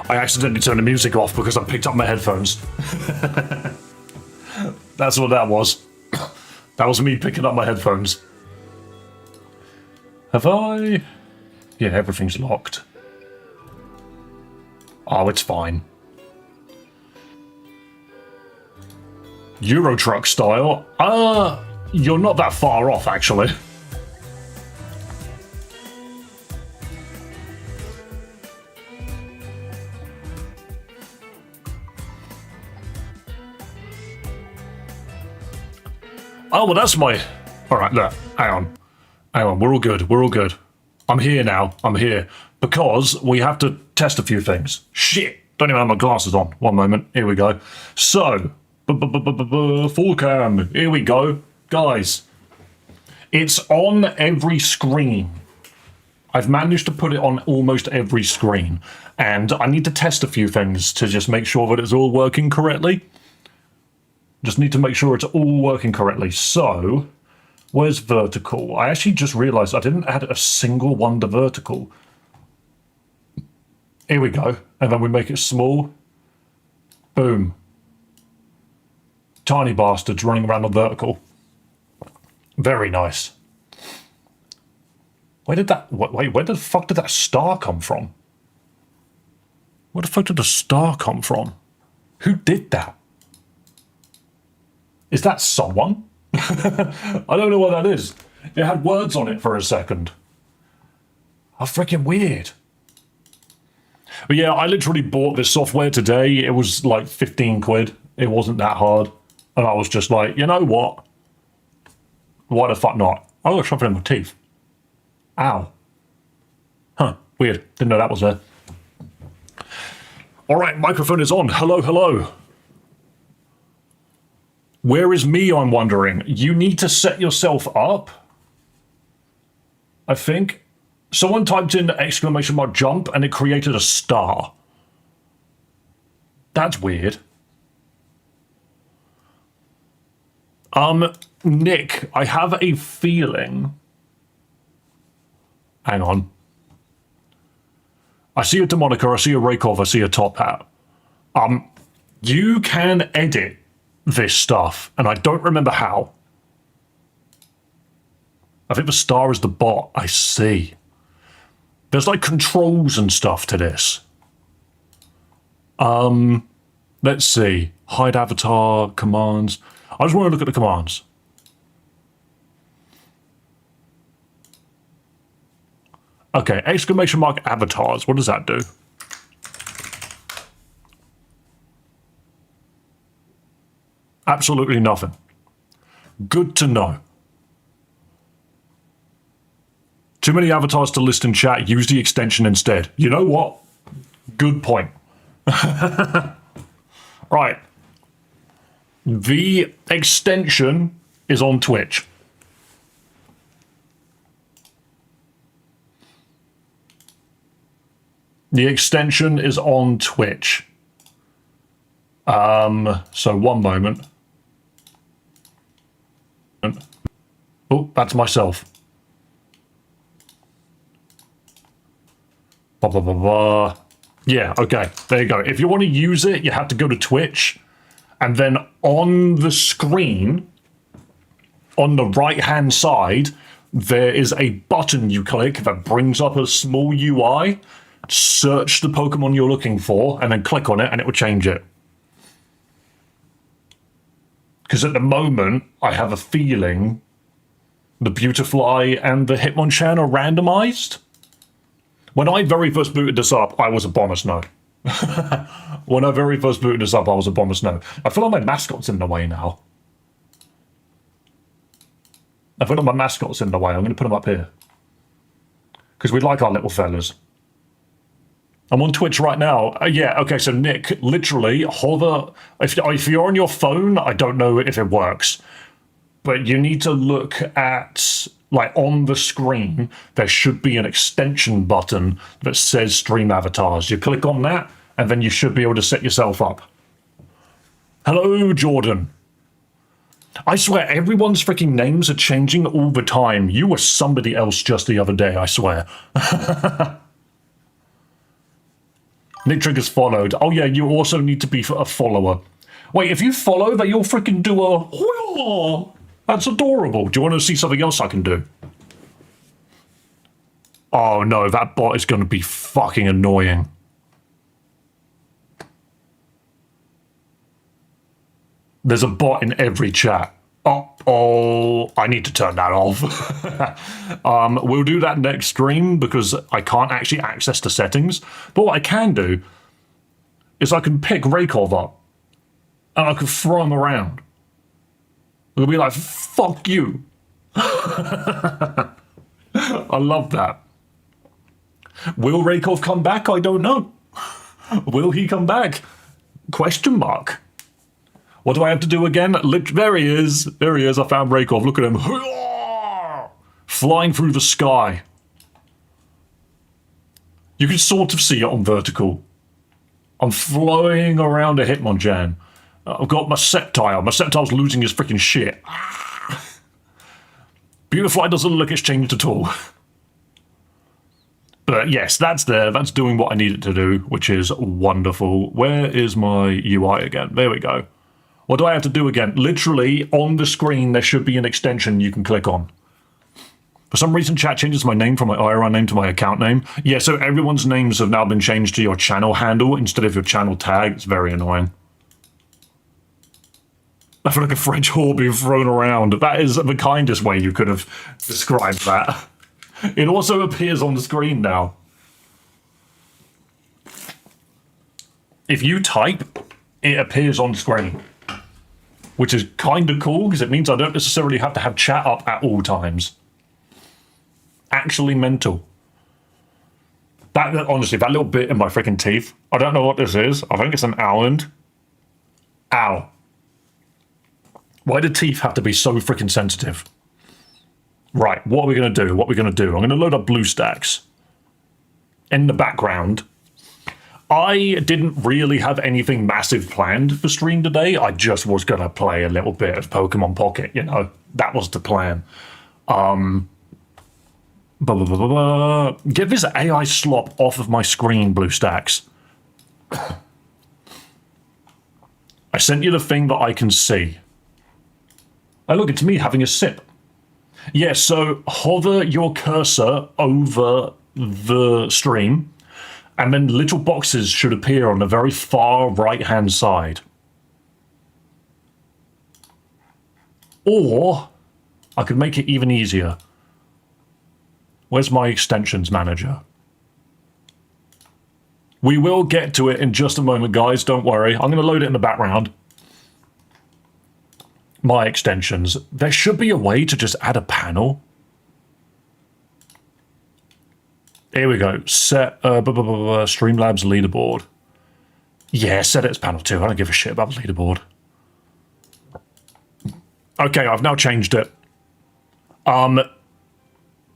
I accidentally turned the music off because I picked up my headphones. That's what that was. That was me picking up my headphones. Have I... Yeah, everything's locked. Oh, it's fine. Euro Truck style? You're not that far off, actually. Oh, well, that's my... Alright, look, hang on. Hang on, we're all good, we're all good. I'm here now, I'm here. Because we have to test a few things. Shit! Don't even have my glasses on. One moment, here we go. So, full cam, here we go. Guys, it's on every screen. I've managed to put it on almost every screen. And I need to test a few things to just make sure that it's all working correctly. Just need to make sure it's all working correctly. So, where's vertical? I actually just realized I didn't add a single one to vertical. Here we go. And then we make it small. Boom. Tiny bastards running around on vertical. Very nice. Where did that... Wait, where the fuck did that star come from? Where the fuck did the star come from? Who did that? Is that someone? I don't know what that is. It had words on it for a second. How freaking weird. But yeah, I literally bought this software today. It was like 15 quid. It wasn't that hard. And I was just like, you know what? Why the fuck not? I got something in my teeth. Ow. Huh, weird. Didn't know that was there. Alright, microphone is on. Hello, hello. Where is me, I'm wondering? You need to set yourself up. I think. Someone typed in exclamation mark jump and it created a star. That's weird. Nick, I have a feeling... Hang on. I see a Demonica, I see a Raykov, I see a Top Hat. You can edit this stuff, and I don't remember how. I think the star is the bot. I see. There's like controls and stuff to this. Let's see. Hide avatar, commands. I just want to look at the commands. Okay, exclamation mark avatars. What does that do? Absolutely nothing. Good to know. Too many avatars to list in chat. Use the extension instead. You know what? Good point. Right. The extension is on Twitch. The extension is on Twitch. So one moment. Oh, that's myself. Blah, blah, blah, blah. Yeah, okay. There you go. If you want to use it, you have to go to Twitch. And then on the screen, on the right-hand side, there is a button you click that brings up a small UI. Search the Pokemon you're looking for, and then click on it, and it will change it. Because at the moment, I have a feeling the Beautifly and the Hitmonchan are randomized. When I very first booted this up, I was a Bombus No. When I very first booted this up, I was a Bombus No. I feel like my mascot's in the way now. I feel like my mascot's in the way. I'm going to put him up here. Because we like our little fellas. I'm on Twitch right now. Yeah, okay, so Nick, literally, hover... If you're on your phone, I don't know if it works. But you need to look at... Like, on the screen, there should be an extension button that says Stream Avatars. You click on that, and then you should be able to set yourself up. Hello, Jordan. I swear, everyone's freaking names are changing all the time. You were somebody else just the other day, I swear. Nick Triggers followed. Oh yeah, you also need to be a follower. Wait, if you follow, that you'll freaking do a... Oh, that's adorable. Do you want to see something else I can do? Oh no, that bot is going to be fucking annoying. There's a bot in every chat. Oh, I need to turn that off. We'll do that next stream because I can't actually access the settings. But what I can do is I can pick Raykov up and I can throw him around. It'll be like, fuck you. I love that. Will Raykov come back? I don't know. Will he come back? Question mark. What do I have to do again? There he is. There he is. I found Raykov. Look at him. Flying through the sky. You can sort of see it on vertical. I'm flying around a Hitmonchan. I've got my Sceptile. My Sceptile's losing his freaking shit. Beautifly doesn't look it's changed at all. But yes, that's there. That's doing what I need it to do, which is wonderful. Where is my UI again? There we go. What do I have to do again? Literally, on the screen, there should be an extension you can click on. For some reason, chat changes my name from my IRL name to my account name. Yeah, so everyone's names have now been changed to your channel handle instead of your channel tag. It's very annoying. I feel like a French whore being thrown around. That is the kindest way you could have described that. It also appears on the screen now. If you type, it appears on screen. Which is kind of cool, because it means I don't necessarily have to have chat up at all times. Actually mental. That, honestly, that little bit in my freaking teeth, I don't know what this is. I think it's an almond. Ow. Why do teeth have to be so freaking sensitive? Right, what are we going to do? What are we going to do? I'm going to load up BlueStacks. In the background, I didn't really have anything massive planned for stream today. I just was going to play a little bit of Pokemon Pocket, you know. That was the plan. Get this AI slop off of my screen, BlueStacks. I sent you the thing that I can see. Oh, look, it's me having a sip. Yeah, so hover your cursor over the stream, and then little boxes should appear on the very far right-hand side. Or, I could make it even easier. Where's my extensions manager? We will get to it in just a moment, guys. Don't worry. I'm going to load it in the background. My extensions. There should be a way to just add a panel. Here we go. Set Streamlabs leaderboard. Yeah, set it as panel 2. I don't give a shit about the leaderboard. Okay, I've now changed it.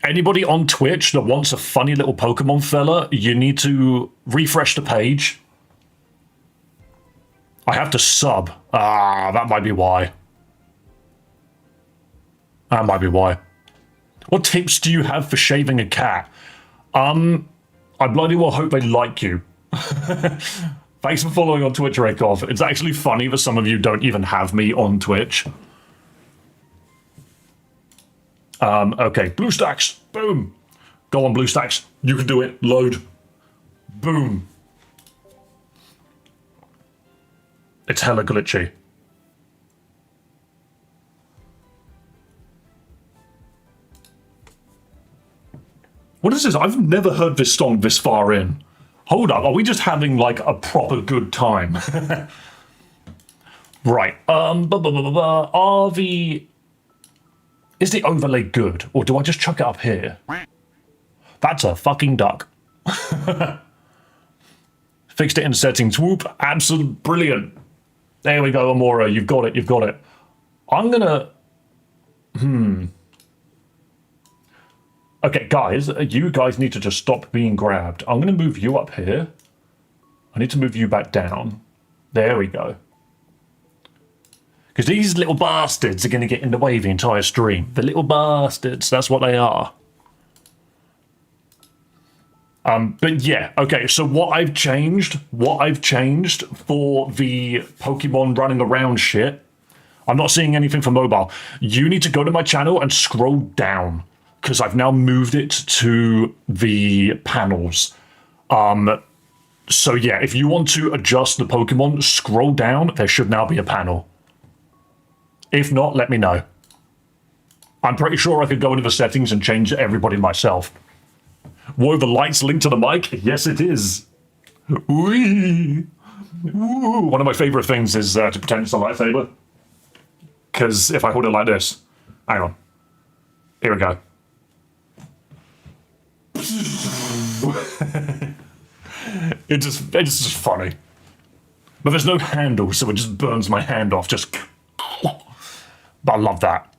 Anybody on Twitch that wants a funny little Pokemon fella, you need to refresh the page. I have to sub. Ah, that might be why. That might be why. What tips do you have for shaving a cat? I bloody well hope they like you. Thanks for following on Twitch, Raykov. It's actually funny that some of you don't even have me on Twitch. Okay, BlueStacks. Boom. Go on, BlueStacks. You can do it. Load. Boom. It's hella glitchy. What is this? I've never heard this song this far in. Hold up, are we just having like a proper good time? Right. Is the overlay good, or do I just chuck it up here? That's a fucking duck. Fixed it in settings. Whoop. Absolute brilliant. There we go, Amora. You've got it. You've got it. I'm gonna... Okay, guys. You guys need to just stop being grabbed. I'm gonna move you up here. I need to move you back down. There we go. Because these little bastards are going to get in the way of the entire stream. The little bastards, that's what they are. But yeah, okay, so what I've changed for the Pokemon running around shit, I'm not seeing anything for mobile. You need to go to my channel and scroll down, because I've now moved it to the panels. So yeah, if you want to adjust the Pokemon, scroll down, there should now be a panel. If not, let me know. I'm pretty sure I could go into the settings and change everybody myself. Whoa, the light's linked to the mic? Yes, it is. Whee! Ooh. One of my favorite things is to pretend it's a lightsaber. Because if I hold it like this, hang on. Here we go. It's just funny. But there's no handle, so it just burns my hand off. But I love that.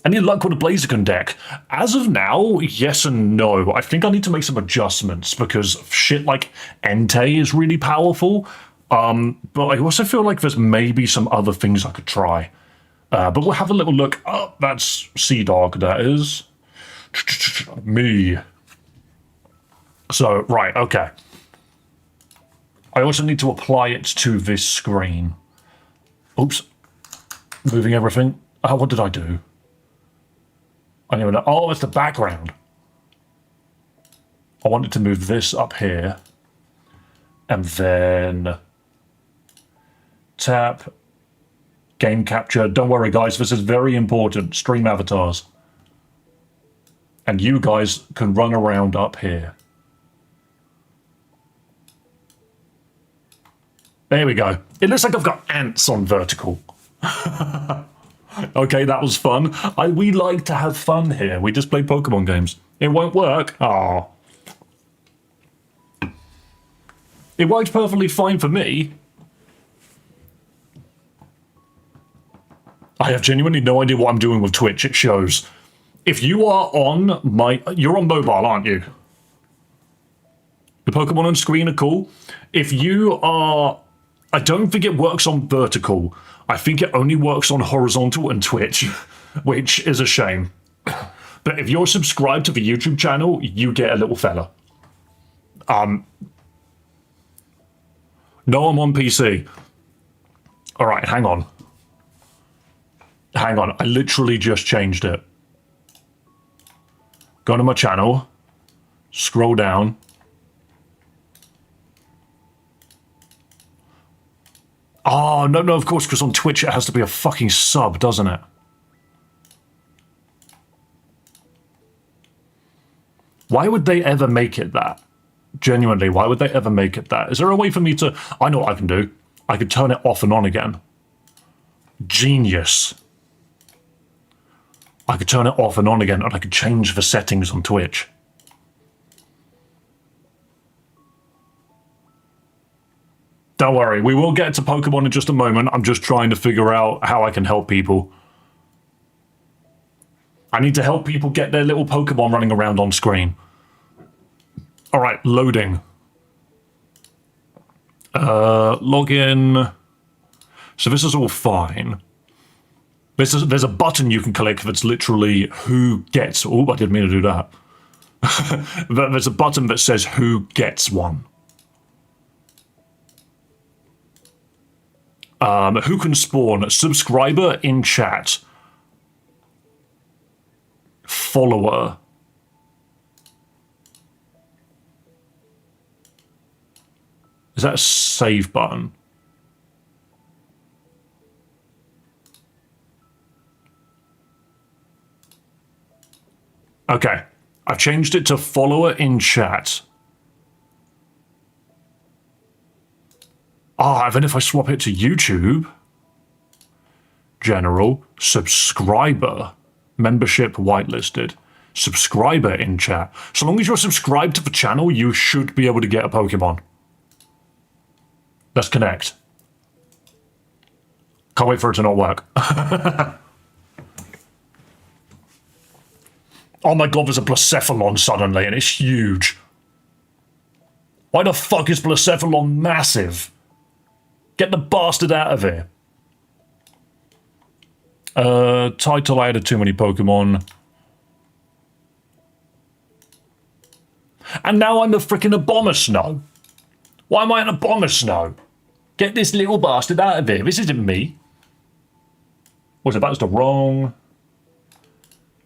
Any luck with the Blaziken deck? As of now, yes and no. I think I need to make some adjustments because shit like Entei is really powerful. But I also feel like there's maybe some other things I could try. But we'll have a little look. Oh, that's Sea Dog, that is. Me. So, right, okay. I also need to apply it to this screen. Oops. Moving everything. What did I do? I don't even know. Oh, it's the background. I wanted to move this up here. And then tap. Game capture. Don't worry, guys. This is very important. Stream avatars. And you guys can run around up here. There we go. It looks like I've got ants on vertical. Okay, that was fun. We like to have fun here. We just play Pokemon games. It won't work. Oh. It worked perfectly fine for me. I have genuinely no idea what I'm doing with Twitch. It shows. If you are on my... You're on mobile, aren't you? The Pokemon on screen are cool. If you are... I don't think it works on vertical. I think it only works on horizontal and Twitch, which is a shame. But if you're subscribed to the YouTube channel, you get a little fella. No, I'm on PC. All right, hang on. Hang on, I literally just changed it. Go to my channel, scroll down. Oh, no, of course, because on Twitch it has to be a fucking sub, doesn't it? Why would they ever make it that? Genuinely, why would they ever make it that? Is there a way for me to... I know what I can do. I could turn it off and on again. Genius. I could turn it off and on again, and I could change the settings on Twitch. Don't worry, we will get to Pokemon in just a moment. I'm just trying to figure out how I can help people. I need to help people get their little Pokemon running around on screen. All right, loading. Login. So this is all fine. There's a button you can click that's literally who gets... Oh, I didn't mean to do that. There's a button that says who gets one. Who can spawn? Subscriber in chat. Follower. Is that a save button? Okay. I've changed it to follower in chat. And then if I swap it to YouTube, general, subscriber, membership whitelisted, subscriber in chat. So long as you're subscribed to the channel, you should be able to get a Pokemon. Let's connect. Can't wait for it to not work. Oh my god, there's a Blacephalon suddenly, and it's huge. Why the fuck is Blacephalon massive? Get the bastard out of here. Title, I added too many Pokemon. And now I'm a freaking Abomasnow. Why am I an Abomasnow? Get this little bastard out of here. This isn't me. Was it? That was the wrong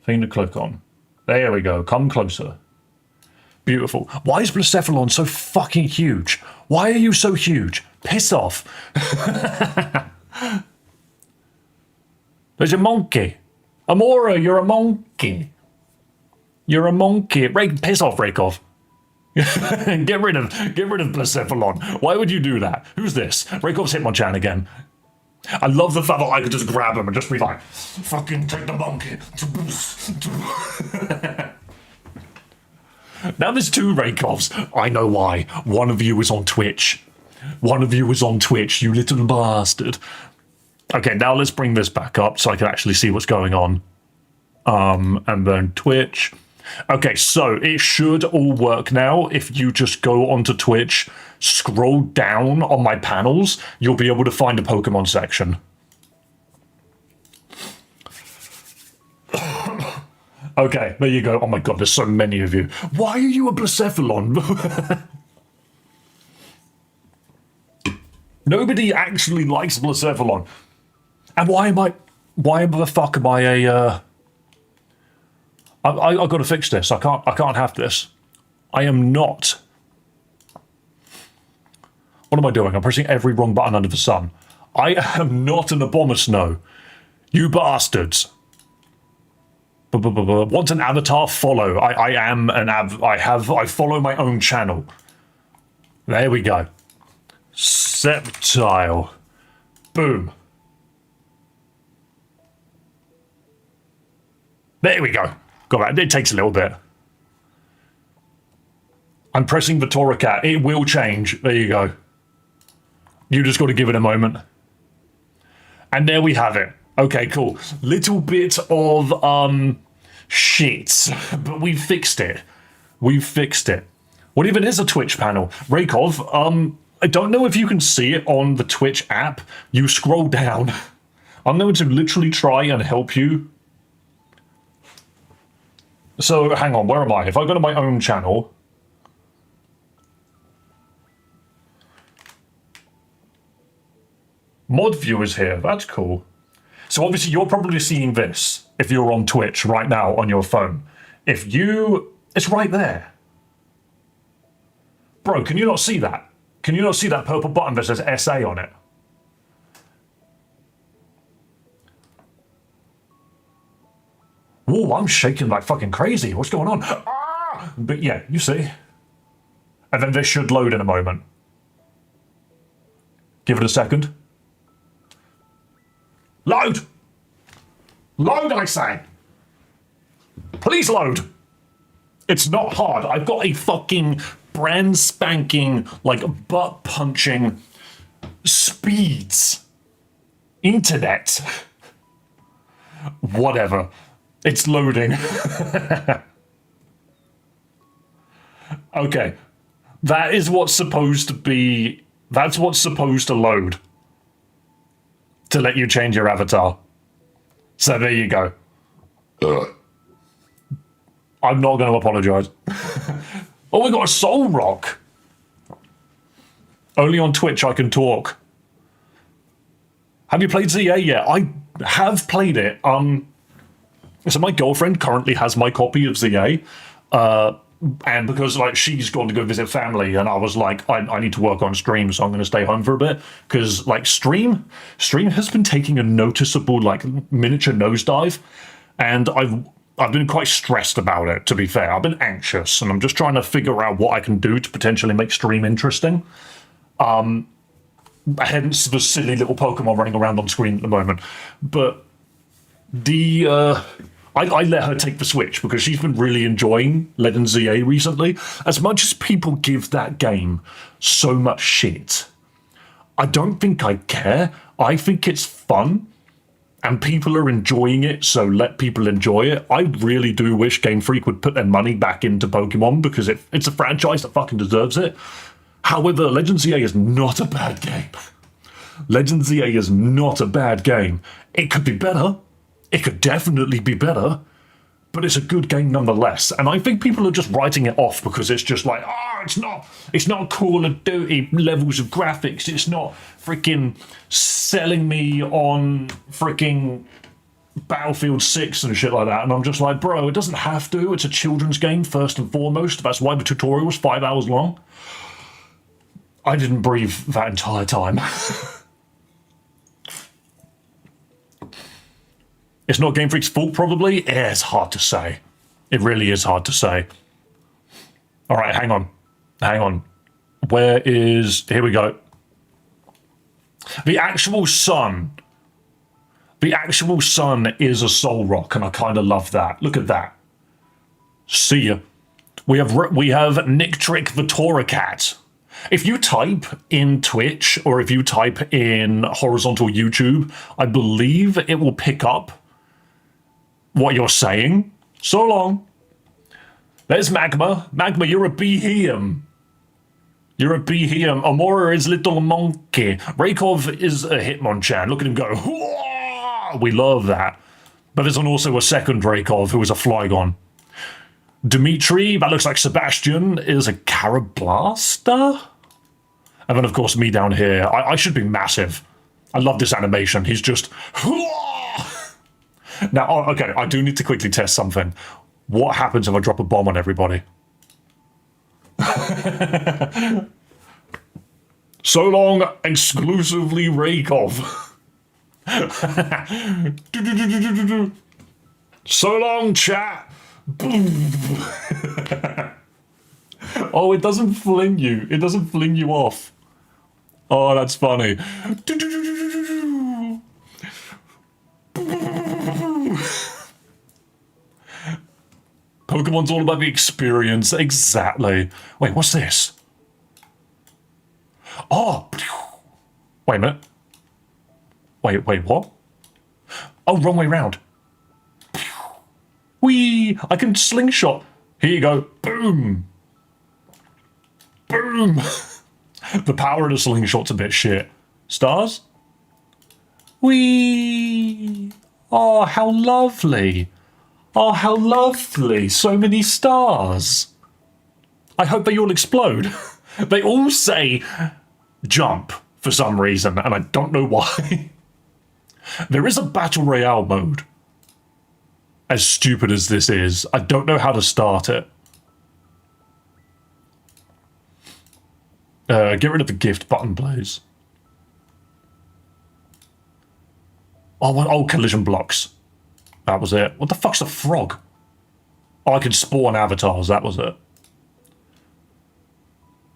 thing to click on. There we go. Come closer. Beautiful. Why is Blacephalon so fucking huge? Why are you so huge? Piss off. There's a monkey. Amora, you're a monkey. You're a monkey. Piss off, Raykov. get rid of Blacephalon. Why would you do that? Who's this? Raykov's Hitmonchan again. I love the fact that I could just grab him and just be like, fucking take the monkey. Now there's two Raykovs. I know why. One of you is on Twitch. One of you is on Twitch, you little bastard. Okay, now let's bring this back up so I can actually see what's going on. And then Twitch. Okay, so it should all work now. If you just go onto Twitch, scroll down on my panels, you'll be able to find a Pokemon section. Okay, there you go. Oh my god, there's so many of you. Why are you a Blacephalon? Nobody actually likes Blacephalon. And why the fuck am I a, I've got to fix this. I can't have this. I am not. What am I doing? I'm pressing every wrong button under the sun. I am not an Abomasnow. You bastards. Want an avatar? Follow. I am an I follow my own channel. There we go. Sceptile. Boom. There we go. Got that. It takes a little bit. I'm pressing the Torracat. It will change. There you go. You just got to give it a moment. And there we have it. Okay, cool. Little bit of, shit. But we fixed it. We've fixed it. What even is a Twitch panel? Raykov, I don't know if you can see it on the Twitch app. You scroll down. I'm going to literally try and help you. So, hang on, where am I? If I go to my own channel... Mod viewers here, that's cool. So obviously you're probably seeing this if you're on Twitch right now on your phone. If you... It's right there. Bro, can you not see that? Can you not see that purple button that says SA on it? Whoa, I'm shaking like fucking crazy. What's going on? Ah! But yeah, you see. And then this should load in a moment. Give it a second. Load! Load, I say! Please load! It's not hard. I've got a fucking brand spanking, like, butt-punching speeds. Internet. Whatever. It's loading. Okay. That is what's supposed to be... That's what's supposed to load. To let you change your avatar. So there you go. I'm not going to apologize. Oh, we got a Soul Rock. Only on Twitch I can talk. Have you played ZA yet? I have played it. So my girlfriend currently has my copy of ZA. And because like she's gone to go visit family, and I was like, I need to work on stream, so I'm going to stay home for a bit because like stream has been taking a noticeable like miniature nosedive, and I've been quite stressed about it. To be fair, I've been anxious, and I'm just trying to figure out what I can do to potentially make stream interesting. Hence the silly little Pokemon running around on screen at the moment, but the. I let her take the Switch because she's been really enjoying Legends ZA recently. As much as people give that game so much shit, I don't think I care. I think it's fun, and people are enjoying it, so let people enjoy it. I really do wish Game Freak would put their money back into Pokemon because it's a franchise that fucking deserves it. However, Legends ZA is not a bad game. Legends ZA is not a bad game. It could be better. It could definitely be better, but it's a good game nonetheless. And I think people are just writing it off because it's just like, oh, it's not Call of Duty levels of graphics. It's not freaking selling me on freaking Battlefield 6 and shit like that. And I'm just like, bro, it doesn't have to. It's a children's game first and foremost. That's why the tutorial was 5 hours long. I didn't breathe that entire time. It's not Game Freak's fault, probably. Yeah, it's hard to say. It really is hard to say. All right, hang on. Where is... Here we go. The actual sun. The actual sun is a soul rock, and I kind of love that. Look at that. See ya. We have Nick Trick the Toracat. If you type in Twitch, or if you type in horizontal YouTube, I believe it will pick up what you're saying. So long. There's Magma. Magma, you're a behem. You're a behem. Amora is little monkey. Raykov is a Hitmonchan. Look at him go. Hoo-ah! We love that. But there's also a second Raykov who is a Flygon. Dimitri, that looks like Sebastian, is a Karablaster. And then, of course, me down here. I should be massive. I love this animation. He's just... Now, okay, I do need to quickly test something. What happens if I drop a bomb on everybody? So long, exclusively Raykov. So long, chat. Oh, it doesn't fling you. It doesn't fling you off. Oh, that's funny. Pokemon's all about the experience. Exactly. Wait, what's this? Oh! Wait a minute. Wait, what? Oh, wrong way round. Whee! I can slingshot. Here you go. Boom! Boom! The power of the slingshot's a bit shit. Stars? Whee! Oh, how lovely. Oh, how lovely. So many stars. I hope they all explode. They all say jump for some reason, and I don't know why. There is a Battle Royale mode. As stupid as this is, I don't know how to start it. Get rid of the gift button, please. Oh, collision blocks. That was it. What the fuck's a frog? Oh, I can spawn avatars. That was it.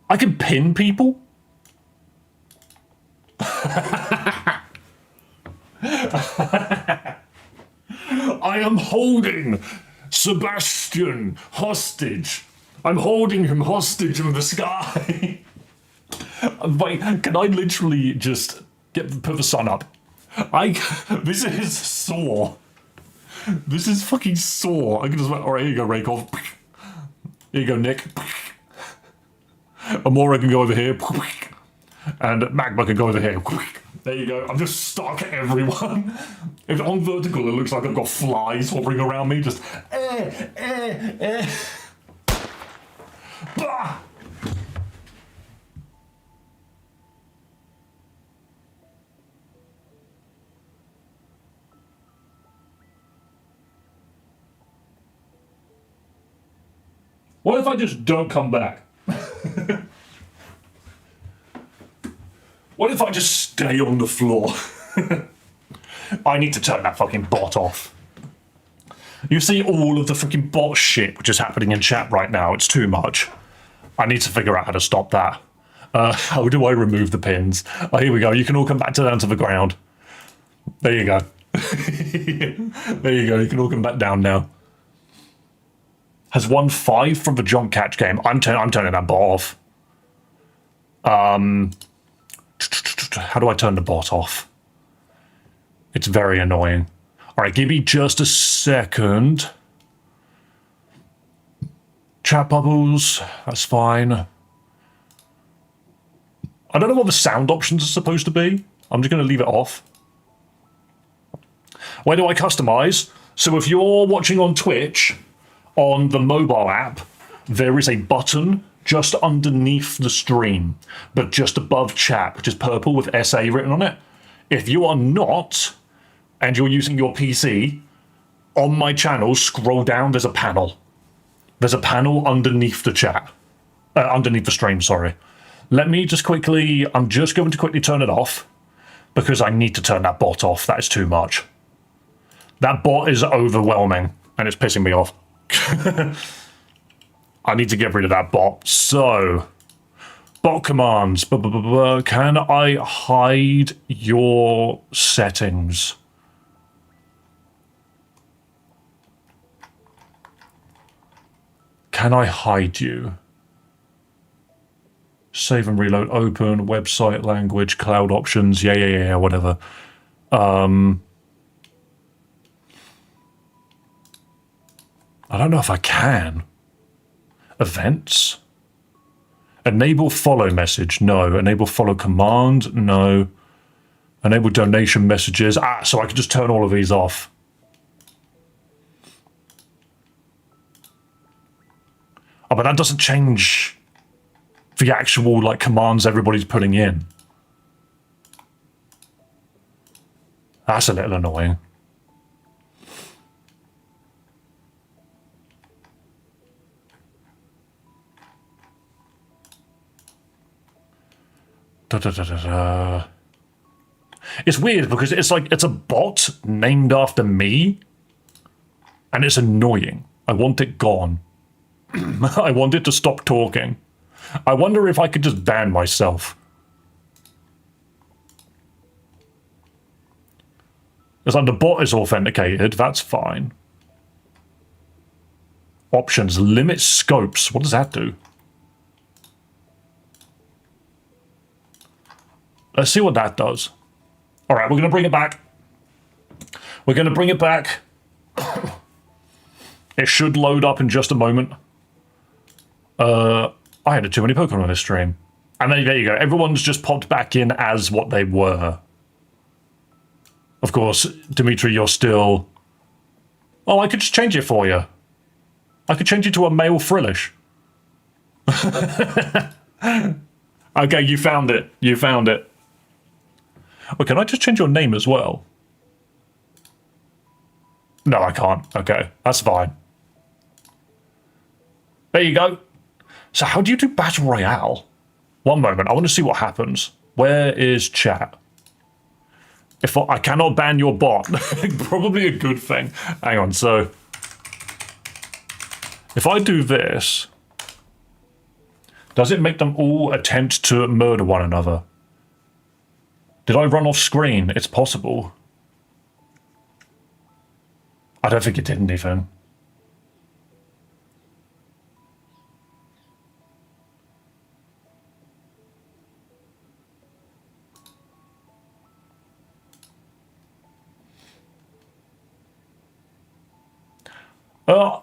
I can pin people? I am holding Sebastian hostage. I'm holding him hostage in the sky. Wait, can I literally just put the sun up? This is sore. This is fucking sore. I can just, alright, here you go, Raykov. Here you go, Nick. Amora can go over here. And Magma can go over here. There you go. I'm just stuck at everyone. If on vertical, it looks like I've got flies hovering around me. Just Bah! What if I just don't come back? What if I just stay on the floor? I need to turn that fucking bot off. You see all of the freaking bot shit which is happening in chat right now. It's too much. I need to figure out how to stop that. How do I remove the pins? Oh, here we go. You can all come back down to the ground. There you go. There you go. You can all come back down now. Has won 5 from the jump catch game. I'm turning that bot off. How do I turn the bot off? It's very annoying. All right, give me just a second. Chat bubbles, that's fine. I don't know what the sound options are supposed to be. I'm just going to leave it off. Where do I customize? So if you're watching on Twitch, on the mobile app, there is a button just underneath the stream, but just above chat, which is purple with SA written on it. If you are not, and you're using your PC, on my channel, scroll down, there's a panel. There's a panel underneath the chat. Underneath the stream, sorry. Let me just quickly, I'm just going to quickly turn it off, because I need to turn that bot off. That is too much. That bot is overwhelming, and it's pissing me off. I need to get rid of that bot. So, bot commands. Can I hide your settings? Can I hide you? Save and reload, open, website, language, cloud options, yeah, whatever. I don't know if I can. Events? Enable follow message, no. Enable follow command, no. Enable donation messages, so I can just turn all of these off. Oh, but that doesn't change the actual, like, commands everybody's putting in. That's a little annoying. It's weird because it's like, it's a bot named after me, and it's annoying. I want it gone. I want it to stop talking. I wonder if I could just ban myself. It's like the bot is authenticated, that's fine. Options, limit scopes. What does that do? Let's see what that does. All right, we're going to bring it back. We're going to bring it back. It should load up in just a moment. I had too many Pokemon on this stream. And there you go. Everyone's just popped back in as what they were. Of course, Dimitri, you're still... Oh, I could just change it for you. I could change it to a male Frillish. Okay, you found it. You found it. Well, can I just change your name as well? No, I can't. Okay, that's fine. There you go. So how do you do Battle Royale? One moment, I want to see what happens. Where is chat? If I cannot ban your bot, probably a good thing. Hang on, so... If I do this, does it make them all attempt to murder one another? Did I run off screen? It's possible. I don't think it did anything.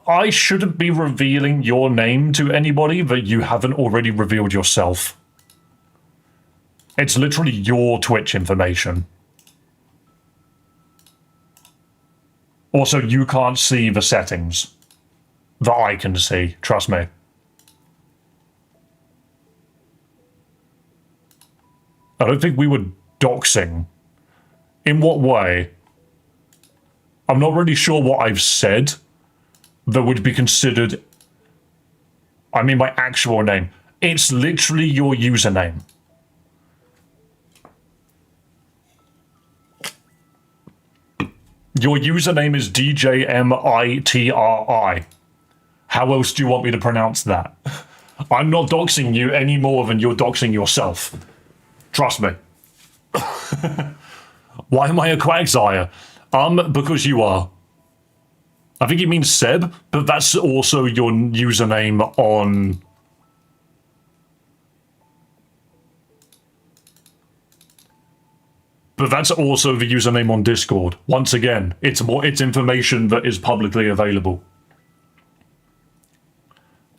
I shouldn't be revealing your name to anybody that you haven't already revealed yourself. It's literally your Twitch information. Also, you can't see the settings that I can see, trust me. I don't think we were doxing. In what way? I'm not really sure what I've said that would be considered, I mean my actual name. It's literally your username. Your username is DJMITRI. How else do you want me to pronounce that? I'm not doxing you any more than you're doxing yourself. Trust me. Why am I a Quagsire? Because you are. I think it means Seb, but that's also your username on... But that's also the username on Discord. Once again, it's information that is publicly available.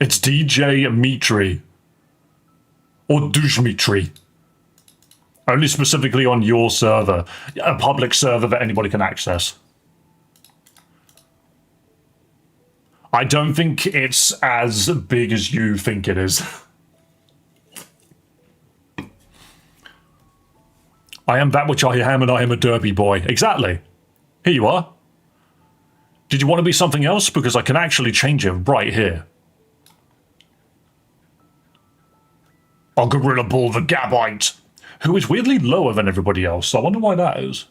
It's DJ Mitri. Or Dujmitri. Only specifically on your server. A public server that anybody can access. I don't think it's as big as you think it is. I am that which I am, and I am a derby boy. Exactly. Here you are. Did you want to be something else? Because I can actually change it right here. Oh, Gorilla Ball the Gabite, who is weirdly lower than everybody else. I wonder why that is.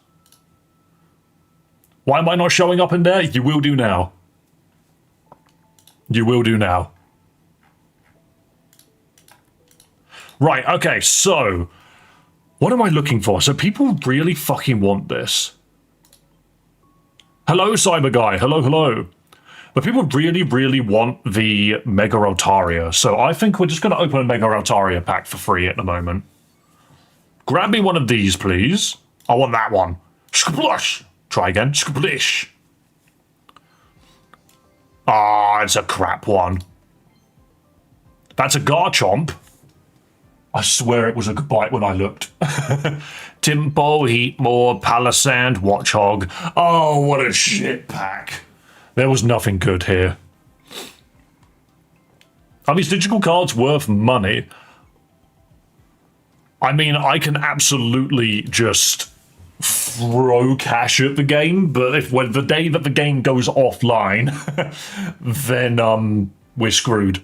Why am I not showing up in there? You will do now. You will do now. Right, okay, so what am I looking for? So people really fucking want this. Hello, Cyber Guy. Hello, hello. But people really, really want the Mega Altaria. So I think we're just going to open a Mega Altaria pack for free at the moment. Grab me one of these, please. I want that one. Skablush. Try again. Skablish. Ah, it's a crap one. That's a Garchomp. I swear it was a bite when I looked. Timpo, Heatmore, Palisand, Watchog. Oh, what a shit pack. There was nothing good here. Are these digital cards worth money? I mean, I can absolutely just throw cash at the game, but when the day that the game goes offline, then we're screwed.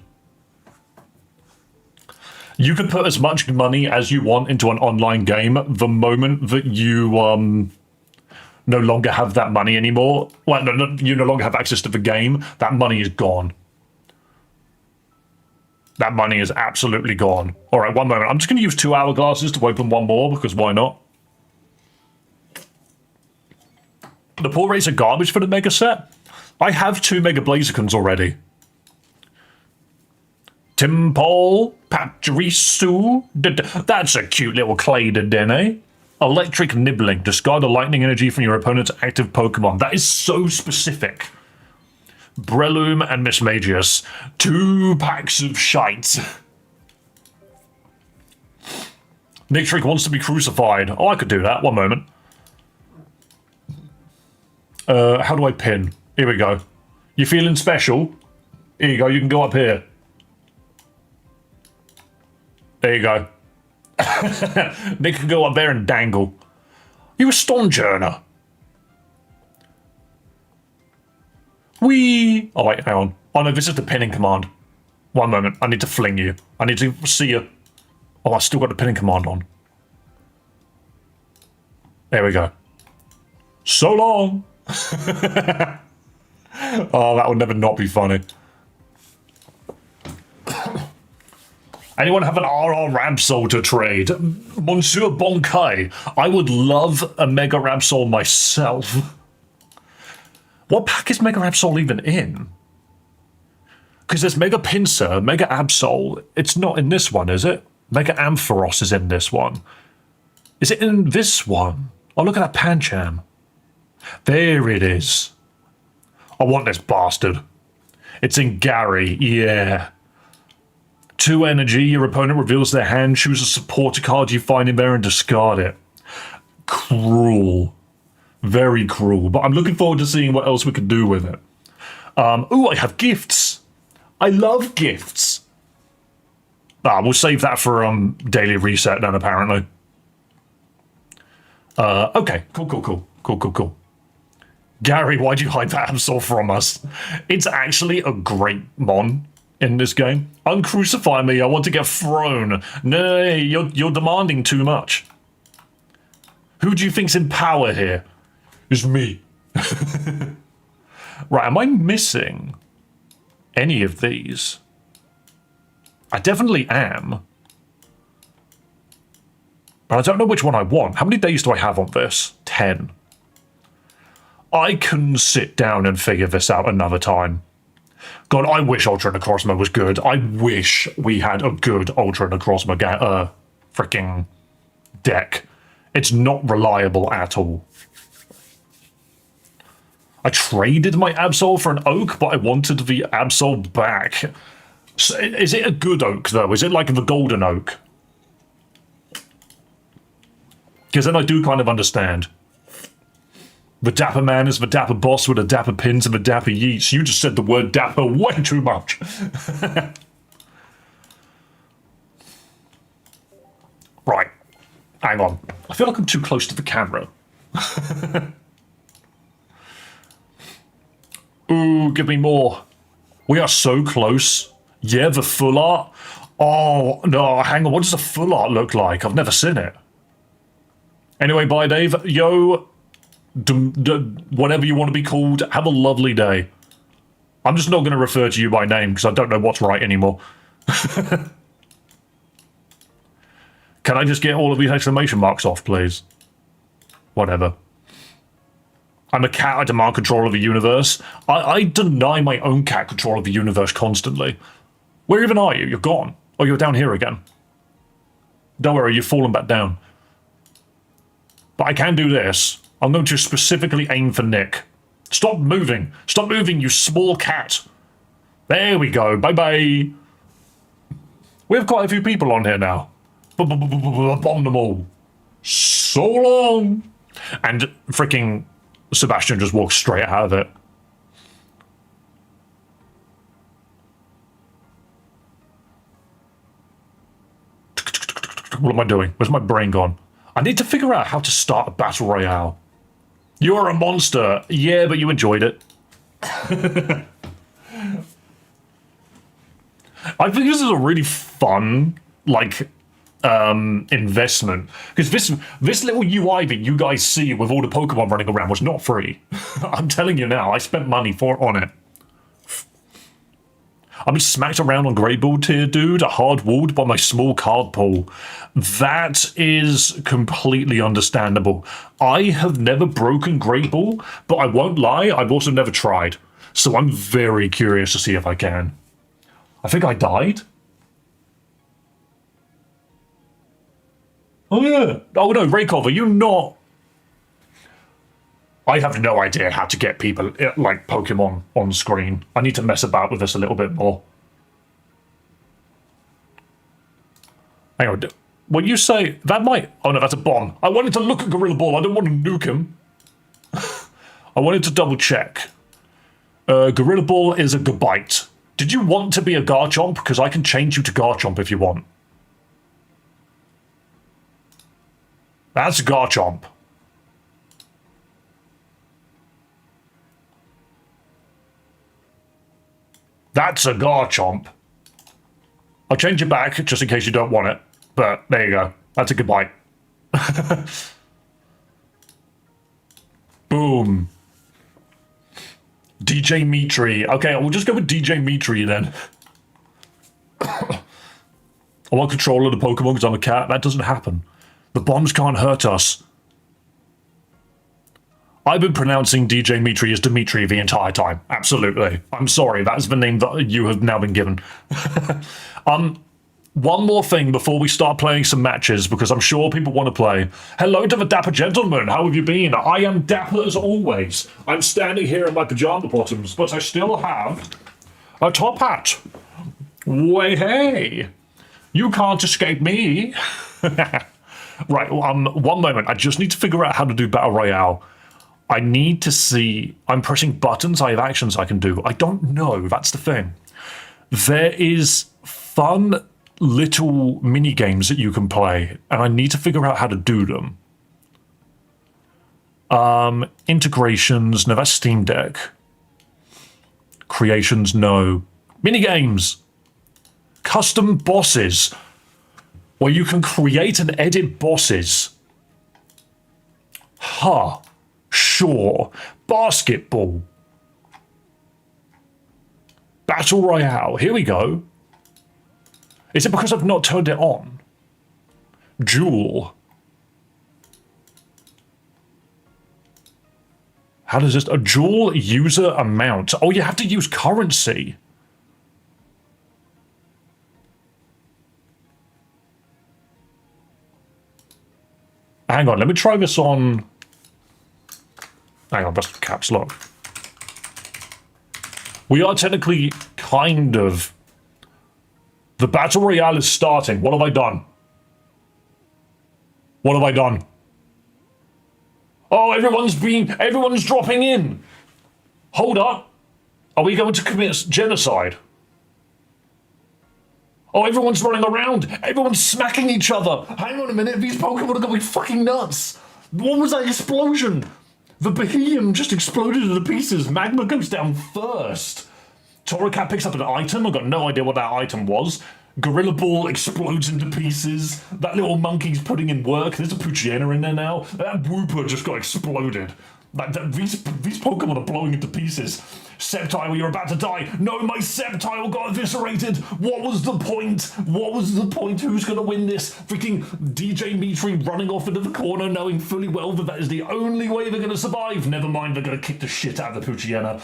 You can put as much money as you want into an online game. The moment that you no longer have that money anymore, well, you no longer have access to the game, that money is gone. That money is absolutely gone. All right, one moment. I'm just going to use 2 hourglasses to open one more, because why not? The poor rates are garbage for the Mega set. I have 2 Mega Blazicons already. Timpole, Patrisu. That's a cute little Claydene. Electric Nibbling. Discard a lightning energy from your opponent's active Pokemon. That is so specific. Breloom and Mismagius. 2 packs of shite. Nicktrick wants to be crucified. Oh, I could do that. One moment. How do I pin? Here we go. You feeling special? Here you go. You can go up here. There you go. Nick can go up there and dangle. You a Stonjourner? Whee! Oh, wait, hang on. Oh, no, this is the pinning command. One moment. I need to fling you. I need to see you. Oh, I still got the pinning command on. There we go. So long! Oh, that would never not be funny. Anyone have an RR Rabsol to trade? Monsieur Bonkai, I would love a Mega Rabsol myself. What pack is Mega Absol even in? Because there's Mega Pinsir, Mega Absol. It's not in this one, is it? Mega Ampharos is in this one. Is it in this one? Oh, look at that Pancham. There it is. I want this bastard. It's in Gary, yeah. 2 energy, your opponent reveals their hand, choose a supporter card you find in there and discard it. Cruel. Very cruel, but I'm looking forward to seeing what else we can do with it. Ooh, I have gifts. I love gifts. We'll save that for daily reset then, apparently. Okay, cool. Gary, why'd you hide that Absol from us? It's actually a great mon in this game. Uncrucify me, I want to get thrown. No, you're demanding too much. Who do you think's in power here? It's me. Right, am I missing any of these? I definitely am. But I don't know which one I want. How many days do I have on this? 10. I can sit down and figure this out another time. God, I wish Ultra Necrozma was good. I wish we had a good Ultra Necrozma freaking deck. It's not reliable at all. I traded my Absol for an Oak, but I wanted the Absol back. So is it a good Oak, though? Is it like the Golden Oak? Because then I do kind of understand. The dapper man is the dapper boss with the dapper pins and the dapper yeets. You just said the word dapper way too much. Right. Hang on. I feel like I'm too close to the camera. Ooh, give me more. We are so close. Yeah, the full art. Oh, no, hang on. What does the full art look like? I've never seen it. Anyway, bye, Dave. Yo, whatever you want to be called, have a lovely day. I'm just not going to refer to you by name because I don't know what's right anymore. Can I just get all of these exclamation marks off, please? Whatever. I'm a cat, I demand control of the universe. I deny my own cat control of the universe constantly. Where even are you? You're gone. Oh, you're down here again. Don't worry, you've fallen back down. But I can do this. I'm going to specifically aim for Nick. Stop moving. Stop moving, you small cat. There we go. Bye-bye. We have quite a few people on here now. Bomb them all. So long. And freaking Sebastian just walks straight out of it. What am I doing? Where's my brain gone? I need to figure out how to start a battle royale. You're a monster. Yeah, but you enjoyed it. I think this is a really fun, like, investment. Because this little UI that you guys see with all the Pokemon running around was not free. I'm telling you now, I spent money on it. I've been smacked around on Great Ball tier, dude, hard-walled by my small card pool. That is completely understandable. I have never broken Great Ball, but I won't lie, I've also never tried. So I'm very curious to see if I can. I think I died. Oh yeah. Oh no, Raycov, are you not... I have no idea how to get people, like, Pokemon on screen. I need to mess about with this a little bit more. Hang on, when you say, that might... Oh no, that's a bomb. I wanted to look at Gorilla Ball, I didn't want to nuke him. I wanted to double check. Gorilla Ball is a Gabite. Did you want to be a Garchomp? Because I can change you to Garchomp if you want. That's Garchomp. That's a Garchomp. I'll change it back just in case you don't want it. But there you go. That's a goodbye. Boom. DJ Mitri. Okay, we'll just go with DJ Mitri then. I want control of the Pokemon because I'm a cat. That doesn't happen. The bombs can't hurt us. I've been pronouncing DJ Mitri as Dimitri the entire time. Absolutely. I'm sorry, that is the name that you have now been given. One more thing before we start playing some matches, because I'm sure people want to play. Hello to the dapper gentleman, how have you been? I am dapper as always. I'm standing here in my pajama bottoms, but I still have a top hat. Way hey, you can't escape me. Right, one moment, I just need to figure out how to do Battle Royale. I need to see... I'm pressing buttons, I have actions I can do. I don't know, that's the thing. There is fun little mini games that you can play, and I need to figure out how to do them. Integrations, no, that's Steam Deck. Creations, no. Mini games. Custom bosses, where you can create and edit bosses. Huh. Sure. Basketball. Battle Royale. Here we go. Is it because I've not turned it on? Duel. How does this... A dual user amount. Oh, you have to use currency. Hang on, let me try this on... Hang on, that's caps lock. We are technically kind of... The Battle Royale is starting. What have I done? What have I done? Oh, everyone's dropping in. Hold up. Are we going to commit genocide? Oh, everyone's running around. Everyone's smacking each other. Hang on a minute. These Pokemon are going fucking nuts. What was that explosion? The Beheeyem just exploded into pieces. Magma goes down first. Torracat picks up an item. I've got no idea what that item was. Gorilla Ball explodes into pieces. That little monkey's putting in work. There's a Poochyena in there now. That Wooper just got exploded. These Pokemon are blowing into pieces. Sceptile, you're about to die. No, my Sceptile got eviscerated. What was the point? What was the point? Who's going to win this? Freaking DJ Mitri running off into the corner, knowing fully well that is the only way they're going to survive. Never mind, they're going to kick the shit out of the Poochyena.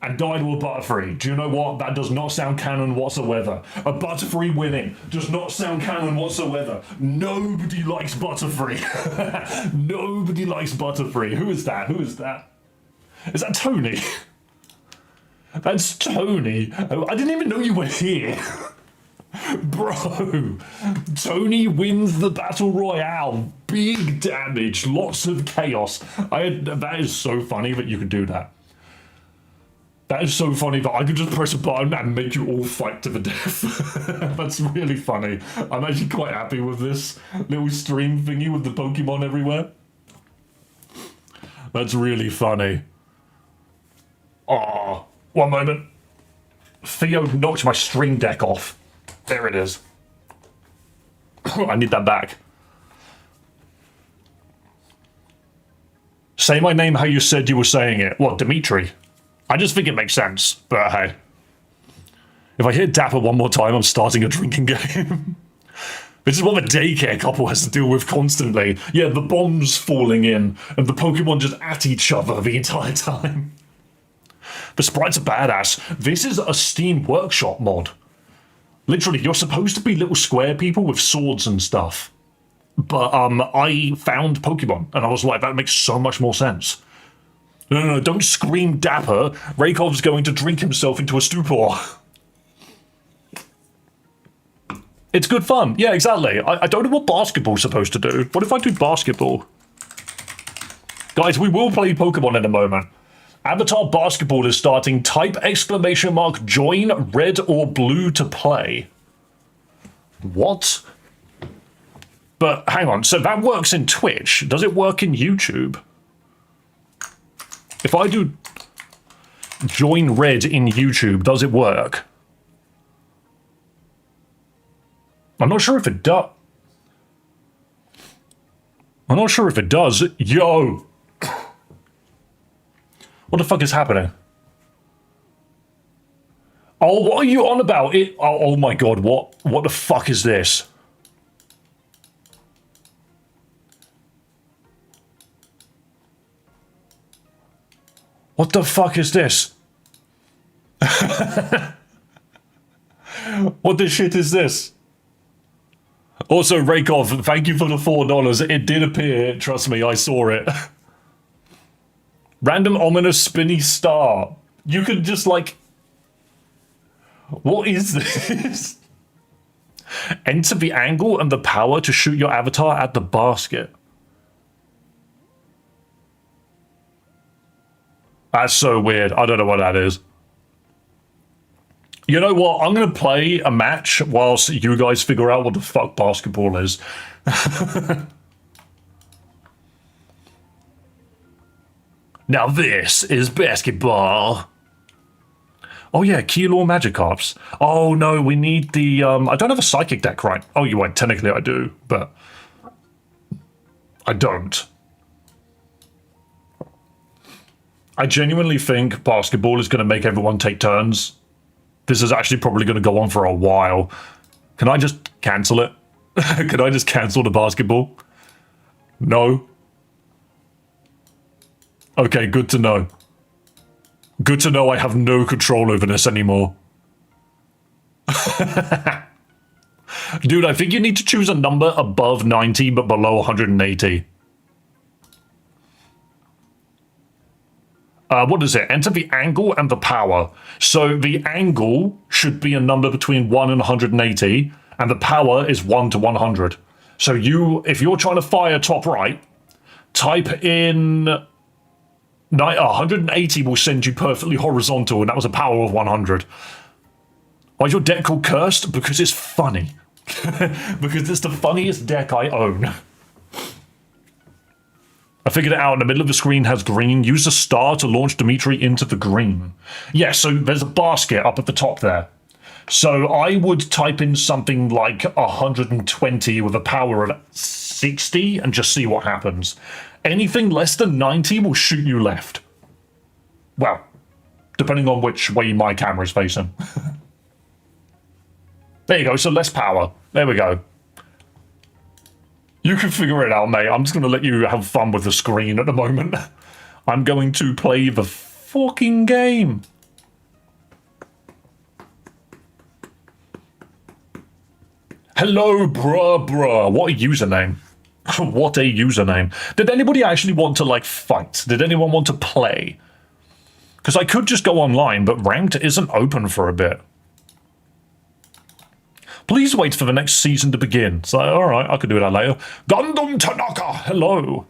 And die to a Butterfree. Do you know what? That does not sound canon whatsoever. A Butterfree winning does not sound canon whatsoever. Nobody likes Butterfree. Nobody likes Butterfree. Who is that? Who is that? Is that Tony? That's Tony. I didn't even know you were here. Bro. Tony wins the Battle Royale. Big damage. Lots of chaos. That is so funny that you could do that. That is so funny that I could just press a button and make you all fight to the death. That's really funny. I'm actually quite happy with this little stream thingy with the Pokemon everywhere. That's really funny. Oh, one moment. Theo knocked my stream deck off. There it is. I need that back. Say my name how you said you were saying it. What, Dimitri? I just think it makes sense, but hey. If I hear Dapper one more time, I'm starting a drinking game. This is what the daycare couple has to deal with constantly. Yeah, the bombs falling in, and the Pokemon just at each other the entire time. The sprites are badass. This is a Steam Workshop mod. Literally, you're supposed to be little square people with swords and stuff. But I found Pokemon, and I was like, that makes so much more sense. No, don't scream Dapper. Raykov's going to drink himself into a stupor. It's good fun. Yeah, exactly. I don't know what basketball's supposed to do. What if I do basketball? Guys, we will play Pokemon in a moment. Avatar Basketball is starting. Type ! Join red or blue to play. What? But hang on, so that works in Twitch. Does it work in YouTube? If I do join red in YouTube, does it work? I'm not sure if it does. I'm not sure if it does. Yo! What the fuck is happening? Oh, what are you on about? Oh my god, what the fuck is this? What the fuck is this? What the shit is this? Also, Raykov, thank you for the $4. It did appear, trust me, I saw it. Random ominous spinny star. You could just like... What is this? Enter the angle and the power to shoot your avatar at the basket. That's so weird. I don't know what that is. You know what? I'm going to play a match whilst you guys figure out what the fuck basketball is. Now this is basketball. Oh yeah, Keylor Magikarps. Oh no, we need the... I don't have a Psychic deck, right? Oh, you won't. Technically I do, but... I don't. I genuinely think basketball is going to make everyone take turns. This is actually probably going to go on for a while. Can I just cancel it? Can I just cancel the basketball? No. Okay, good to know. Good to know I have no control over this anymore. Dude, I think you need to choose a number above 90 but below 180. What is it? Enter the angle and the power. So the angle should be a number between 1 and 180, and the power is 1 to 100. So if you're trying to fire top right, type in 180 will send you perfectly horizontal, and that was a power of 100. Why is your deck called Cursed? Because it's funny. Because it's the funniest deck I own. I figured it out. In the middle of the screen has green. Use the star to launch Dimitri into the green. Yeah, so there's a basket up at the top there. So I would type in something like 120 with a power of 60 and just see what happens. Anything less than 90 will shoot you left. Well, depending on which way my camera is facing. There you go, so less power. There we go. You can figure it out, mate. I'm just going to let you have fun with the screen at the moment. I'm going to play the fucking game. Hello, bruh. What a username. What a username. Did anybody actually want to, like, fight? Did anyone want to play? Because I could just go online, but ranked isn't open for a bit. Please wait for the next season to begin. So, alright, I could do that later. Gundam Tanaka, hello.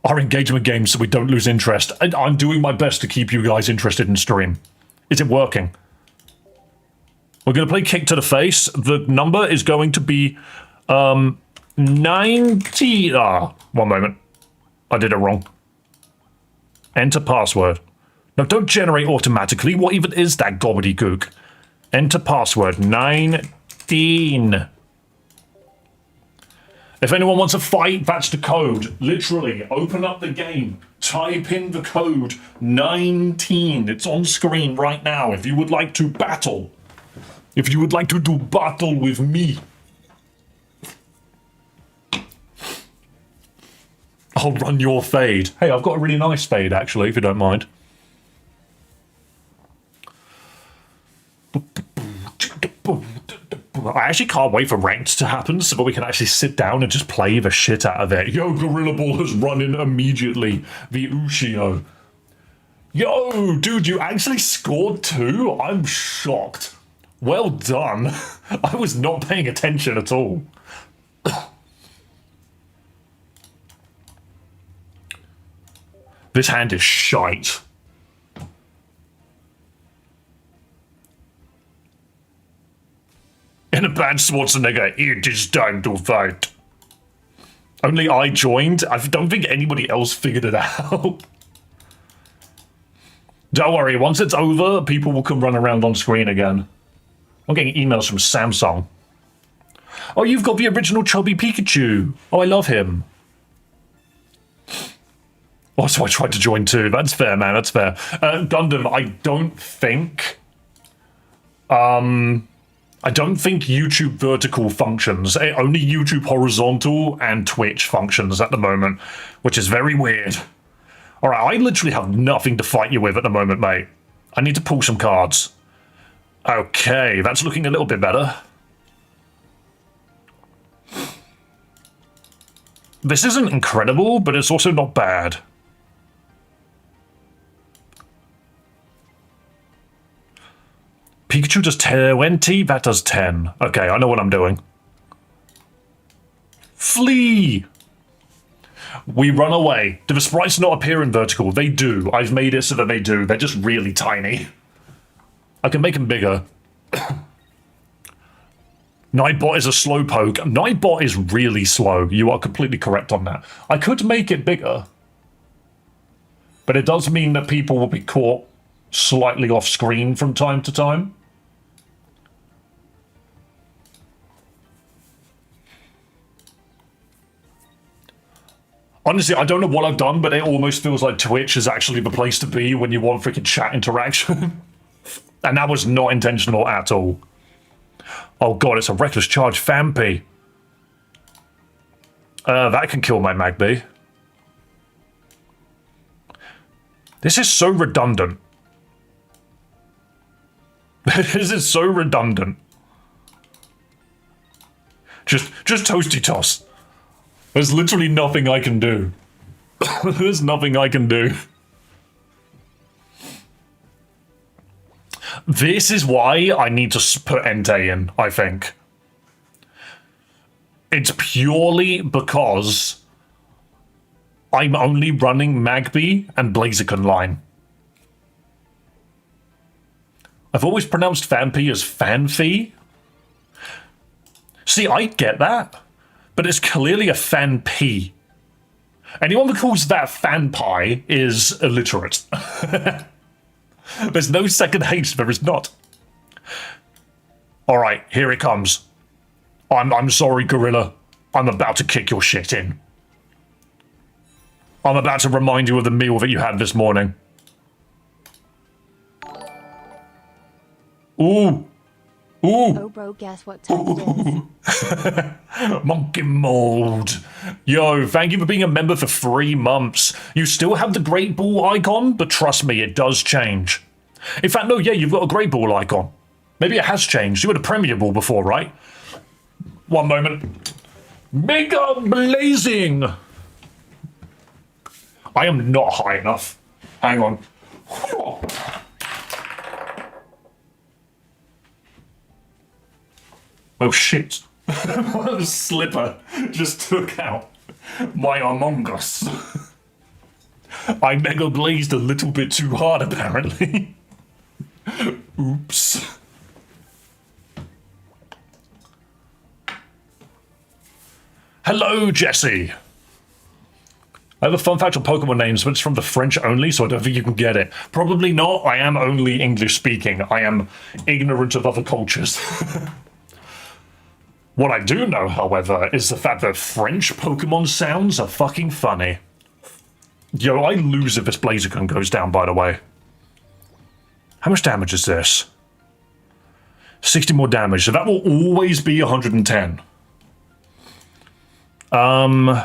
Our engagement games so we don't lose interest. I'm doing my best to keep you guys interested in stream. Is it working? We're going to play Kick to the Face. The number is going to be 90... one moment. I did it wrong. Enter password. No, don't generate automatically. What even is that gobbledygook? Enter password 19. If anyone wants a fight, that's the code. Literally, open up the game, type in the code 19. It's on screen right now. If you would like to battle, if you would like to do battle with me, I'll run your fade. Hey, I've got a really nice fade actually, if you don't mind. I actually can't wait for ranked to happen so that we can actually sit down and just play the shit out of it. Yo, Gorilla Ball has run in immediately. The Ushio. Yo, dude, you actually scored 2? I'm shocked. Well done. I was not paying attention at all. This hand is shite. In a bad Schwarzenegger, it is time to fight. Only I joined. I don't think anybody else figured it out. Don't worry, once it's over, people will come run around on screen again. I'm getting emails from Samsung. Oh, you've got the original chubby Pikachu. Oh, I love him. Also, I tried to join too. That's fair, man. That's fair. Gundam, I don't think YouTube vertical functions. Only YouTube horizontal and Twitch functions at the moment, which is very weird. All right, I literally have nothing to fight you with at the moment, mate. I need to pull some cards. Okay, that's looking a little bit better. This isn't incredible, but it's also not bad. Pikachu does 20, that does 10. Okay, I know what I'm doing. Flee! We run away. Do the sprites not appear in vertical? They do. I've made it so that they do. They're just really tiny. I can make them bigger. Nightbot is a slowpoke. Nightbot is really slow. You are completely correct on that. I could make it bigger. But it does mean that people will be caught slightly off screen from time to time. Honestly, I don't know what I've done, but it almost feels like Twitch is actually the place to be when you want freaking chat interaction. And that was not intentional at all. Oh god, it's a reckless charge Fampi. That can kill my Magby. This is so redundant. This is so redundant. Just toasty toss. There's literally nothing I can do. There's nothing I can do. This is why I need to put Entei in, I think. It's purely because I'm only running Magby and Blaziken line. I've always pronounced Fanpy as Fanfy. See, I get that, but it's clearly a Fanpy. Anyone that calls that Fanpie is illiterate. There's no second H, there is not. Alright, here it comes. I'm sorry, Gorilla. I'm about to kick your shit in. I'm about to remind you of the meal that you had this morning. Ooh. Ooh. Oh, bro, guess what time it is? Monkey Mold. Yo, thank you for being a member for 3 months. You still have the Great Ball icon, but trust me, it does change. In fact, no, yeah, you've got a Great Ball icon. Maybe it has changed. You had a Premier Ball before, right? One moment. Mega Blazing! I am not high enough. Hang on. Well, shit. The slipper just took out my Among Us. I mega blazed a little bit too hard, apparently. Oops. Hello, Jesse. I have a fun fact on Pokemon names, but it's from the French only, so I don't think you can get it. Probably not. I am only English speaking. I am ignorant of other cultures. What I do know, however, is the fact that French Pokemon sounds are fucking funny. Yo, I lose if this Blaziken goes down, by the way. How much damage is this? 60 more damage, so that will always be 110. I'm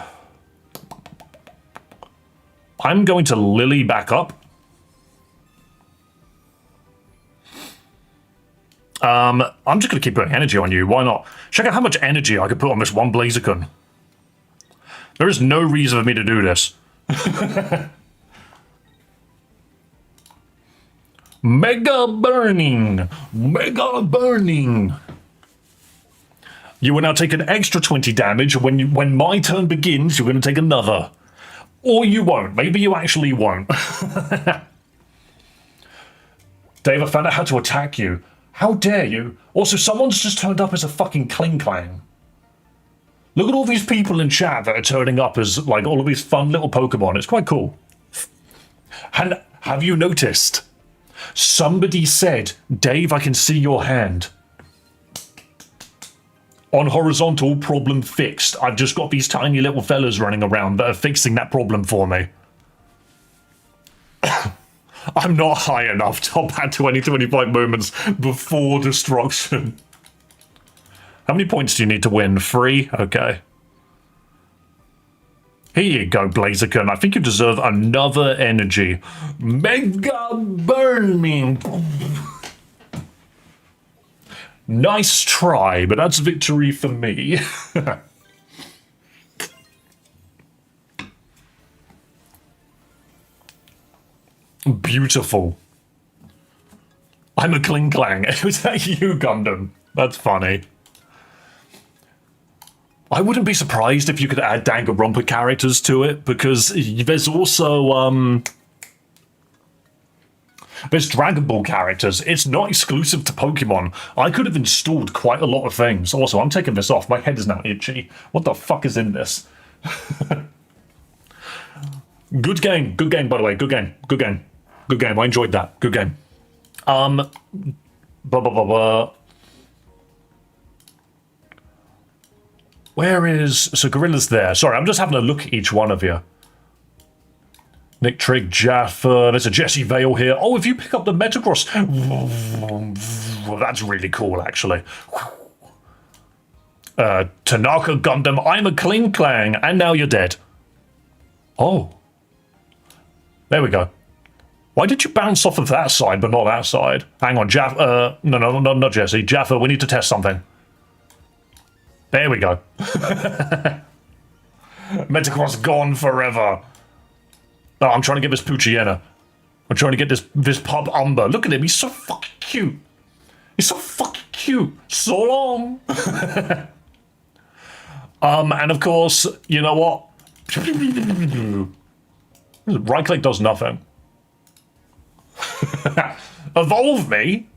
going to Lily back up. I'm just going to keep putting energy on you. Why not? Check out how much energy I could put on this one Blaziken. There is no reason for me to do this. Mega Burning! Mega Burning! You will now take an extra 20 damage. When my turn begins, you're going to take another. Or you won't. Maybe you actually won't. Dave, I found out how to attack you. How dare you? Also, someone's just turned up as a fucking Klinklang. Look at all these people in chat that are turning up as, like, all of these fun little Pokemon. It's quite cool. And have you noticed? Somebody said, Dave, I can see your hand. On horizontal, problem fixed. I've just got these tiny little fellas running around that are fixing that problem for me. I'm not high enough to hop out 20-25 moments before destruction. How many points do you need to win? 3? Okay. Here you go, Blaziken. I think you deserve another energy. Mega Burning! Nice try, but that's victory for me. Beautiful. I'm a Klinklang. Was that you, Gundam? That's funny. I wouldn't be surprised if you could add Danganronpa characters to it, because there's also, there's Dragon Ball characters. It's not exclusive to Pokemon. I could have installed quite a lot of things. Also, I'm taking this off. My head is now itchy. What the fuck is in this? Good game. Good game, by the way. Good game. Good game. Good game. I enjoyed that. Good game. Blah, blah, blah, blah. Where is... So Gorilla's there. Sorry, I'm just having a look at each one of you. Nick Trigg, Jaffa, there's a Jesse Vale here. Oh, if you pick up the Metagross... That's really cool, actually. Tanaka Gundam, I'm a Klinklang, and now you're dead. Oh. There we go. Why did you bounce off of that side, but not that side? Hang on, Jaffa... No, not Jesse. Jaffa, we need to test something. There we go. Metagross gone forever. Oh, I'm trying to get this Poochyena. I'm trying to get this Pub Umber. Look at him, he's so fucking cute. He's so fucking cute. So long. And of course, you know what? Right click does nothing. Evolve me?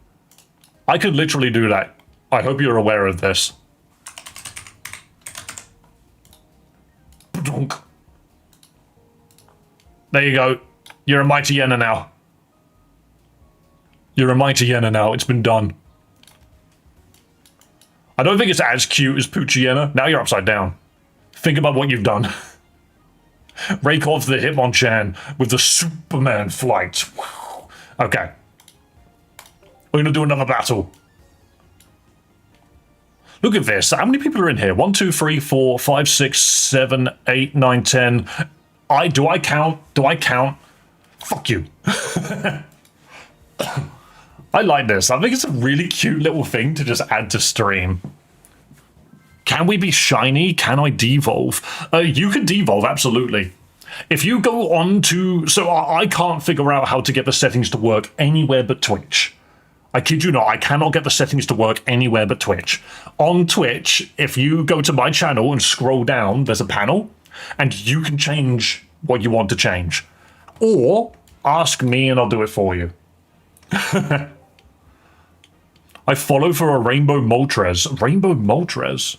I could literally do that. I hope you're aware of this. There you go. You're a mighty Yenna now. You're a mighty Yenna now. It's been done. I don't think it's as cute as Poochyena. Now you're upside down. Think about what you've done. Rake off the Hitmonchan with the Superman flight. Okay. We're gonna do another battle. Look at this. How many people are in here? 1, 2, 3, 4, 5, 6, 7, 8, 9, 10. Do I count? Do I count? Fuck you. I like this. I think it's a really cute little thing to just add to stream. Can we be shiny? Can I devolve? You can devolve, absolutely. If you go on to... So I can't figure out how to get the settings to work anywhere but Twitch. I kid you not, I cannot get the settings to work anywhere but Twitch. On Twitch, if you go to my channel and scroll down, there's a panel, and you can change what you want to change. Or ask me and I'll do it for you. I follow for a Rainbow Moltres. Rainbow Moltres?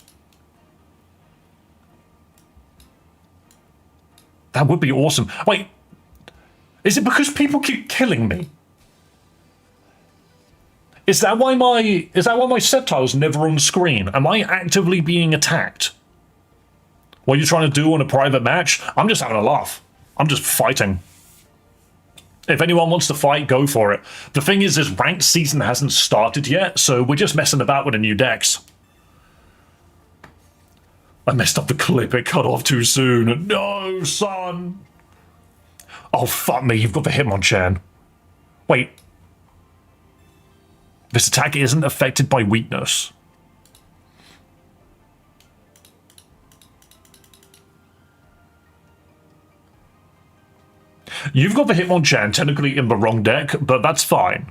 That would be awesome. Wait, is it because people keep killing me? Is that why my Sceptile's never on screen? Am I actively being attacked? What are you trying to do on a private match? I'm just having a laugh. I'm just fighting. If anyone wants to fight, go for it. The thing is ranked season hasn't started yet, so we're just messing about with the new decks. I messed up the clip, it cut off too soon. No, son! Oh, fuck me, you've got the Hitmonchan. Wait. This attack isn't affected by weakness. You've got the Hitmonchan technically in the wrong deck, but that's fine.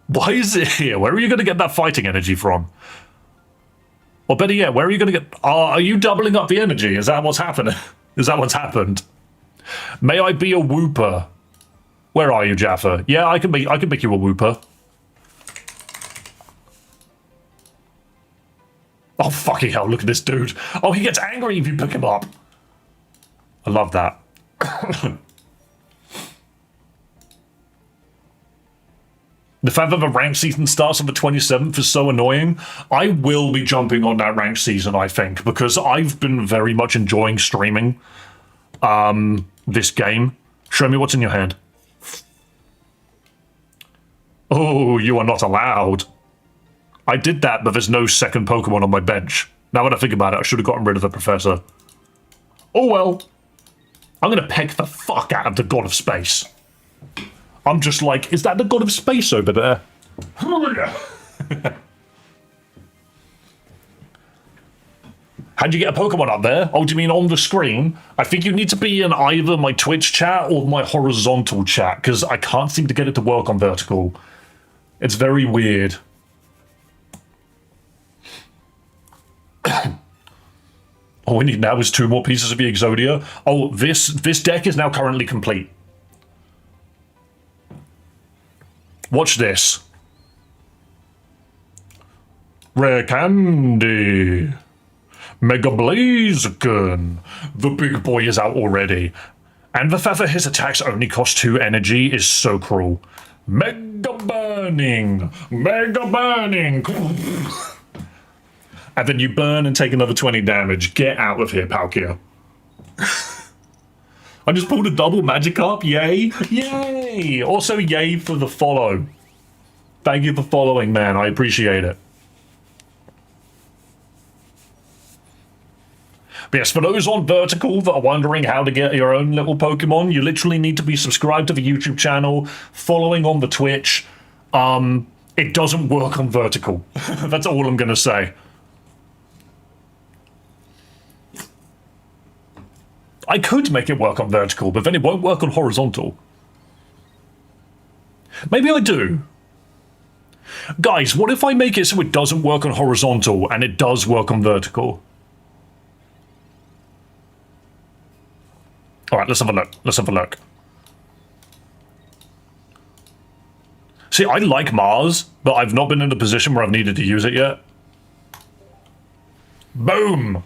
Why is it here? Where are you going to get that fighting energy from? Or better yet, where are you going to get... are you doubling up the energy? Is that what's happening? Is that what's happened? May I be a Wooper? Where are you, Jaffa? Yeah, I can make you a Wooper. Oh, fucking hell, look at this dude. Oh, he gets angry if you pick him up. I love that. The fact that the ranked season starts on the 27th is so annoying. I will be jumping on that ranked season, I think, because I've been very much enjoying streaming this game. Show me what's in your hand. Oh, you are not allowed. I did that, but there's no second Pokemon on my bench. Now that I think about it, I should have gotten rid of the Professor. Oh well. I'm going to peck the fuck out of the God of Space. I'm just like, is that the God of Space over there? How'd you get a Pokemon up there? Oh, do you mean on the screen? I think you need to be in either my Twitch chat or my horizontal chat, because I can't seem to get it to work on vertical. It's very weird. All we need now is 2 more pieces of the Exodia. Oh, this deck is now currently complete. Watch this. Rare Candy. Mega Blaziken. The big boy is out already. And the fact that his attacks only cost 2 energy is so cruel. Mega Burning. Mega Burning. And then you burn and take another 20 damage. Get out of here, Palkia. I just pulled a double Magikarp. Yay. Yay. Also, yay for the follow. Thank you for following, man. I appreciate it. But yes, for those on vertical that are wondering how to get your own little Pokemon, you literally need to be subscribed to the YouTube channel, following on the Twitch. It doesn't work on vertical. That's all I'm going to say. I could make it work on vertical, but then it won't work on horizontal. Maybe I do. Guys, what if I make it so it doesn't work on horizontal and it does work on vertical? All right, let's have a look. Let's have a look. See, I like Mars, but I've not been in a position where I've needed to use it yet. Boom!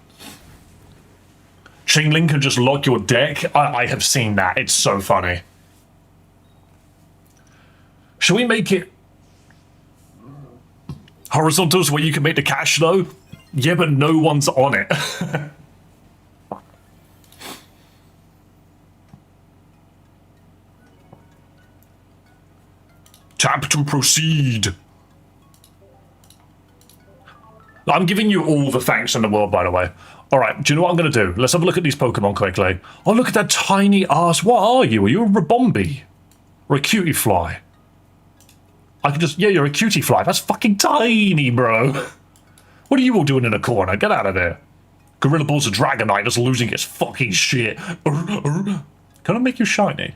Chainlink can just lock your deck. I have seen that. It's so funny. Should we make it horizontals where you can make the cash though? Yeah, but no one's on it. Tap to proceed. I'm giving you all the thanks in the world, by the way. All right, do you know what I'm going to do? Let's have a look at these Pokemon quickly. Oh, look at that tiny ass. What are you? Are you a Rabombi? Or a cutie fly? I can just... Yeah, you're a cutie fly. That's fucking tiny, bro. What are you all doing in a corner? Get out of there. Gorilla Ball's a Dragonite that's losing its fucking shit. Can I make you shiny?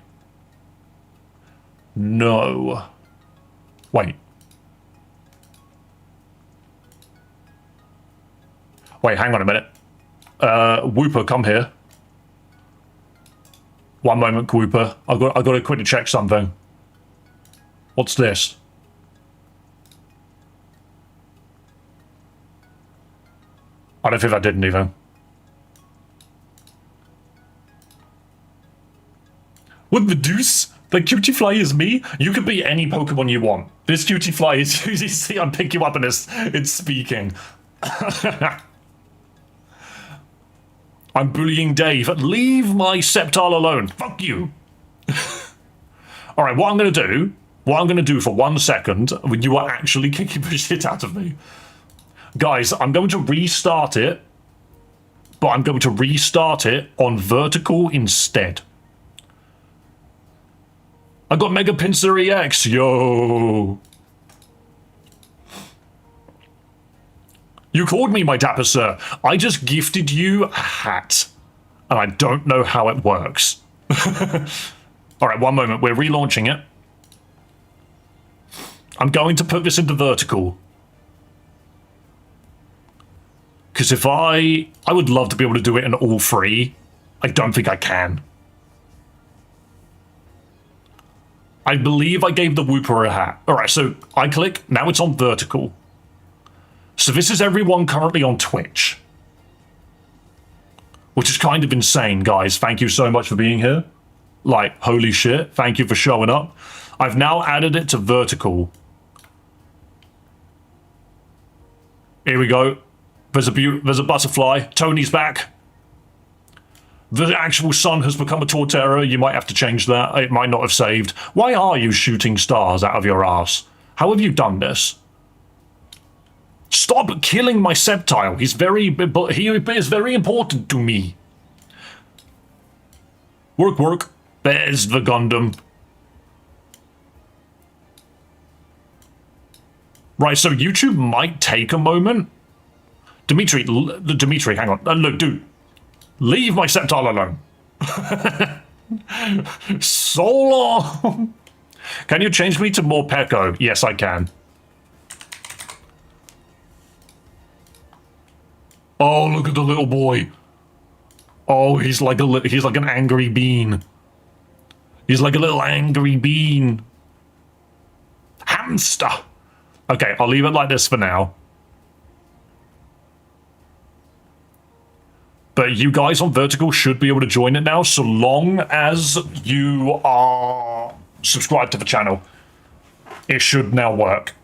No. Wait. Wait, hang on a minute. Wooper, come here. One moment, Wooper. I got to quickly check something. What's this? I don't think I didn't even. What the deuce? The cutie fly is me? You could be any Pokemon you want. This cutie fly is... You see, I'm picking you up and it's speaking. I'm bullying Dave. Leave my Sceptile alone. Fuck you. Alright, what I'm going to do for 1 second, when you are actually kicking the shit out of me. Guys, I'm going to restart it, but I'm going to restart it on vertical instead. I got Mega Pinsir EX, yo! You called me, my dapper sir. I just gifted you a hat, and I don't know how it works. Alright, 1 moment, we're relaunching it. I'm going to put this into vertical. Because if I would love to be able to do it in all three. I don't think I can. I believe I gave the Wooper a hat. Alright, so I click, now it's on vertical. So this is everyone currently on Twitch. Which is kind of insane, guys. Thank you so much for being here. Like, holy shit, thank you for showing up. I've now added it to vertical. Here we go. There's a butterfly. Tony's back. The actual sun has become a Torterra. You might have to change that. It might not have saved. Why are you shooting stars out of your ass? How have you done this? Stop killing my Sceptile. He is very important to me. Work, work. There's the Gundam. Right, so YouTube might take a moment. Dimitri, hang on. Look, dude. Leave my Sceptile alone. So long. Can you change me to Morpeko? Yes, I can. Oh, look at the little boy. Oh, he's like an angry bean. He's like a little angry bean. Hamster. Okay, I'll leave it like this for now. But you guys on Vertical should be able to join it now, so long as you are subscribed to the channel. It should now work.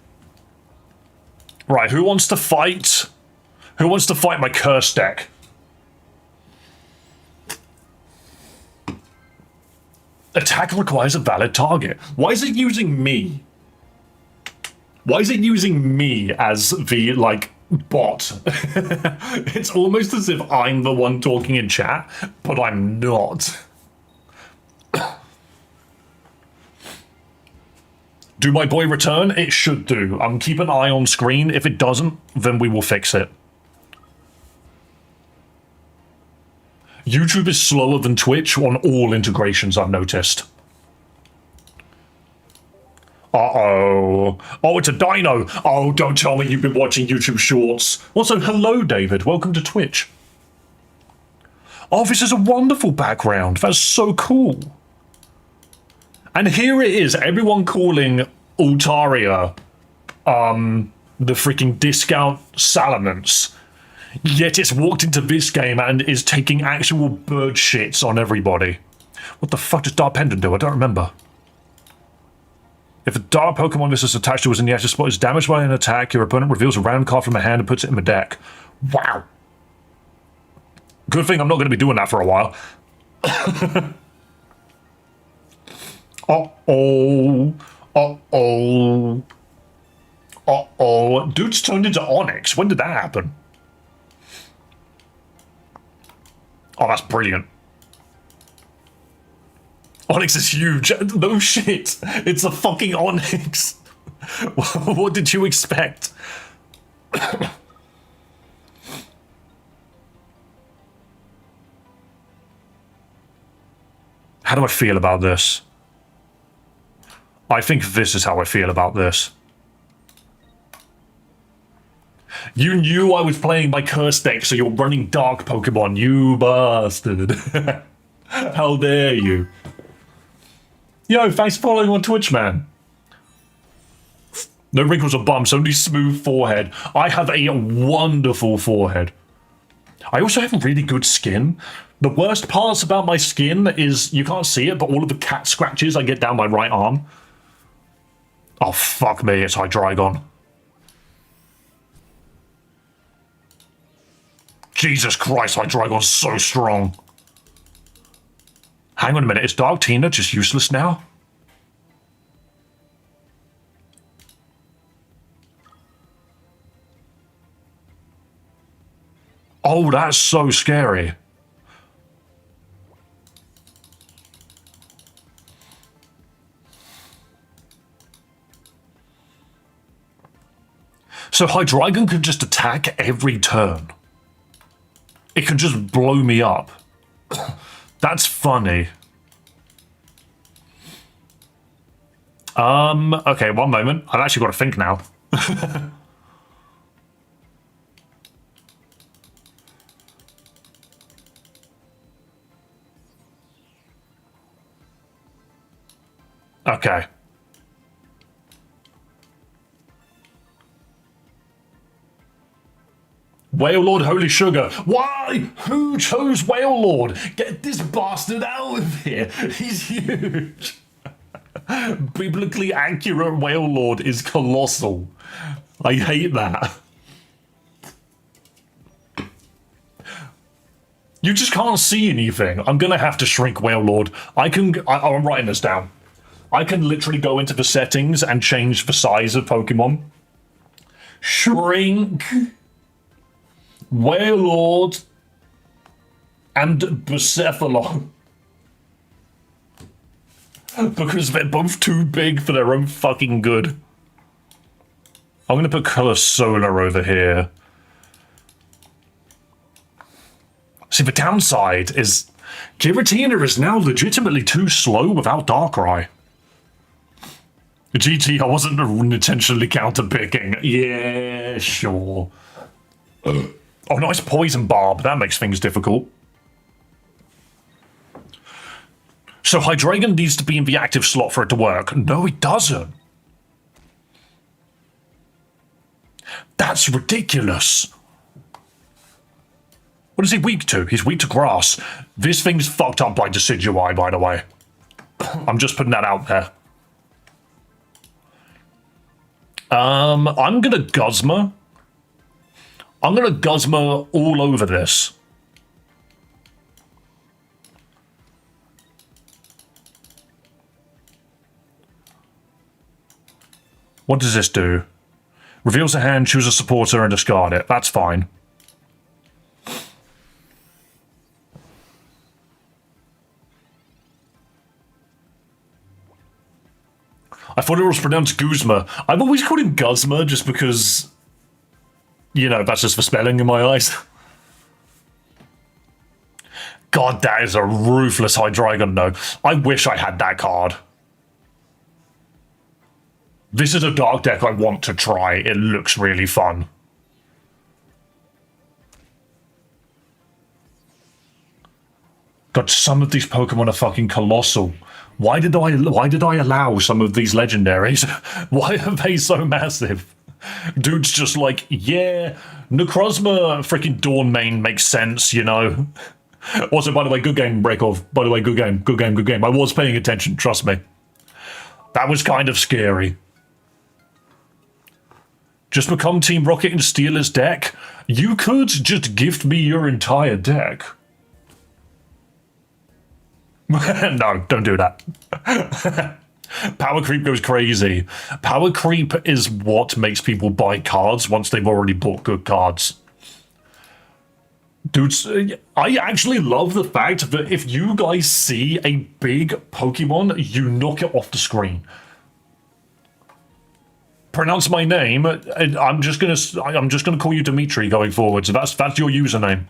Right, who wants to fight? Who wants to fight my curse deck? Attack requires a valid target. Why is it using me? Why is it using me as the, like, bot? It's almost as if I'm the one talking in chat, but I'm not. Do my boy return? It should do. Keep an eye on screen. If it doesn't, then we will fix it. YouTube is slower than Twitch on all integrations, I've noticed. Uh-oh. Oh, it's a dino. Oh, don't tell me you've been watching YouTube Shorts. Also, hello, David. Welcome to Twitch. Oh, this is a wonderful background. That's so cool. And here it is, everyone calling Altaria, the freaking discount Salamence. Yet it's walked into this game and is taking actual bird shits on everybody. What the fuck does Dark Pendant do? I don't remember. If a dark Pokemon this is attached to is in the active spot is damaged by an attack, your opponent reveals a random card from a hand and puts it in the deck. Wow. Good thing I'm not going to be doing that for a while. Uh-oh. Uh-oh. Uh-oh. Dude's turned into Onyx. When did that happen? Oh, that's brilliant. Onyx is huge. No shit. It's a fucking Onyx. What did you expect? How do I feel about this? I think this is how I feel about this. You knew I was playing my curse deck, so you're running dark Pokemon, you bastard. How dare you? Yo, thanks for following on Twitch, man. No wrinkles or bumps, only smooth forehead. I have a wonderful forehead. I also have really good skin. The worst parts about my skin is, you can't see it, but all of the cat scratches I get down my right arm. Oh, fuck me, it's Hydreigon. Jesus Christ, Hydreigon's so strong. Hang on a minute, is Dark Tina just useless now? Oh, that's so scary. So Hydreigon can just attack every turn. It can just blow me up. That's funny. Okay, one moment. I've actually got to think now. Okay. Wailord, holy sugar. Why? Who chose Wailord? Get this bastard out of here. He's huge. Biblically accurate Wailord is colossal. I hate that. You just can't see anything. I'm gonna have to shrink Wailord. I'm writing this down. I can literally go into the settings and change the size of Pokemon. Shrink Wailord and Bucephalon. Because they're both too big for their own fucking good. I'm gonna put Color Solar over here. See, the downside is Giratina is now legitimately too slow without Darkrai. GT, I wasn't intentionally counter-picking. Yeah, sure. Oh, nice Poison Barb. That makes things difficult. So Hydreigon needs to be in the active slot for it to work. No, it doesn't. That's ridiculous. What is he weak to? He's weak to grass. This thing's fucked up by Decidueye, by the way. I'm just putting that out there. I'm gonna Guzma. I'm gonna Guzma all over this. What does this do? Reveals a hand, choose a supporter, and discard it. That's fine. I thought it was pronounced Guzma. I've always called him Guzma just because, you know, that's just for spelling in my eyes. God, that is a ruthless Hydreigon, though. I wish I had that card. This is a dark deck I want to try. It looks really fun. God, some of these Pokemon are fucking colossal. Why did I allow some of these legendaries? Why are they so massive? Dude's just like, yeah, Necrozma freaking Dawnmane makes sense, you know. Also, by the way, good game, Breakov. By the way, good game, good game, good game. I was paying attention, trust me. That was kind of scary. Just become Team Rocket and steal his deck? You could just gift me your entire deck. No, don't do that. Power creep goes crazy. Power creep is what makes people buy cards once they've already bought good cards. Dudes, I actually love the fact that if you guys see a big Pokemon, you knock it off the screen. Pronounce my name, and I'm just gonna call you Dimitri going forward. So that's your username.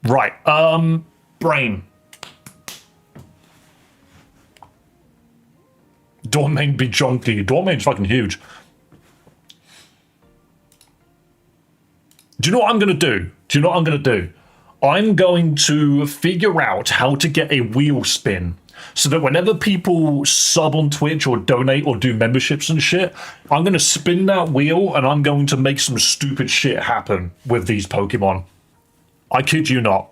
Right, Brain. Dawnmane be chunky. Dawnmane's fucking huge. Do you know what I'm gonna do? I'm going to figure out how to get a wheel spin so that whenever people sub on Twitch or donate or do memberships and shit, I'm gonna spin that wheel and I'm going to make some stupid shit happen with these Pokemon. I kid you not.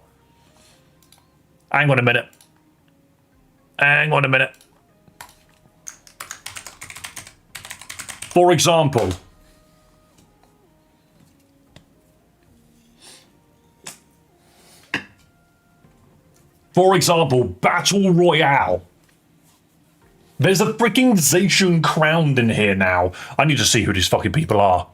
Hang on a minute. For example, Battle Royale. There's a freaking Zacian crowned in here now. I need to see who these fucking people are.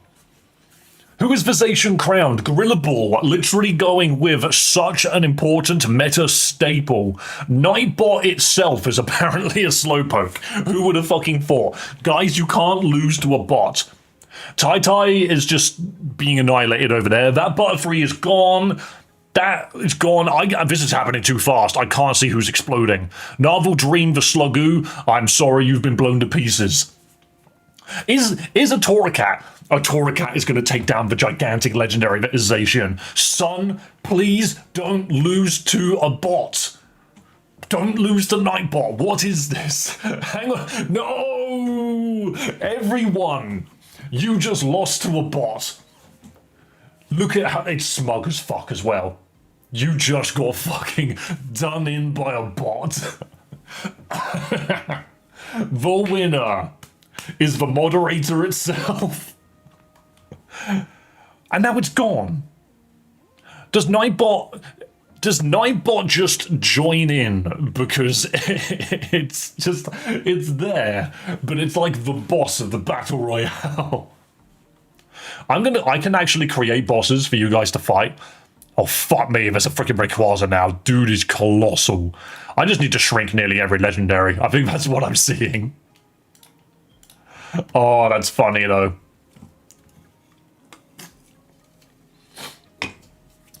Who is Visation crowned? Gorilla Ball, literally going with such an important meta staple. Nightbot itself is apparently a slowpoke. Who would have fucking thought? Guys, you can't lose to a bot. Tai is just being annihilated over there. That Butterfree is gone. That is gone. This is happening too fast. I can't see who's exploding. Narvel Dream the Slugoo. I'm sorry, you've been blown to pieces. Is a Torracat? A Torracat is going to take down the gigantic legendary that is Zacian. Son, please don't lose to a bot. Don't lose to Nightbot. What is this? Hang on. No! Everyone, you just lost to a bot. Look at how it's smug as fuck as well. You just got fucking done in by a bot. The winner is the moderator itself. And now it's gone. Does Nightbot just join in because it's there, but it's like the boss of the Battle Royale. I can actually create bosses for you guys to fight. Oh, fuck me, there's a freaking Rayquaza now. Dude is colossal. I just need to shrink nearly every legendary. I think that's what I'm seeing. Oh, that's funny, though.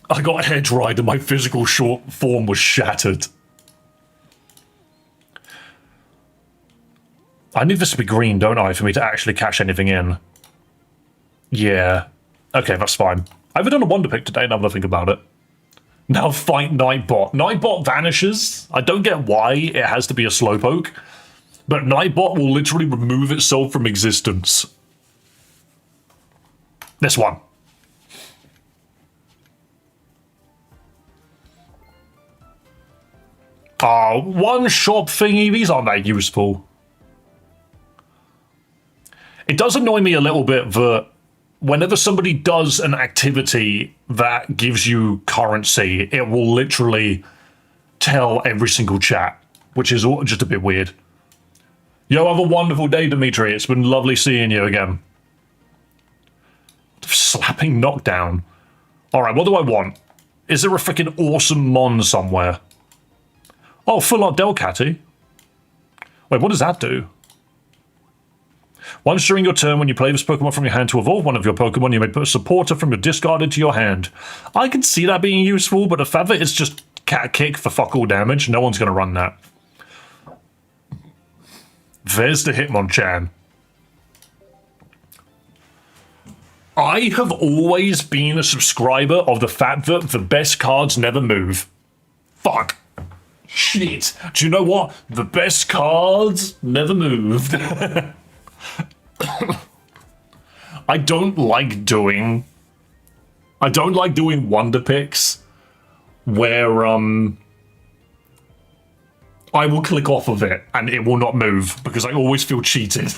I got hedge right and my physical short form was shattered. I need this to be green, don't I, for me to actually cash anything in? Yeah. Okay, that's fine. I haven't done a Wonder Pick today, now that I think about it. Now fight Nightbot. Nightbot vanishes. I don't get why it has to be a Slowpoke, but Nightbot will literally remove itself from existence. This one. One shop thingy. These aren't that useful. It does annoy me a little bit that whenever somebody does an activity that gives you currency, it will literally tell every single chat, which is just a bit weird. Yo, have a wonderful day, Dimitri. It's been lovely seeing you again. Slapping knockdown. Alright, what do I want? Is there a freaking awesome Mon somewhere? Oh, full art Delcatty. Wait, what does that do? Once during your turn, when you play this Pokemon from your hand to evolve one of your Pokemon, you may put a supporter from your discard into your hand. I can see that being useful, but the fact that it's just cat kick for fuck all damage. No one's going to run that. There's the Hitmonchan. I have always been a subscriber of the fact that the best cards never move. Fuck. Shit. Do you know what? The best cards never moved. I don't like doing wonder picks where I will click off of it and it will not move because I always feel cheated.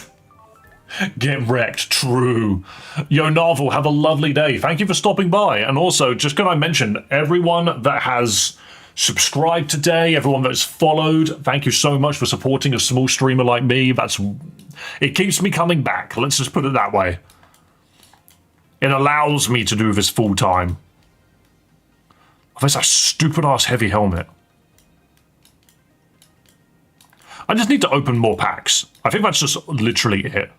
Get wrecked, true. Yo, Narvel, have a lovely day. Thank you for stopping by. And also, just can I mention, everyone that has subscribed today, everyone that's followed, thank you so much for supporting a small streamer like me. It keeps me coming back. Let's just put it that way. It allows me to do this full time. Oh, there's a stupid-ass heavy helmet. I just need to open more packs. I think that's just literally it.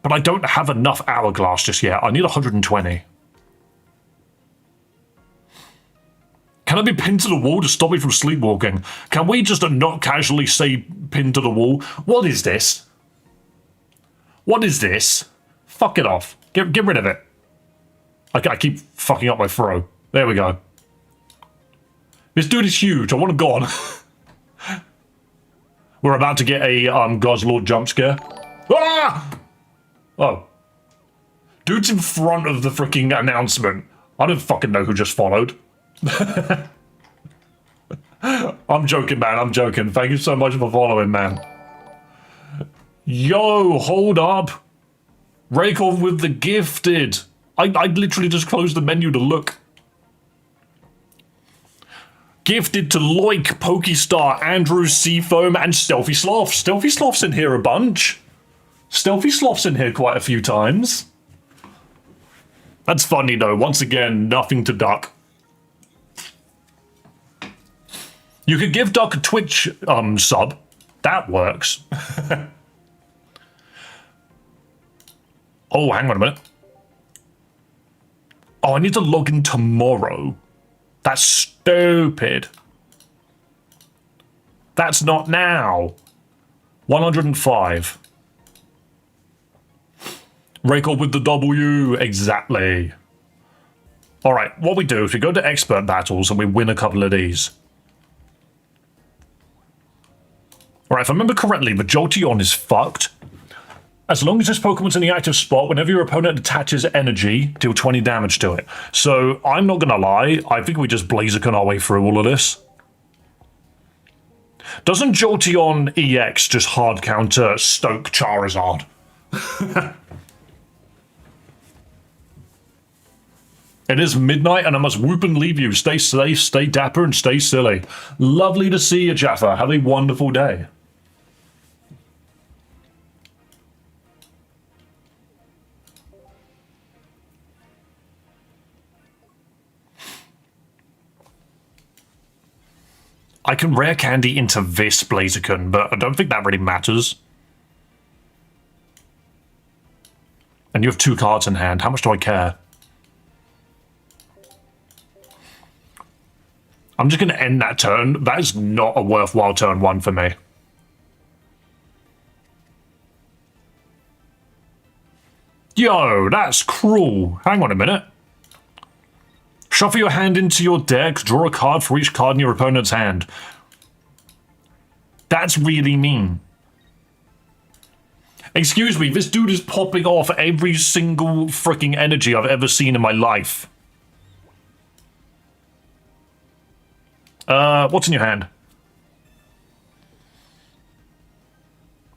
But I don't have enough hourglass just yet. I need 120. Can I be pinned to the wall to stop me from sleepwalking? Can we just not casually say pinned to the wall? What is this? What is this? Fuck it off. Get rid of it. I keep fucking up my throw. There we go. This dude is huge. I want him gone. We're about to get a Guzzlord jump scare. Ah! Oh. Dude's in front of the freaking announcement. I don't fucking know who just followed. I'm joking, man. I'm joking. Thank you so much for following, man. Yo, hold up. Raykov with the gifted. I literally just closed the menu to look. Gifted to Loik, Pokestar, Andrew, Seafoam, and Stealthy Sloth. Stealthy Sloth's in here a bunch. Stealthy Sloth's in here quite a few times. That's funny though. Once again, nothing to Duck. You could give Duck a Twitch sub. That works. Oh, hang on a minute. Oh, I need to log in tomorrow. That's stupid. That's not now. 105. Raycall with the W. Exactly. Alright, what we do is we go to expert battles and we win a couple of these. Alright, if I remember correctly, the Jolteon is fucked. As long as this Pokemon's in the active spot, whenever your opponent attaches energy, deal 20 damage to it. So, I'm not gonna lie, I think we just Blaziken our way through all of this. Doesn't Jolteon EX just hard counter Stoke Charizard? It is midnight and I must whoop and leave you. Stay safe, stay dapper, and stay silly. Lovely to see you, Jaffa. Have a wonderful day. I can rare candy into this Blaziken, but I don't think that really matters. And you have 2 cards in hand. How much do I care? I'm just going to end that turn. That is not a worthwhile turn 1 for me. Yo, that's cruel. Hang on a minute. Shuffle your hand into your deck, draw a card for each card in your opponent's hand. That's really mean. Excuse me, this dude is popping off every single freaking energy I've ever seen in my life. What's in your hand?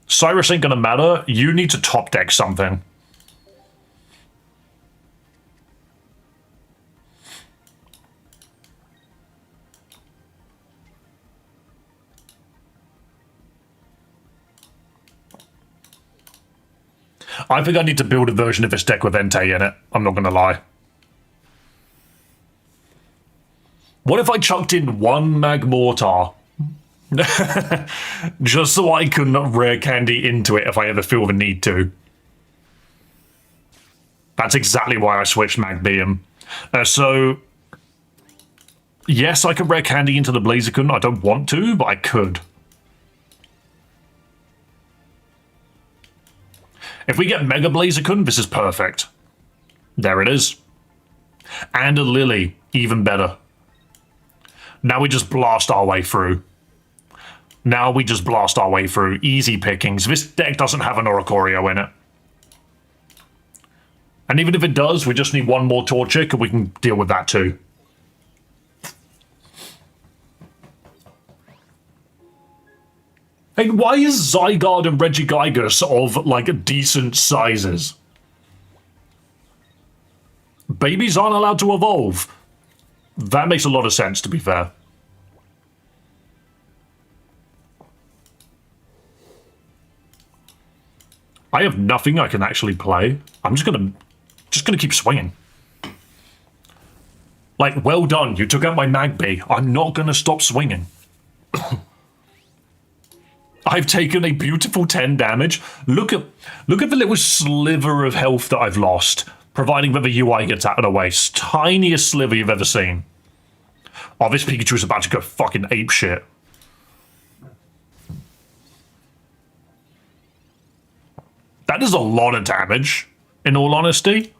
Cyrus ain't gonna matter. You need to top deck something. I think I need to build a version of this deck with Entei in it. I'm not gonna lie. What if I chucked in 1 Magmortar? Just so I can rare candy into it if I ever feel the need to. That's exactly why I switched Magbeam. So Yes, I can rare candy into the Blaziken. I don't want to, but I could. If we get Mega Blaziken, this is perfect. There it is. And a Lily, even better. Now we just blast our way through. Easy pickings. This deck doesn't have an Oricorio in it. And even if it does, we just need one more Torchic and we can deal with that too. Hey, why is Zygarde and Regigigas of, like, decent sizes? Babies aren't allowed to evolve. That makes a lot of sense, to be fair. I have nothing I can actually play. I'm just gonna keep swinging. Like, well done, you took out my Magby. I'm not gonna stop swinging. I've taken a beautiful 10 damage. Look at the little sliver of health that I've lost, providing that the UI gets out of the way. Tiniest sliver you've ever seen. Oh, this Pikachu's about to go fucking apeshit. That is a lot of damage, in all honesty.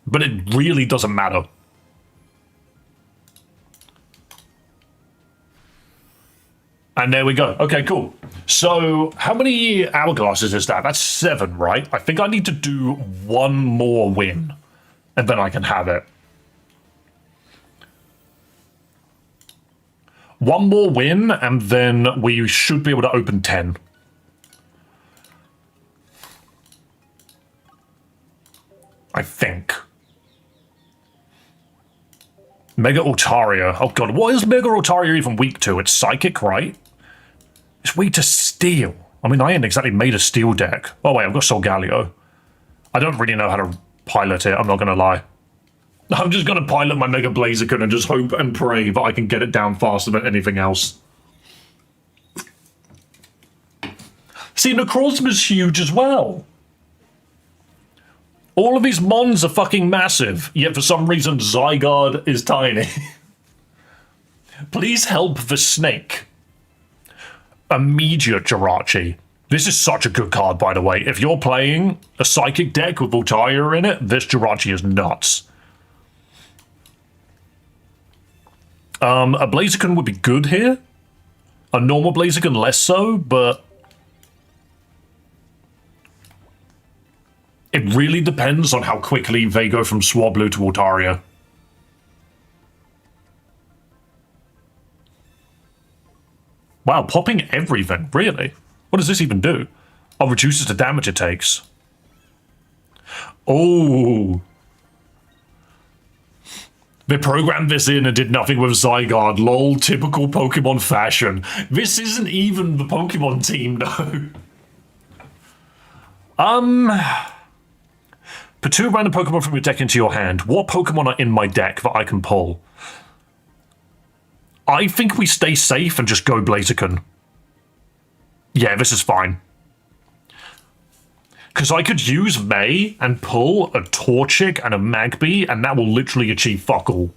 But it really doesn't matter. And there we go. Okay, cool. So, how many hourglasses is that? That's 7, right? I think I need to do one more win, and then I can have it. One more win, and then we should be able to open 10. I think. Mega Altaria. Oh god, what is Mega Altaria even weak to? It's Psychic, right? It's weak to Steel. I mean, I ain't exactly made a Steel deck. Oh wait, I've got Solgaleo. I don't really know how to pilot it, I'm not gonna lie. I'm just gonna pilot my Mega Blaziken and just hope and pray that I can get it down faster than anything else. See, Necrozma's huge as well. All of these Mons are fucking massive, yet for some reason Zygarde is tiny. Please help the snake. Immediate Jirachi. This is such a good card, by the way. If you're playing a Psychic deck with Voltaire in it, this Jirachi is nuts. A Blaziken would be good here. A normal Blaziken less so, but it really depends on how quickly they go from Swablu to Altaria. Wow, popping everything, really? What does this even do? Oh, reduces the damage it takes. Oh. They programmed this in and did nothing with Zygarde. Lol, typical Pokemon fashion. This isn't even the Pokemon team, though. Put 2 random Pokemon from your deck into your hand. What Pokemon are in my deck that I can pull? I think we stay safe and just go Blaziken. Yeah, this is fine. Because I could use May and pull a Torchic and a Magby, and that will literally achieve fuck all.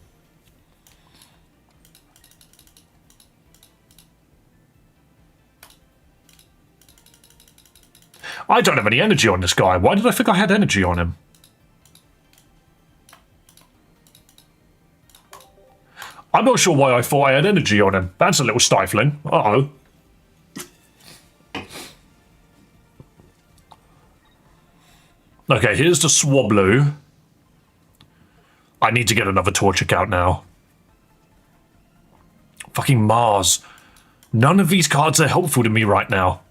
I don't have any energy on this guy. Why did I think I had energy on him? I'm not sure why I thought I had energy on him. That's a little stifling. Uh-oh. Okay, here's the Swablu. I need to get another Torchic out now. Fucking Mars. None of these cards are helpful to me right now.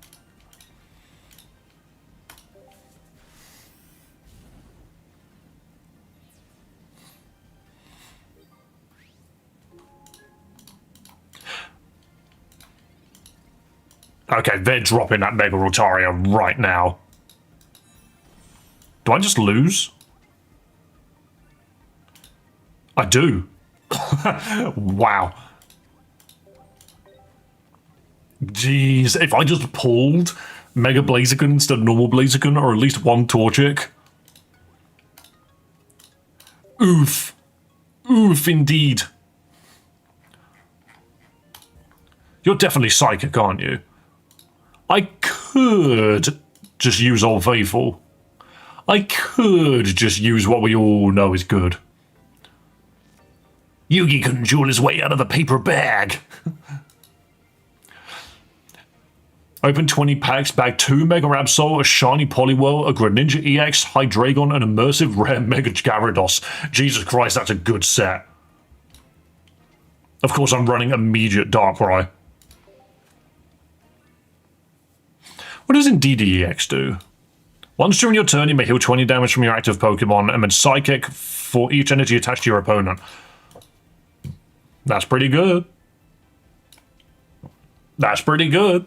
Okay, they're dropping that Mega Altaria right now. Do I just lose? I do. Wow. Jeez, if I just pulled Mega Blaziken instead of normal Blaziken, or at least one Torchic. Oof. Oof, indeed. You're definitely psychic, aren't you? I could just use Old Faithful. I could just use what we all know is good. Yugi couldn't jewel his way out of the paper bag. Open 20 packs, bag 2 Mega Absol, a shiny Poliwhirl, a Greninja EX, Hydreigon, and immersive rare Mega Gyarados. Jesus Christ, that's a good set. Of course, I'm running immediate Darkrai. What does Indeedee EX do? Once during your turn, you may heal 20 damage from your active Pokemon, and then Psychic for each energy attached to your opponent. That's pretty good. That's pretty good.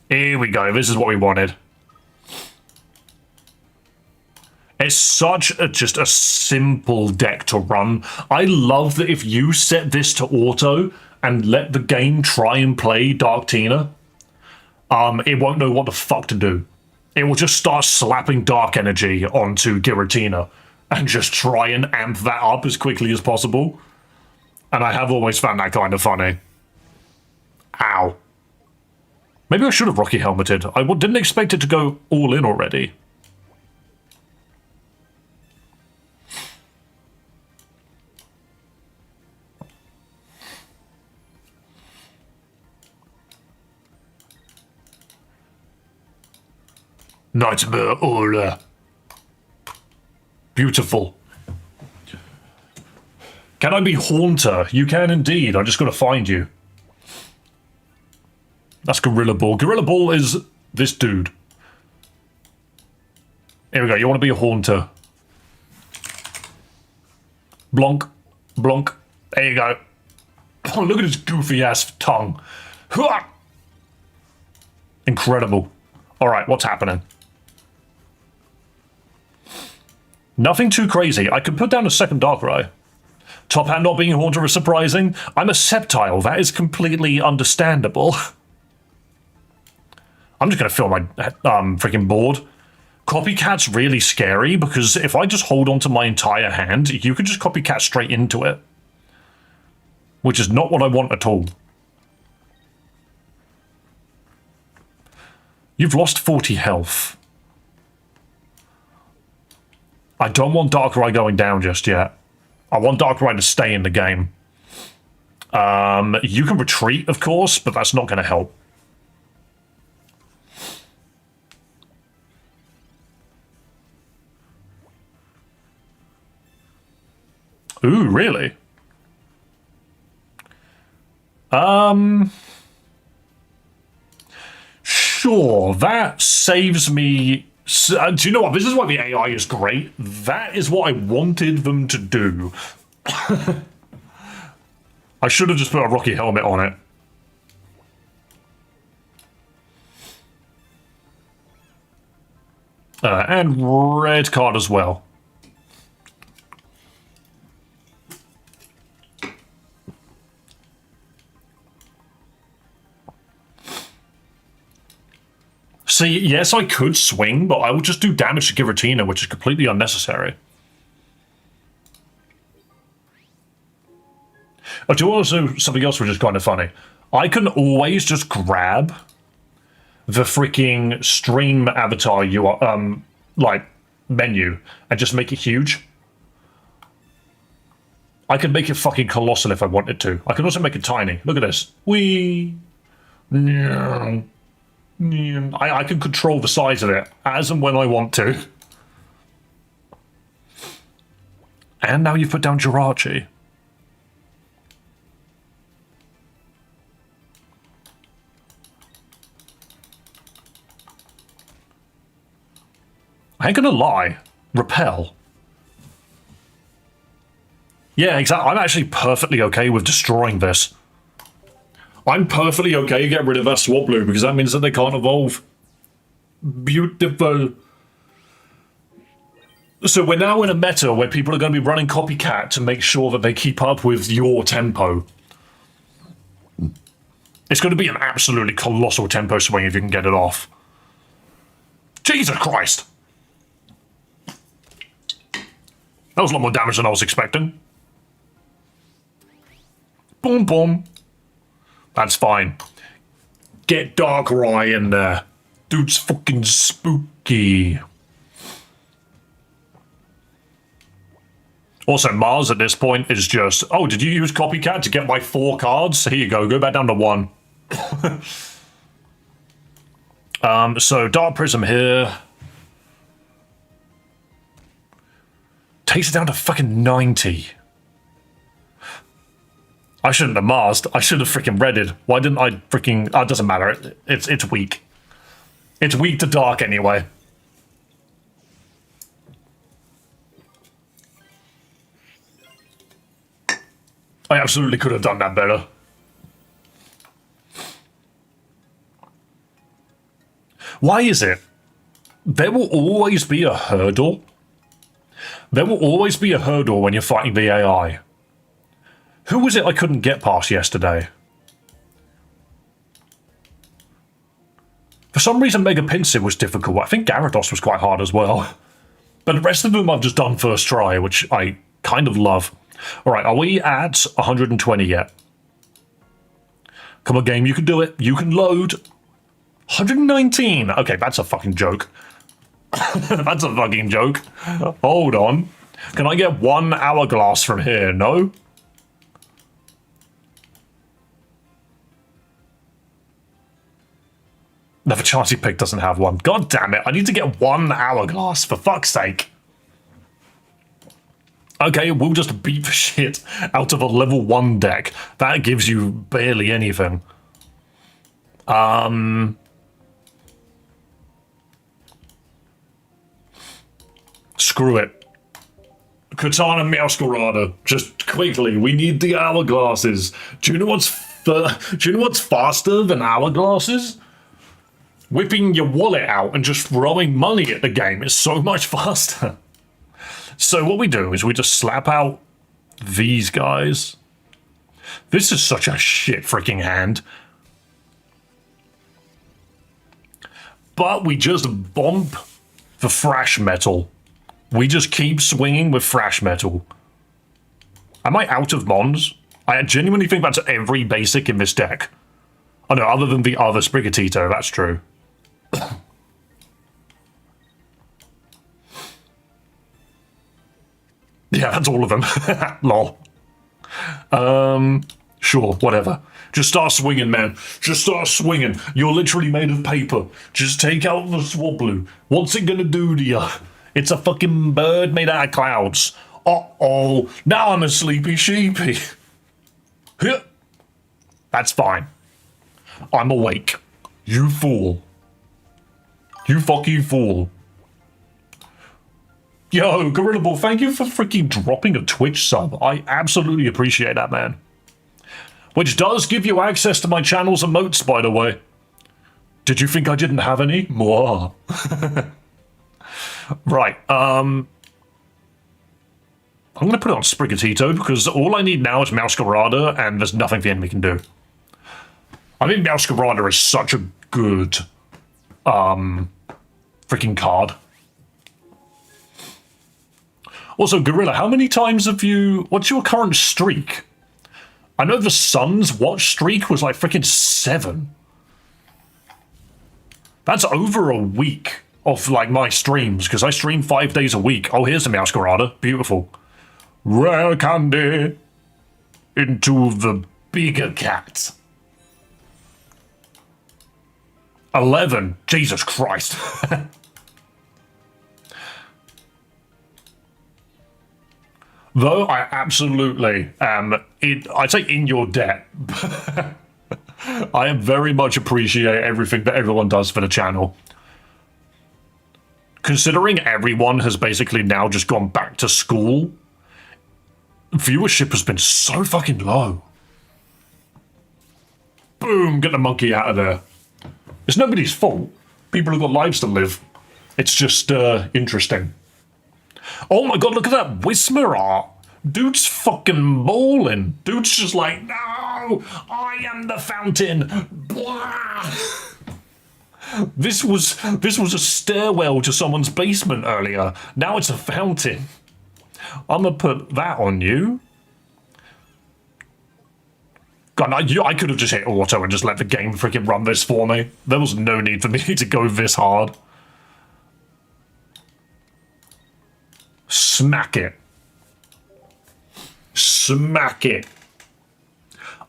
Here we go. This is what we wanted. It's such just a simple deck to run. I love that if you set this to auto and let the game try and play Dark Tina, it won't know what the fuck to do. It will just start slapping Dark Energy onto Giratina and just try and amp that up as quickly as possible. And I have always found that kind of funny. Ow. Maybe I should have Rocky Helmeted. I didn't expect it to go all in already. Nightmare Aura. Beautiful. Can I be Haunter? You can indeed. I just gotta find you. That's Gorilla Ball. Gorilla Ball is this dude. Here we go. You want to be a Haunter. Blonk. Blonk. There you go. Oh, look at his goofy ass tongue. Incredible. Alright, what's happening? Nothing too crazy. I could put down a second Darkrai. Top Hat not being Haunter is surprising. I'm a Sceptile. That is completely understandable. I'm just going to fill my freaking board. Copycat's really scary because if I just hold on to my entire hand, you could just Copycat straight into it. Which is not what I want at all. You've lost 40 health. I don't want Darkrai going down just yet. I want Darkrai to stay in the game. You can retreat, of course, but that's not going to help. Ooh, really? Sure, that saves me... do you know what? This is why the AI is great. That is what I wanted them to do. I should have just put a Rocky Helmet on it. And red card as well. See, yes, I could swing, but I will just do damage to Giratina, which is completely unnecessary. I do also something else which is kind of funny. I can always just grab the freaking stream avatar like menu and just make it huge. I could make it fucking colossal if I wanted to. I can also make it tiny. Look at this. Whee! I can control the size of it as and when I want to. And now you've put down Jirachi. I ain't gonna lie. Repel. Yeah, exactly. I'm actually perfectly okay with destroying this. I'm perfectly okay to get rid of that Swablu because that means that they can't evolve. Beautiful. So we're now in a meta where people are going to be running Copycat to make sure that they keep up with your tempo. It's going to be an absolutely colossal tempo swing if you can get it off. Jesus Christ. That was a lot more damage than I was expecting. Boom, boom. That's fine. Get Darkrai in there. Dude's fucking spooky. Also, Mars at this point is just, oh, did you use Copycat to get my 4 cards? Here you go back down to 1. So Dark Prism here. Takes it down to fucking 90. I shouldn't have masked. I should have freaking redded. Why didn't I freaking... Oh, it doesn't matter. It's weak. It's weak to dark anyway. I absolutely could have done that better. Why is it? There will always be a hurdle. There will always be a hurdle when you're fighting the AI. Who was it I couldn't get past yesterday? For some reason, Mega Pinsir was difficult. I think Gyarados was quite hard as well. But the rest of them I've just done first try, which I kind of love. Alright, are we at 120 yet? Come on, game, you can do it. You can load. 119. Okay, that's a fucking joke. That's a fucking joke. Hold on. Can I get 1 hourglass from here? No? No, the Chansey pick doesn't have one. God damn it. I need to get 1 hourglass, for fuck's sake. Okay, we'll just beat the shit out of a level 1 deck. That gives you barely anything. Screw it. Katana Meowscarada. Just quickly, we need the hourglasses. Do you know what's faster than hourglasses? Whipping your wallet out and just throwing money at the game is so much faster. So what we do is we just slap out these guys. This is such a shit freaking hand. But we just bump the Thrash Metal. We just keep swinging with Thrash Metal. Am I out of Mons? I genuinely think that's every basic in this deck. Oh no, other than the other Sprigatito, that's true. Yeah, that's all of them. Lol. Sure, whatever. Just start swinging, man. Just start swinging. You're literally made of paper. Just take out the Swablu. What's it gonna do to you? It's a fucking bird made out of clouds. Uh-oh. Now I'm a sleepy sheepy. That's fine. I'm awake. You fool. You fucking fool. Yo, Gorilla Ball, thank you for freaking dropping a Twitch sub. I absolutely appreciate that, man. Which does give you access to my channel's emotes, by the way. Did you think I didn't have any? Mwah. Right, I'm going to put it on Sprigatito, because all I need now is Meowscarada, and there's nothing the enemy can do. I think Meowscarada is such a good, freaking card. Also, Gorilla, how many times have you... What's your current streak? I know the Sun's watch streak was like freaking 7. That's over a week of like my streams, because I stream 5 days a week. Oh, here's the Meowscarada. Beautiful. Rare candy into the bigger cat. 11. Jesus Christ. Though I absolutely am, I'd say in your debt. I very much appreciate everything that everyone does for the channel. Considering everyone has basically now just gone back to school, viewership has been so fucking low. Boom, get the monkey out of there. It's nobody's fault. People have got lives to live. It's just interesting. Oh my god, look at that Whismur art. Dude's fucking ballin'. Dude's just like, no, I am the fountain. Blah. This was a stairwell to someone's basement earlier. Now it's a fountain. I'm gonna put that on you. God, I could have just hit auto and just let the game freaking run this for me. There was no need for me to go this hard. Smack it. Smack it.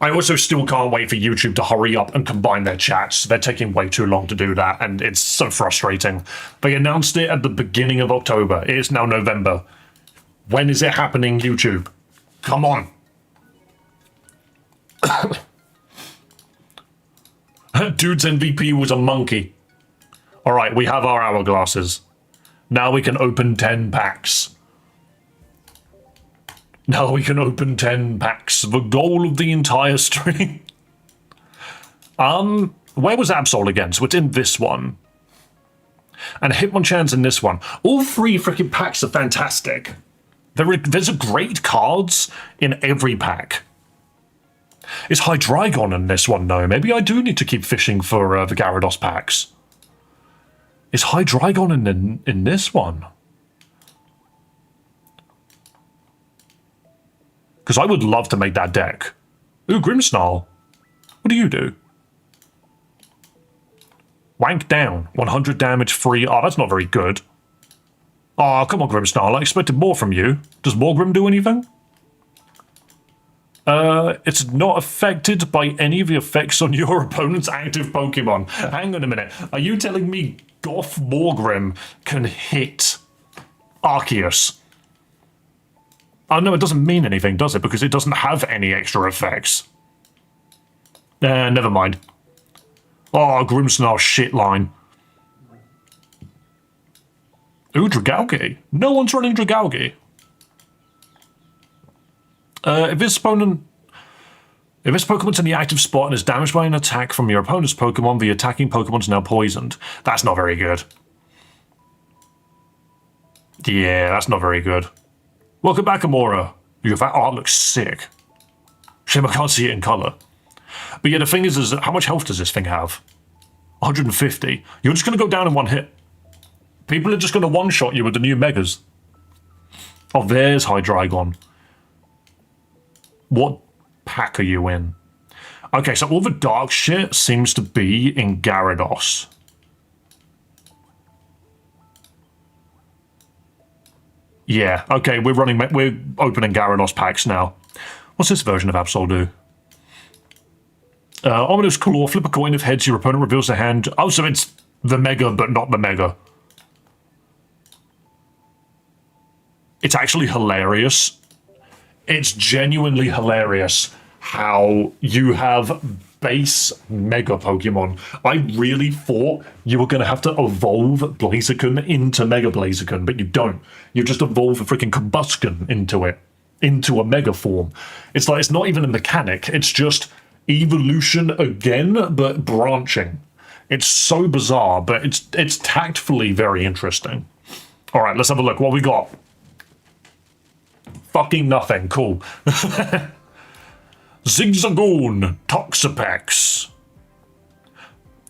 I also still can't wait for YouTube to hurry up and combine their chats. They're taking way too long to do that, and it's so frustrating. They announced it at the beginning of October. It is now November. When is it happening, YouTube? Come on. Dude's MVP was a monkey. Alright, we have our hourglasses. Now we can open 10 packs. Now we can open 10 packs. The goal of the entire stream. Where was Absol again? So it's in this one. And Hitmonchan's in this one. All three freaking packs are fantastic. There's a great cards in every pack. Is Hydreigon in this one, though? Maybe I do need to keep fishing for the Gyarados packs. Is Hydreigon in this one? Because I would love to make that deck. Ooh, Grimmsnarl. What do you do? Wank down. 100 damage free. Oh, that's not very good. Oh, come on, Grimmsnarl. I expected more from you. Does Morgrim do anything? It's not affected by any of the effects on your opponent's active Pokemon. Hang on a minute. Are you telling me Goth Morgrim can hit Arceus? Oh, no, it doesn't mean anything, does it? Because it doesn't have any extra effects. Never mind. Oh, Grimmsnarl shit line. Ooh, Dragalge. No one's running Dragalge. If this Pokemon's in the active spot and is damaged by an attack from your opponent's Pokemon, the attacking Pokemon's now poisoned. That's not very good. Yeah, that's not very good. Welcome back, Amora. That art looks sick. Shame I can't see it in colour. But yeah, the thing is how much health does this thing have? 150. You're just going to go down in one hit. People are just going to one-shot you with the new Megas. Oh, there's Hydreigon. What pack are you in? Okay, so all the dark shit seems to be in Gyarados. Yeah, okay, we're opening Gyarados packs now. What's this version of Absol do? Ominous Claw, flip a coin. If heads, your opponent reveals their hand. Oh, so it's the Mega, but not the Mega. It's actually hilarious. It's genuinely hilarious how you have base Mega Pokemon. I really thought you were going to have to evolve Blaziken into Mega Blaziken, but you don't. You just evolve a freaking Combusken into it, into a Mega form. It's like, it's not even a mechanic. It's just evolution again, but branching. It's so bizarre, but it's tactfully very interesting. All right, let's have a look. What we got? Fucking nothing. Cool. Zigzagoon, Toxapex.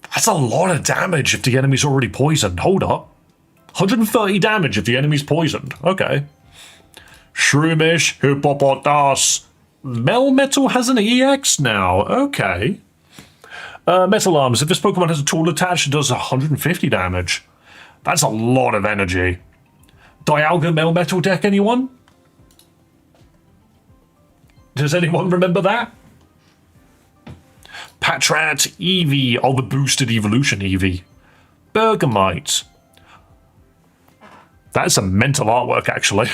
That's a lot of damage if the enemy's already poisoned. Hold up. 130 damage if the enemy's poisoned. Okay. Shroomish, Hippopotas. Melmetal has an EX now. Okay. Metal Arms. If this Pokemon has a tool attached, it does 150 damage. That's a lot of energy. Dialga Melmetal deck, anyone? Does anyone remember that? Patrat Eevee. Oh, the boosted evolution Eevee. Bergamite. That's some mental artwork, actually.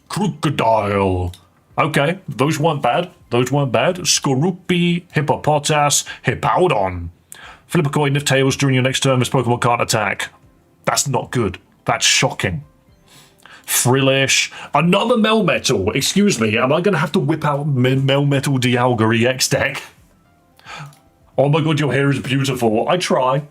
Crocodile. Okay, those weren't bad. Those weren't bad. Skorupi, Hippopotas, Hippowdon. Flip a coin if tails during your next turn. This Pokemon can't attack. That's not good. That's shocking. Frillish. Another Melmetal. Excuse me, am I going to have to whip out Melmetal Dialga EX deck? Oh my god, your hair is beautiful. I try.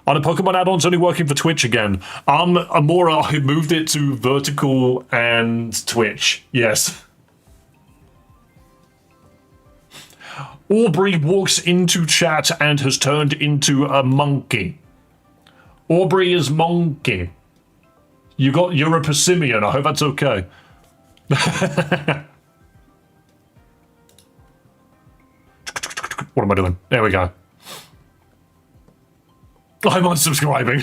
Are the Pokemon add-ons only working for Twitch again? Amora, I moved it to vertical and Twitch. Yes. Aubrey walks into chat and has turned into a monkey. Aubrey is monkey. You're a Persimmon. I hope that's okay. What am I doing? There we go. I'm unsubscribing.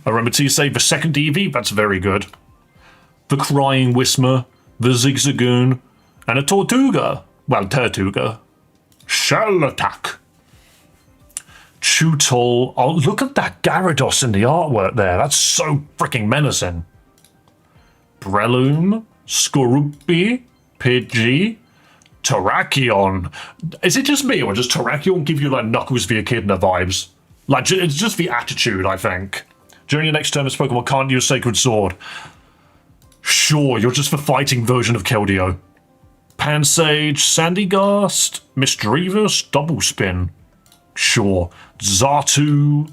I remember to say the second EV. That's very good. The Crying Whismer, the Zigzagoon, and a Tortuga. Well, Tortuga. Shell Attack. Chutol. Oh, look at that Gyarados in the artwork there. That's so freaking menacing. Breloom, Skorupi, Pidgey, Terrakion. Is it just me, or does Terrakion give you like Knuckles the Echidna vibes? Like, it's just the attitude, I think. During your next turn, this Pokemon can't use Sacred Sword. Sure, you're just the fighting version of Keldeo. Pansage, Sandygast, Misdreavus, Double Spin. Sure. Xatu,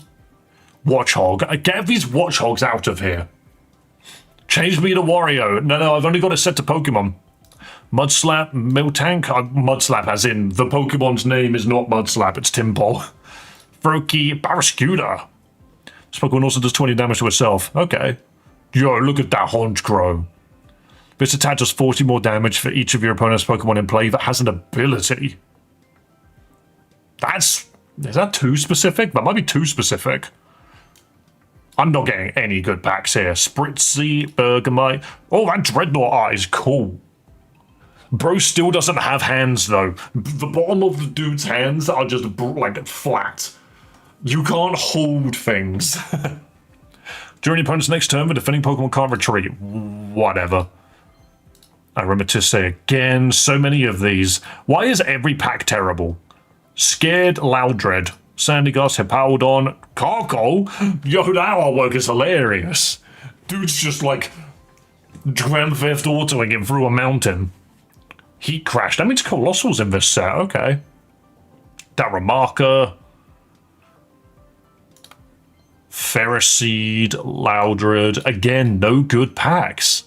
Watchog. Get these Watchhogs out of here. Change me to Wario. No, I've only got it set to Pokemon. Mudslap, Miltank. Mudslap as in the Pokemon's name is not Mudslap, it's Timpole. Froakie, Barraskewda. This Pokemon also does 20 damage to itself. Okay. Yo, look at that Honchkrow. This attack does 40 more damage for each of your opponent's Pokemon in play that has an ability. Is that too specific? That might be too specific. I'm not getting any good packs here. Spritzy, Bergamite. Oh, that Dreadnought eye is cool. Bro still doesn't have hands, though. The bottom of the dude's hands are just, like, flat. You can't hold things. During your opponent's next turn, the defending Pokemon can't retreat. Whatever. I remember to say again, so many of these. Why is every pack terrible? Scared, Loudred, Sandygast, Hippowdon, Carkol. Yo, that artwork is hilarious. Dude's just like Grand Theft Autoing him through a mountain. Heat Crash. That means Colossal's in this set. Okay. Darumaka. Ferroseed, Loudred. Again, no good packs.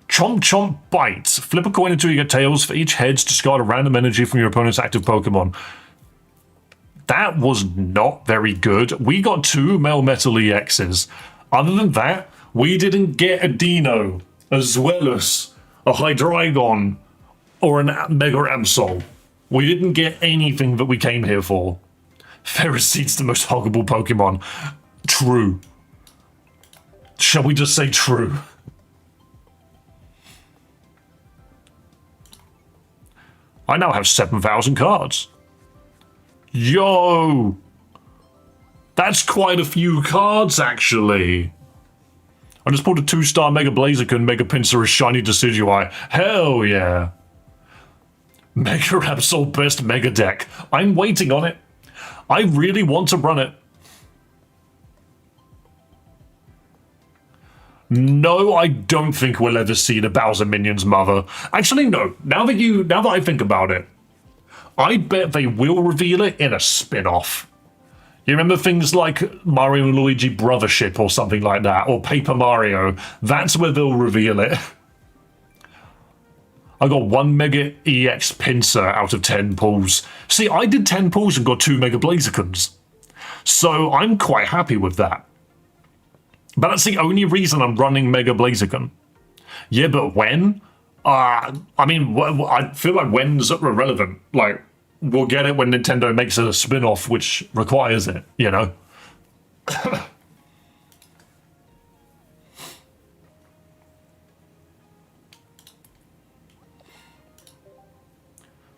Chomp Chomp Bites. Flip a coin until you get tails. For each heads, discard a random energy from your opponent's active Pokemon. That was not very good. We got 2 Melmetal EXs. Other than that, we didn't get a Dino, as well as a Hydreigon, or an Mega Absol. We didn't get anything that we came here for. Ferroseed's the most huggable Pokemon. True. Shall we just say true? I now have 7,000 cards. Yo! That's quite a few cards, actually. I just pulled a 2-star Mega Blaziken, Mega Pinsir, Shiny Decidueye. Hell yeah. Mega Absol best Mega Deck. I'm waiting on it. I really want to run it. No, I don't think we'll ever see the Bowser Minion's mother. Actually, no. Now that I think about it, I bet they will reveal it in a spin-off. You remember things like Mario and Luigi Brothership or something like that, or Paper Mario? That's where they'll reveal it. I got 1 Mega EX Pinsir out of 10 pulls. See, I did 10 pulls and got 2 Mega Blazikens. So I'm quite happy with that. But that's the only reason I'm running Mega Blaziken. Yeah, but when? I mean, I feel like when's irrelevant. Like, we'll get it when Nintendo makes a spin-off which requires it, you know?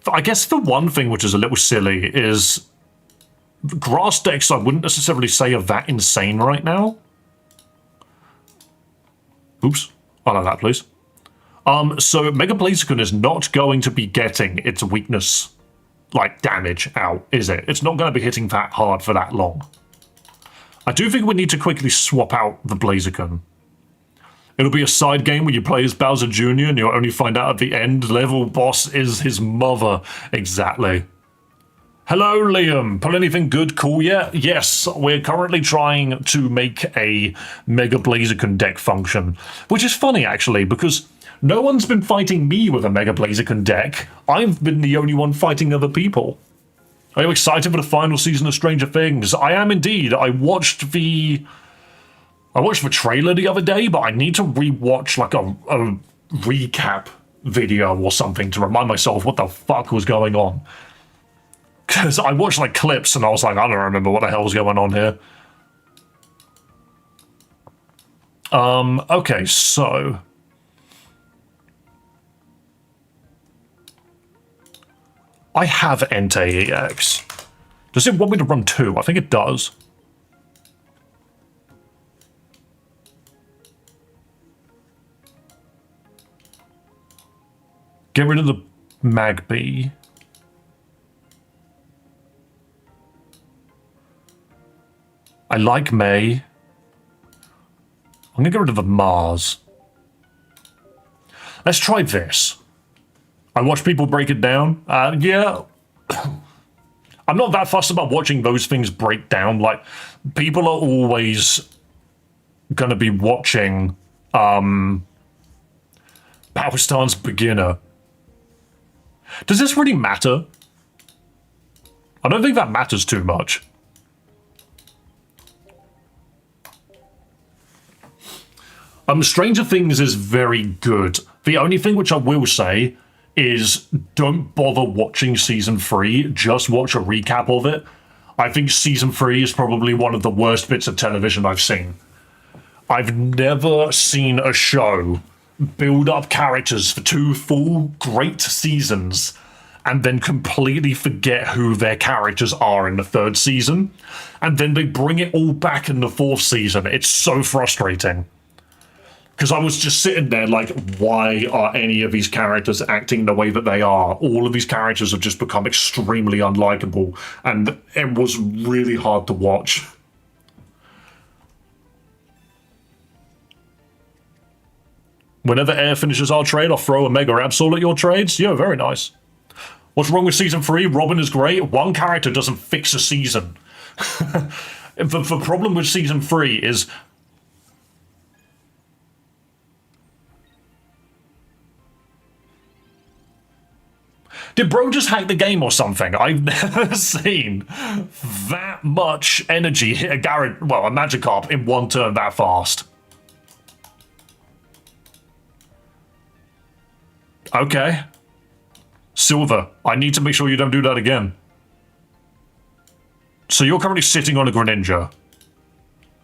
I guess the one thing which is a little silly is grass decks I wouldn't necessarily say are that insane right now. Oops. I like that, please. So Mega Blaziken is not going to be getting its weakness, like, damage out, is it? It's not going to be hitting that hard for that long. I do think we need to quickly swap out the Blaziken. It'll be a side game where you play as Bowser Jr. and you'll only find out at the end level boss is his mother. Exactly. Hello, Liam. Pull anything good cool yet? Yes, we're currently trying to make a Mega Blaziken deck function. Which is funny, actually, because no one's been fighting me with a Mega Blaziken deck. I've been the only one fighting other people. Are you excited for the final season of Stranger Things? I am indeed. I watched the I watched the trailer the other day, but I need to rewatch like a recap video or something to remind myself what the fuck was going on. Because I watched like clips and I was like, I don't remember what the hell's going on here. Okay, so I have Entei EX. Does it want me to run 2? I think it does. Get rid of the Magby. I like May. I'm gonna get rid of the Mars. Let's try this. I watch people break it down. Yeah. I'm not that fussed about watching those things break down. Like, people are always gonna be watching Power Stance Beginner. Does this really matter? I don't think that matters too much. Stranger Things is very good. The only thing which I will say is don't bother watching season 3, just watch a recap of it. I think season 3 is probably one of the worst bits of television I've seen. I've never seen a show build up characters for 2 full great seasons and then completely forget who their characters are in the 3rd season, and then they bring it all back in the 4th season. It's so frustrating. Because I was just sitting there like, why are any of these characters acting the way that they are? All of these characters have just become extremely unlikable, and it was really hard to watch. Whenever Air finishes our trade, I'll throw a Mega Absol at your trades. Yeah, very nice. What's wrong with season 3? Robin is great. One character doesn't fix a season. The problem with season 3 is... Did bro just hack the game or something? I've never seen that much energy hit a Magikarp in one turn that fast. Okay. Silver, I need to make sure you don't do that again. So you're currently sitting on a Greninja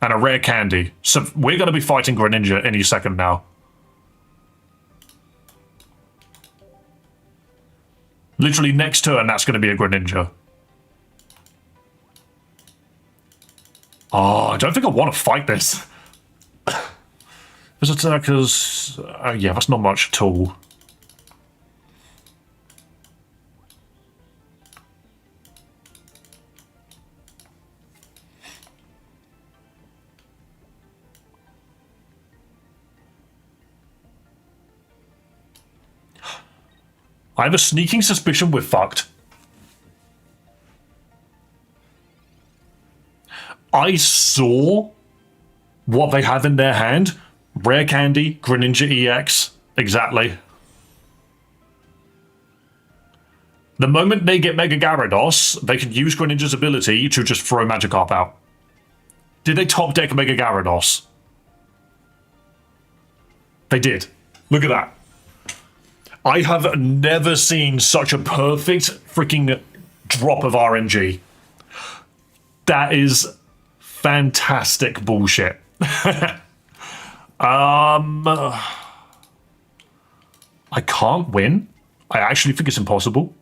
and a rare candy. So we're going to be fighting Greninja any second now. Literally next turn, that's going to be a Greninja. Oh, I don't think I want to fight this. There's attackers... yeah, that's not much at all. I have a sneaking suspicion we're fucked. I saw what they have in their hand. Rare candy, Greninja EX. Exactly. The moment they get Mega Gyarados, they can use Greninja's ability to just throw Magikarp out. Did they top deck Mega Gyarados? They did. Look at that. I have never seen such a perfect freaking drop of RNG. That is fantastic bullshit. I can't win. I actually think it's impossible.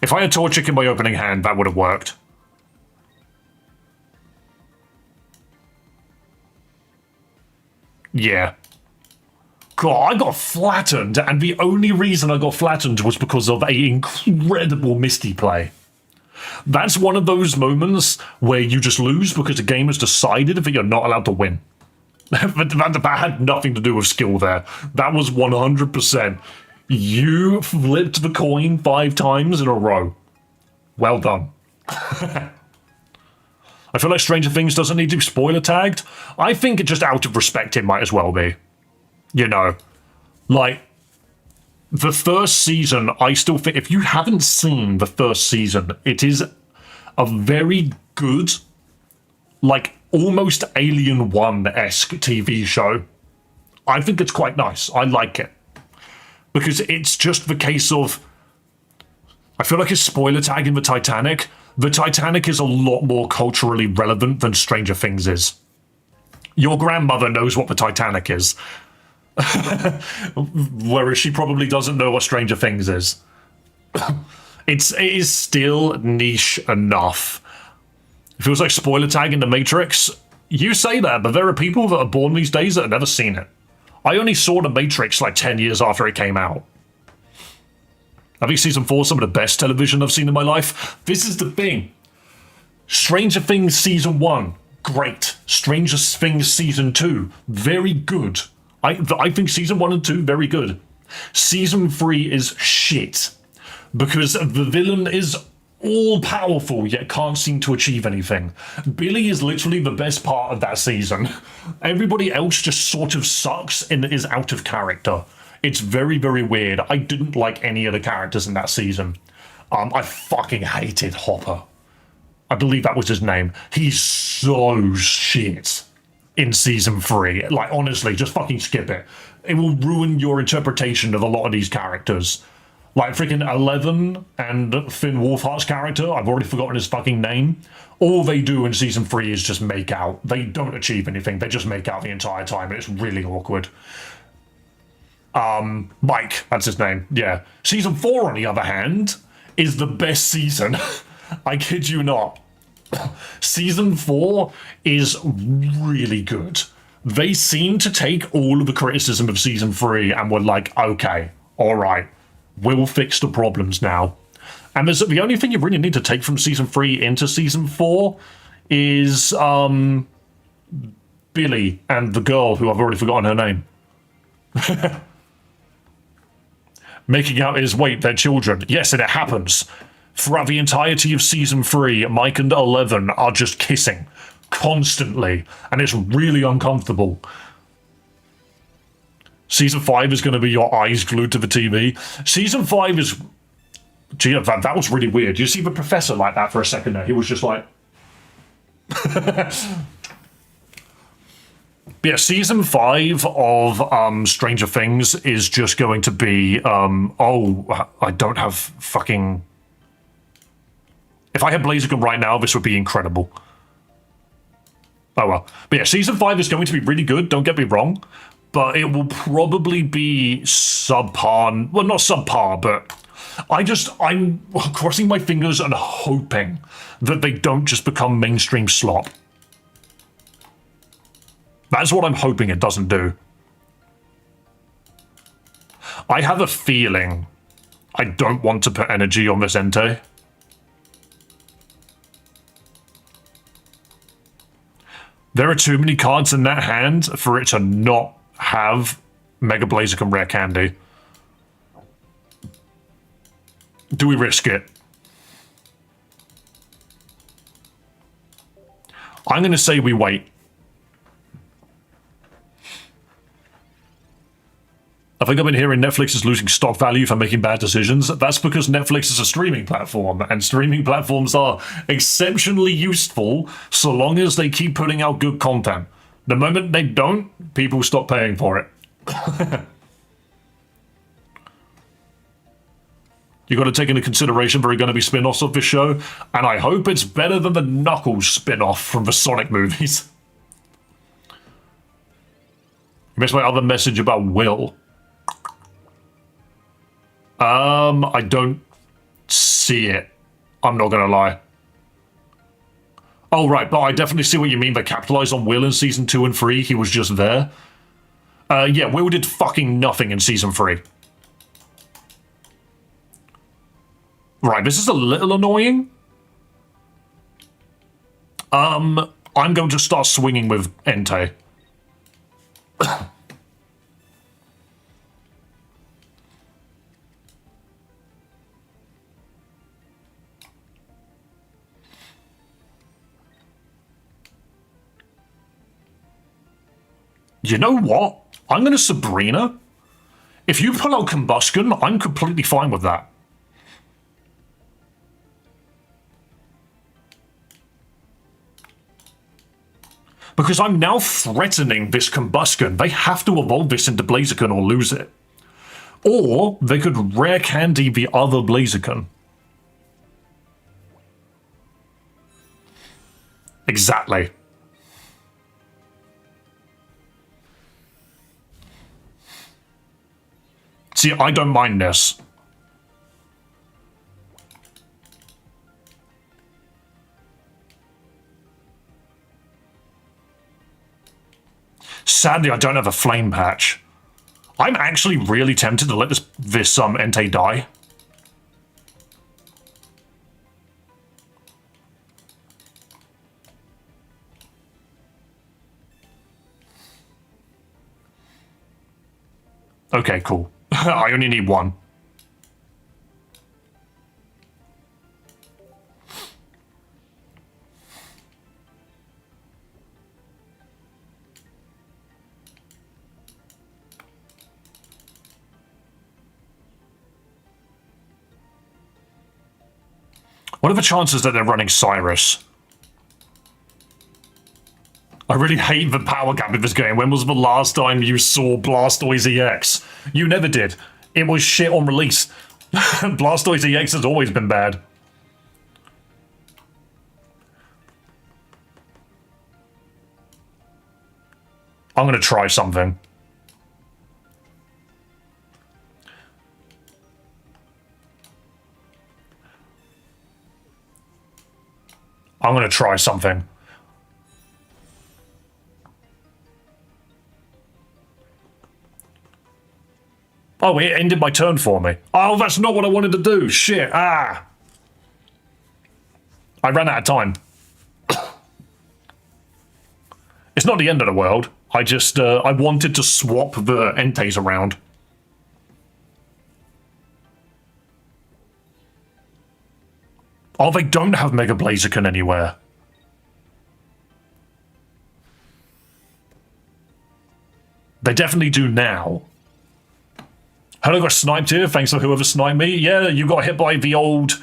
If I had Torchic in my opening hand, that would have worked. Yeah. God, I got flattened, and the only reason I got flattened was because of an incredible Misty play. That's one of those moments where you just lose because the game has decided that you're not allowed to win. That had nothing to do with skill there. That was 100%. You flipped the coin 5 times in a row. Well done. I feel like Stranger Things doesn't need to be spoiler tagged. I think it just out of respect it might as well be. You know, like the first season, I still think if you haven't seen the first season, it is a very good, like almost Alien 1-esque TV show. I think it's quite nice. I like it. Because it's just the case of, I feel like it's spoiler tagging the Titanic. The Titanic is a lot more culturally relevant than Stranger Things is. Your grandmother knows what the Titanic is. Whereas she probably doesn't know what Stranger Things is. It is still niche enough. It feels like spoiler tagging The Matrix. You say that, but there are people that are born these days that have never seen it. I only saw The Matrix like 10 years after it came out. I think season 4 is some of the best television I've seen in my life. This is the thing. Stranger Things season 1, great. Stranger Things season 2, very good. I think season 1 and 2, very good. Season 3 is shit. Because the villain is all-powerful, yet can't seem to achieve anything. Billy is literally the best part of that season. Everybody else just sort of sucks and is out of character. It's very, very weird. I didn't like any of the characters in that season. I fucking hated Hopper. I believe that was his name. He's so shit in season 3. Like, honestly, just fucking skip it. It will ruin your interpretation of a lot of these characters. Like freaking Eleven and Finn Wolfhard's character, I've already forgotten his fucking name. All they do in season 3 is just make out. They don't achieve anything. They just make out the entire time, and it's really awkward. Mike, that's his name. Yeah. Season 4, on the other hand, is the best season. I kid you not. Season 4 is really good. They seem to take all of the criticism of season 3 and were like, okay, all right, we'll fix the problems now. And there's the only thing you really need to take from season 3 into season 4 is Billy and the girl who I've already forgotten her name. Making out is, wait, they're children. Yes, and it happens. Throughout the entirety of season 3, Mike and Eleven are just kissing constantly, and it's really uncomfortable. Season 5 is going to be your eyes glued to the TV. Season 5 is... Gee, that was really weird. You see the professor like that for a second there? He was just like... Yeah, season 5 of Stranger Things is just going to be... oh, I don't have fucking... If I had Blaziken right now, this would be incredible. Oh well. But yeah, season 5 is going to be really good, don't get me wrong. But it will probably be subpar. Well, not subpar, but I'm crossing my fingers and hoping that they don't just become mainstream slop. That's what I'm hoping it doesn't do. I have a feeling I don't want to put energy on this Entei. There are too many cards in that hand for it to not have Mega Blaziken Rare Candy. Do we risk it? I'm going to say we wait. I think I've been hearing Netflix is losing stock value for making bad decisions. That's because Netflix is a streaming platform, and streaming platforms are exceptionally useful so long as they keep putting out good content. The moment they don't, people stop paying for it. You got to take into consideration there are going to be spin-offs of this show, and I hope it's better than the Knuckles spin-off from the Sonic movies. You missed my other message about Will. I don't see it. I'm not gonna lie. Oh, right, but I definitely see what you mean by capitalize on Will in season 2 and 3. He was just there. Yeah, Will did fucking nothing in season 3. Right, this is a little annoying. I'm going to start swinging with Entei. You know what? I'm going to Sabrina. If you pull out Combustion, I'm completely fine with that. Because I'm now threatening this Combustion. They have to evolve this into Blaziken or lose it. Or they could rare candy the other Blaziken. Exactly. See, I don't mind this. Sadly, I don't have a flame patch. I'm actually really tempted to let this Entei die. Okay, cool. I only need one. What are the chances that they're running Cyrus? I really hate the power gap of this game. When was the last time you saw Blastoise EX? You never did. It was shit on release. Blastoise EX has always been bad. I'm gonna try something. I'm gonna try something. Oh, it ended my turn for me. Oh, that's not what I wanted to do. Shit. Ah. I ran out of time. It's not the end of the world. I just, I wanted to swap the Enteis around. Oh, they don't have Mega Blaziken anywhere. They definitely do now. Hello, got sniped here. Thanks for whoever sniped me. Yeah, you got hit by the old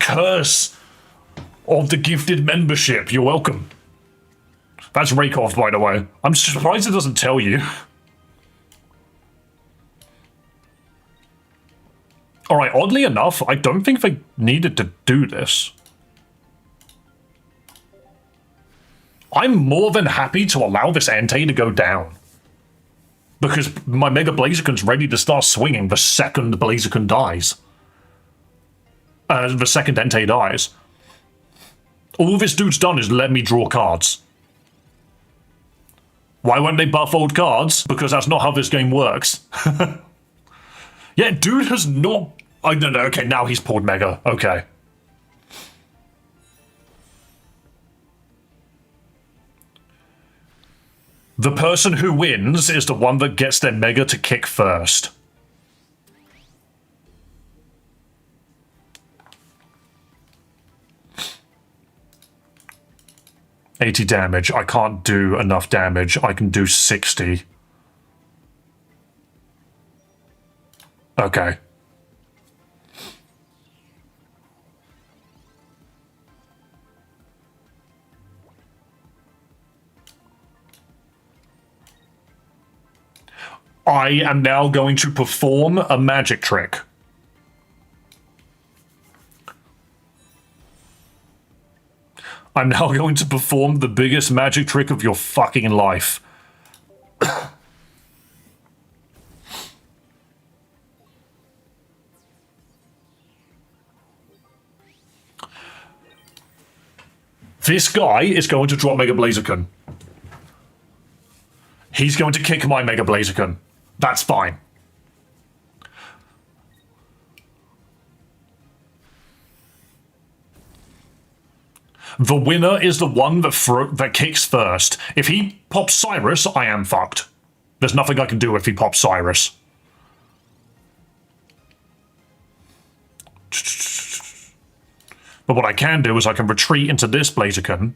curse of the gifted membership. You're welcome. That's Rakeoff, by the way. I'm surprised it doesn't tell you. Alright, oddly enough, I don't think they needed to do this. I'm more than happy to allow this Entei to go down. Because my Mega Blaziken's ready to start swinging the second Blaziken dies. The second Entei dies. All this dude's done is let me draw cards. Why won't they buff old cards? Because that's not how this game works. Yeah, dude has not... I don't know, okay, now he's pulled Mega. Okay. The person who wins is the one that gets their Mega to kick first. $80 damage. I can't do enough damage. I can do 60. Okay. I am now going to perform a magic trick. I'm now going to perform the biggest magic trick of your fucking life. This guy is going to drop Mega Blaziken. He's going to kick my Mega Blaziken. That's fine. The winner is the one that kicks first. If he pops Cyrus, I am fucked. There's nothing I can do if he pops Cyrus. But what I can do is I can retreat into this Blaziken.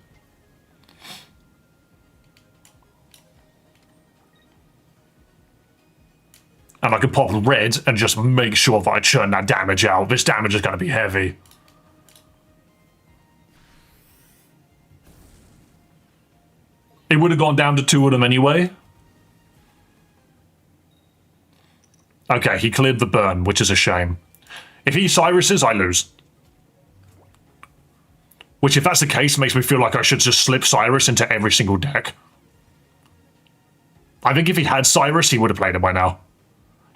And I can pop red and just make sure that I churn that damage out. This damage is going to be heavy. It would have gone down to 2 of them anyway. Okay, he cleared the burn, which is a shame. If he Cyrus's, I lose. Which, if that's the case, makes me feel like I should just slip Cyrus into every single deck. I think if he had Cyrus, he would have played it by now.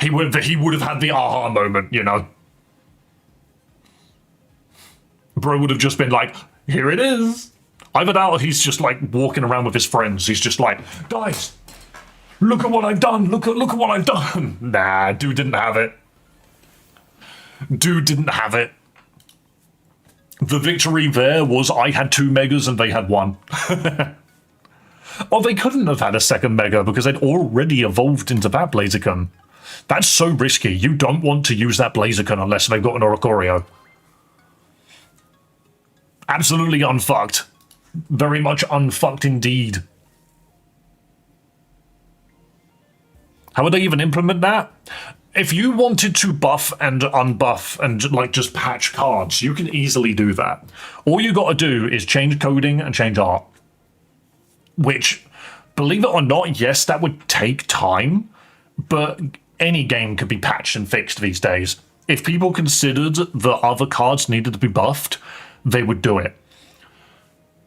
He would have had the aha moment, you know? Bro would have just been like, here it is. Either that or he's just like walking around with his friends. He's just like, guys, look at what I've done. Look at what I've done. Nah, dude didn't have it. Dude didn't have it. The victory there was I had 2 megas and they had 1. Oh, they couldn't have had a second mega because they'd already evolved into that Blaziken. That's so risky. You don't want to use that Blaziken unless they've got an Oricorio. Absolutely unfucked. Very much unfucked indeed. How would they even implement that? If you wanted to buff and unbuff and like just patch cards, you can easily do that. All you got to do is change coding and change art. Which, believe it or not, yes, that would take time, but any game could be patched and fixed these days. If people considered that other cards needed to be buffed, they would do it.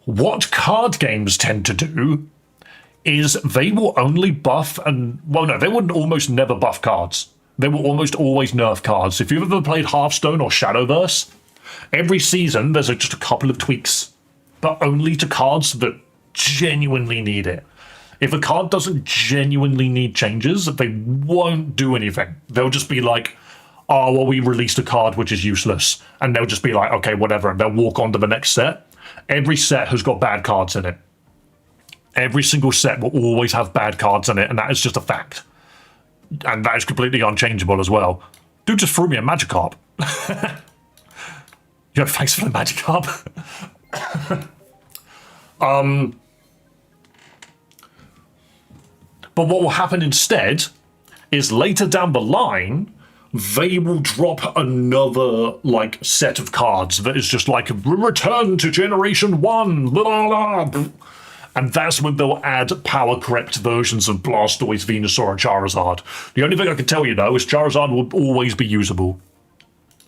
What card games tend to do is they will only buff and, well, no, they would almost never buff cards. They will almost always nerf cards. If you've ever played Hearthstone or Shadowverse, every season there's just a couple of tweaks, but only to cards that genuinely need it. If a card doesn't genuinely need changes, they won't do anything. They'll just be like, oh, well, we released a card which is useless. And they'll just be like, okay, whatever. And they'll walk on to the next set. Every set has got bad cards in it. Every single set will always have bad cards in it, and that is just a fact. And that is completely unchangeable as well. Dude just threw me a Magikarp. Yo, thanks for the Magikarp. But what will happen instead is later down the line, they will drop another like set of cards that is just like return to generation 1, blah, blah. And that's when they'll add power correct versions of Blastoise, Venusaur, and Charizard. The only thing I can tell you though is Charizard will always be usable.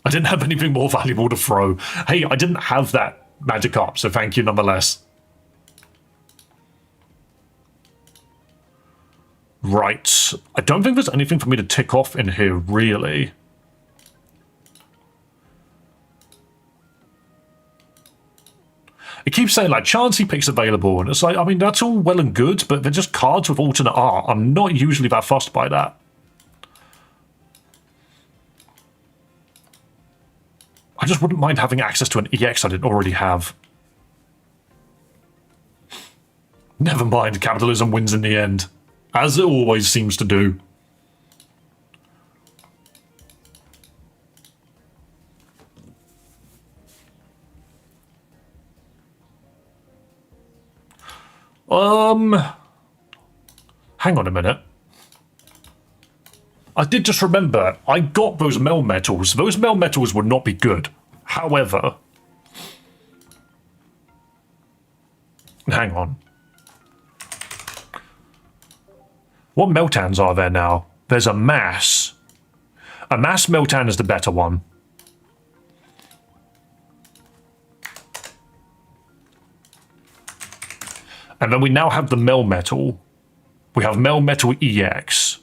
I didn't have anything more valuable to throw. Hey, I didn't have that Magikarp, so thank you nonetheless. Right. I don't think there's anything for me to tick off in here, really. It keeps saying, like, Chansey picks available, and it's like, I mean, that's all well and good, but they're just cards with alternate art. I'm not usually that fussed by that. I just wouldn't mind having access to an EX I didn't already have. Never mind, capitalism wins in the end. As it always seems to do. Hang on a minute. I did just remember, I got those Melmetals. Those Melmetals would not be good. However... Hang on. What Meltans are there now? There's a Mass. A Mass Meltan is the better one. And then we now have the Melmetal. We have Melmetal EX.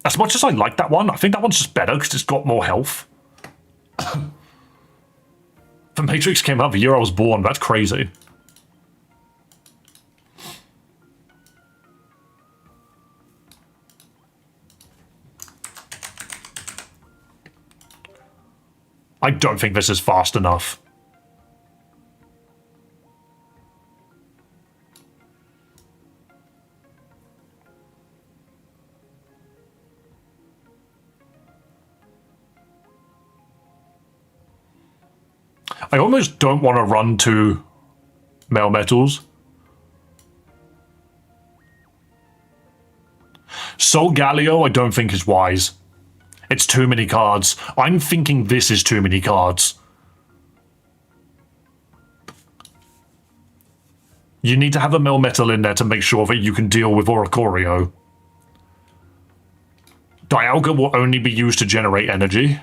As much as I like that one, I think that one's just better because it's got more health. The Matrix came out the year I was born. That's crazy. I don't think this is fast enough. I almost don't want to run to Melmetals. Solgaleo I don't think is wise. It's too many cards. I'm thinking this is too many cards. You need to have a Melmetal in there to make sure that you can deal with Oricorio. Dialga will only be used to generate energy.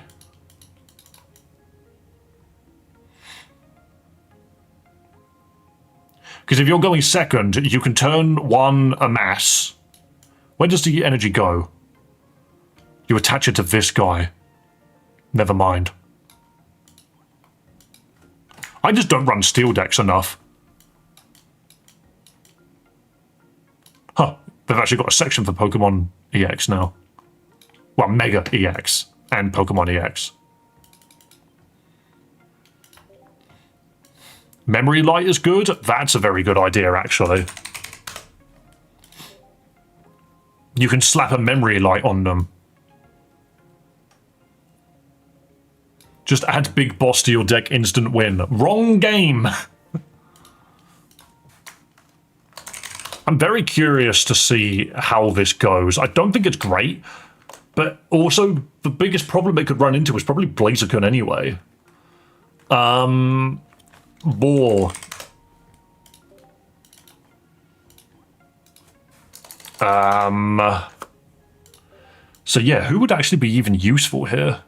Because if you're going second, you can turn one a mass. Where does the energy go? You attach it to this guy. Never mind. I just don't run steel decks enough. Huh. They've actually got a section for Pokemon EX now. Well, Mega EX and Pokemon EX. Memory Light is good. That's a very good idea, actually. You can slap a Memory Light on them. Just add Big Boss to your deck, instant win. Wrong game! I'm very curious to see how this goes. I don't think it's great, but also the biggest problem it could run into is probably Blaziken anyway. Ball. So yeah, who would actually be even useful here?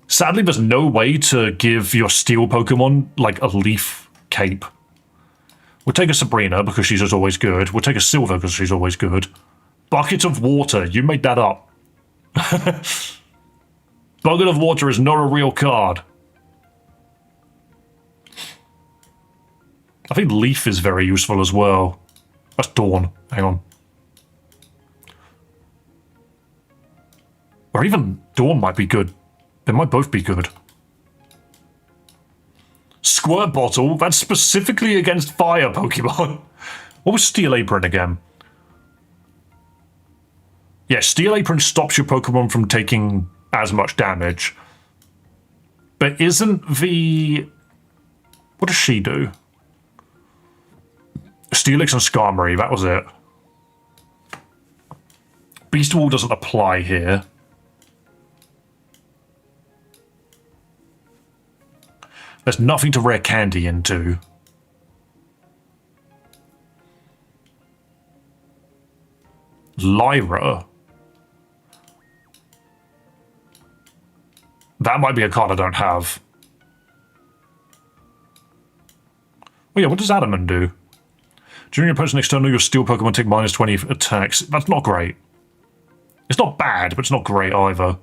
Sadly, there's no way to give your steel Pokemon, like, a leaf cape. We'll take a Sabrina, because she's just always good. We'll take a Silver, because she's always good. Bucket of Water, you made that up. Bucket of Water is not a real card. I think Leaf is very useful as well. That's Dawn. Hang on. Or even Dawn might be good. They might both be good. Squirt Bottle? That's specifically against fire Pokemon. What was Steel Apron again? Yeah, Steel Apron stops your Pokemon from taking as much damage. But isn't the... What does she do? Steelix and Skarmory, that was it. Beast Wall doesn't apply here. There's nothing to rare candy into. Lyra. That might be a card I don't have. Oh yeah, what does Adamant do? During your opponent's next turn, your steel Pokemon take minus 20 attacks. That's not great. It's not bad, but it's not great either.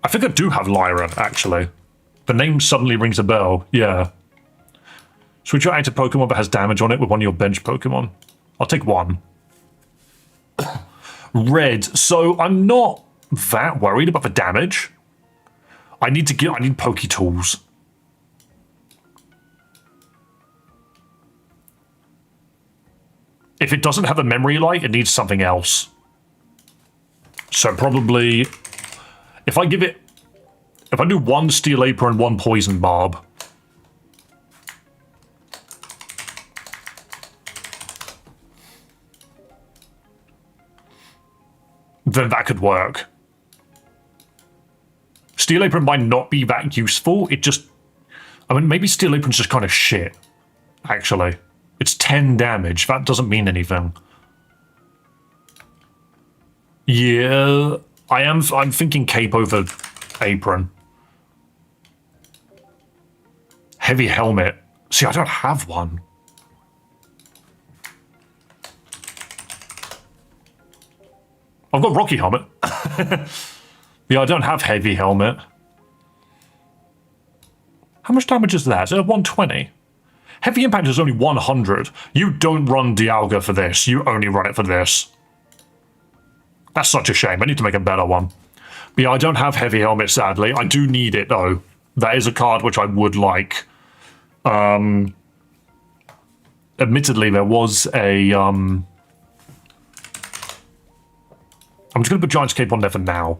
I think I do have Lyra, actually. The name suddenly rings a bell, yeah. Switch your active Pokemon that has damage on it with one of your bench Pokemon. I'll take one. Red, so I'm not that worried about the damage. I need Poké-Tools. If it doesn't have a Memory Light, it needs something else. So probably... If I do one Steel Apron, one Poison Barb. Then that could work. Steel Apron might not be that useful, it just... I mean, maybe Steel Apron's just kind of shit, actually. It's 10 damage, that doesn't mean anything. Yeah... I'm thinking Cape over Apron. Heavy Helmet. See, I don't have one. I've got Rocky Helmet. Yeah, I don't have Heavy Helmet. How much damage is that? Is it 120? Heavy Impact is only 100. You don't run Dialga for this. You only run it for this. That's such a shame. I need to make a better one. But yeah, I don't have Heavy Helmet, sadly. I do need it, though. That is a card which I would like. Admittedly, there was a... I'm just going to put Giant's Cape on there for now.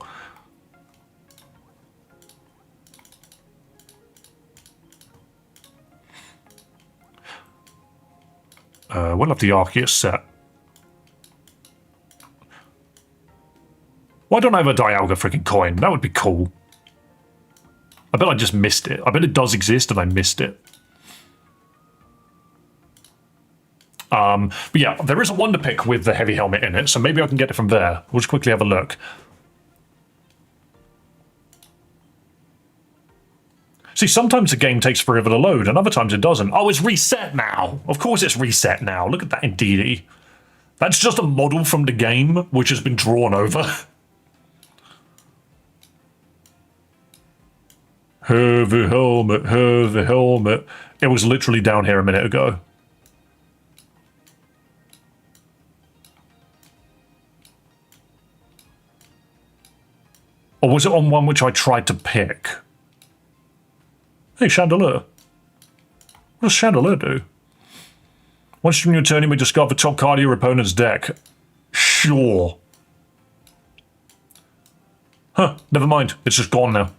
we'll have the Arceus set. Why don't I have a Dialga freaking coin? That would be cool. I bet I just missed it. I bet it does exist and I missed it. But yeah, there is a Wonder Pick with the heavy helmet in it, so maybe I can get it from there. We'll just quickly have a look. See, sometimes the game takes forever to load, and other times it doesn't. Oh, it's reset now. Of course it's reset now. Look at that in DD. That's just a model from the game, which has been drawn over. Heavy helmet, heavy helmet. It was literally down here a minute ago. Or was it on one which I tried to pick? Hey, Chandelier. What does Chandelier do? Once during your turn, you may discard the top card of your opponent's deck. Sure. Huh, never mind. It's just gone now.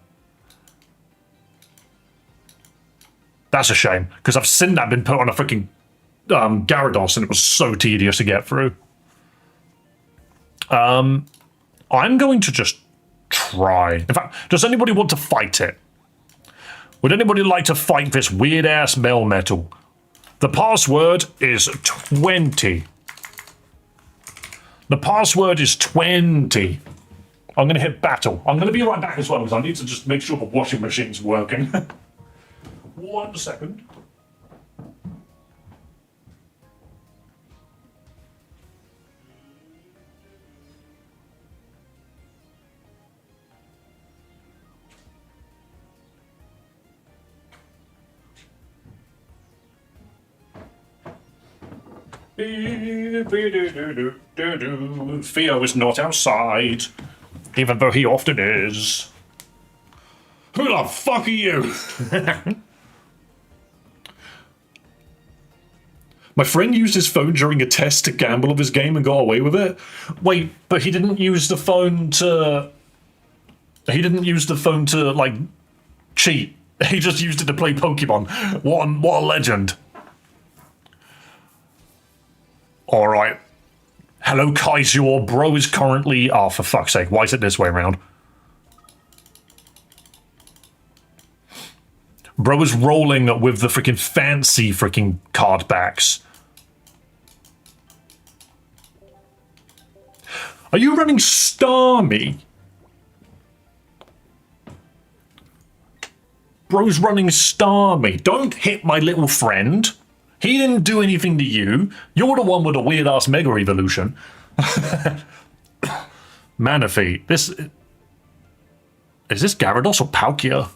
That's a shame, because I've seen that been put on a freaking Gyarados, and it was so tedious to get through. I'm going to just try. In fact, does anybody want to fight it? Would anybody like to fight this weird-ass Melmetal? The password is 20. The password is 20. I'm going to hit battle. I'm going to be right back as well, because I need to just make sure the washing machine's working. 1 second. Theo is not outside, even though he often is. Who the fuck are you? My friend used his phone during a test to gamble of his game and got away with it. Wait, but he didn't use the phone to... He didn't use the phone to, like, cheat. He just used it to play Pokemon. What a legend. Alright. Hello, Kaizor. Bro is currently... Oh, for fuck's sake. Why is it this way around? Bro is rolling with the freaking fancy freaking card backs. Are you running Starmie? Bro's running Starmie. Don't hit my little friend. He didn't do anything to you. You're the one with a weird-ass Mega Evolution. Manaphy. This... Is this Gyarados or Palkia?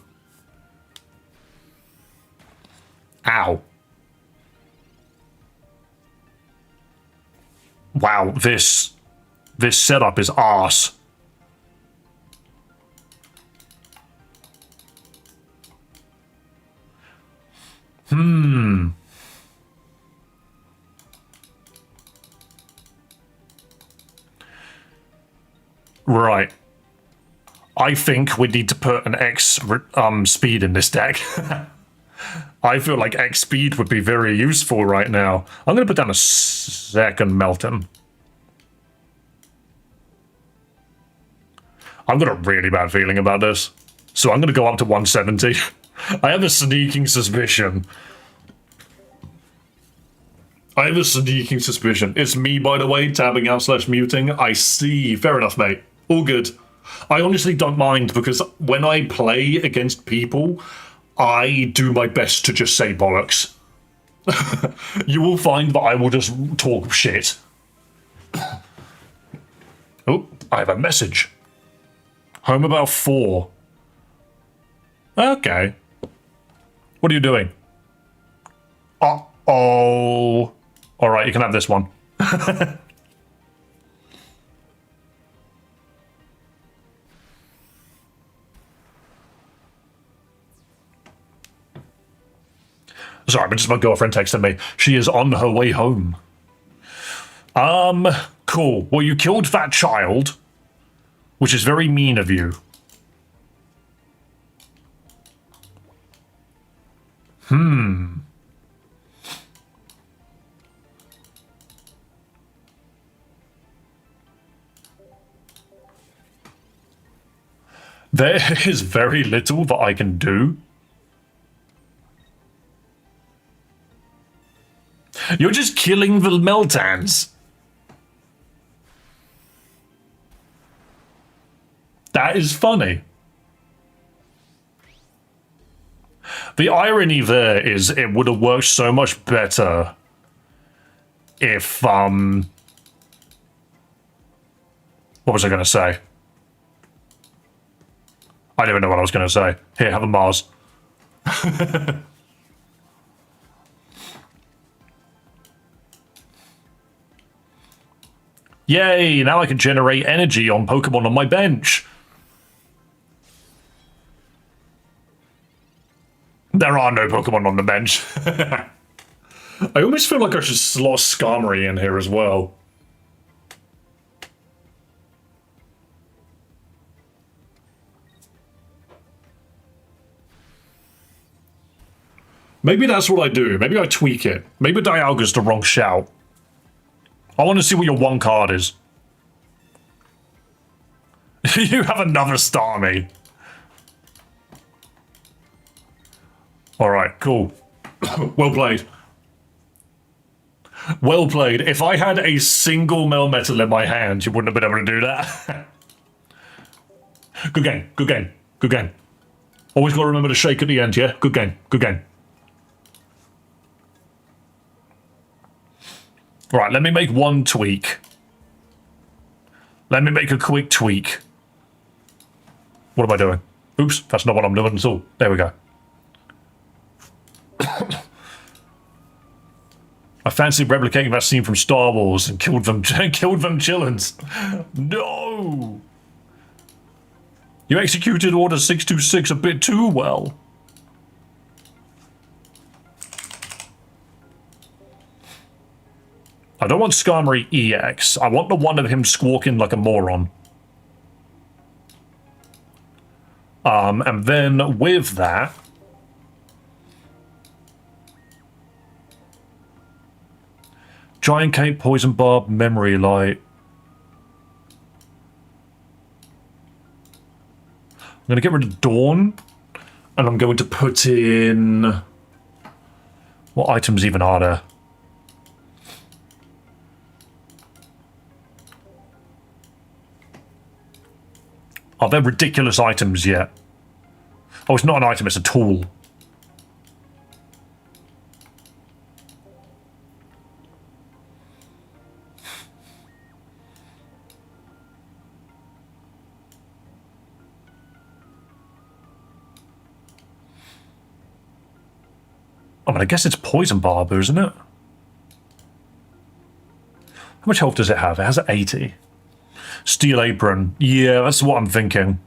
Ow. Wow, this setup is arse. Right. I think we need to put an X speed in this deck. I feel like X speed would be very useful right now. I'm going to put down a second Melton. I've got a really bad feeling about this. So I'm going to go up to 170. I have a sneaking suspicion. It's me, by the way, tabbing out / muting. I see. Fair enough, mate. All good. I honestly don't mind, because when I play against people, I do my best to just say bollocks. You will find that I will just talk shit. Oh, I have a message. Home about 4. Okay. What are you doing? Uh-oh. Alright, you can have this one. Sorry, but just my girlfriend texted me. She is on her way home. Cool. Well, you killed that child, which is very mean of you. There is very little that I can do. You're just killing the Meltans. That is funny. The irony there is it would have worked so much better if, what was I going to say? I don't even know what I was going to say. Here, have a Mars. Yay, now I can generate energy on Pokemon on my bench. There are no Pokemon on the bench. I almost feel like I should slot Skarmory in here as well. Maybe that's what I do. Maybe I tweak it. Maybe Dialga's the wrong shout. I want to see what your one card is. You have another Starmie. Alright, cool. Well played. Well played. If I had a single Melmetal in my hand, you wouldn't have been able to do that. Good game, good game, good game. Always got to remember to shake at the end, yeah? Good game, good game. Right, let me make one tweak. Let me make a quick tweak. What am I doing? Oops, that's not what I'm doing at all. There we go. I fancied replicating that scene from Star Wars and killed them chillins. No! You executed Order 626 a bit too well. I don't want Skarmory EX. I want the one of him squawking like a moron. And then with that... Giant Cape, Poison Barb, Memory Light. I'm going to get rid of Dawn. And I'm going to put in... What items even are there? Are there ridiculous items yet? Oh, it's not an item, it's a tool. I mean, I guess it's Poison Barber, isn't it? How much health does it have? It has 80. Steel Apron. Yeah, that's what I'm thinking.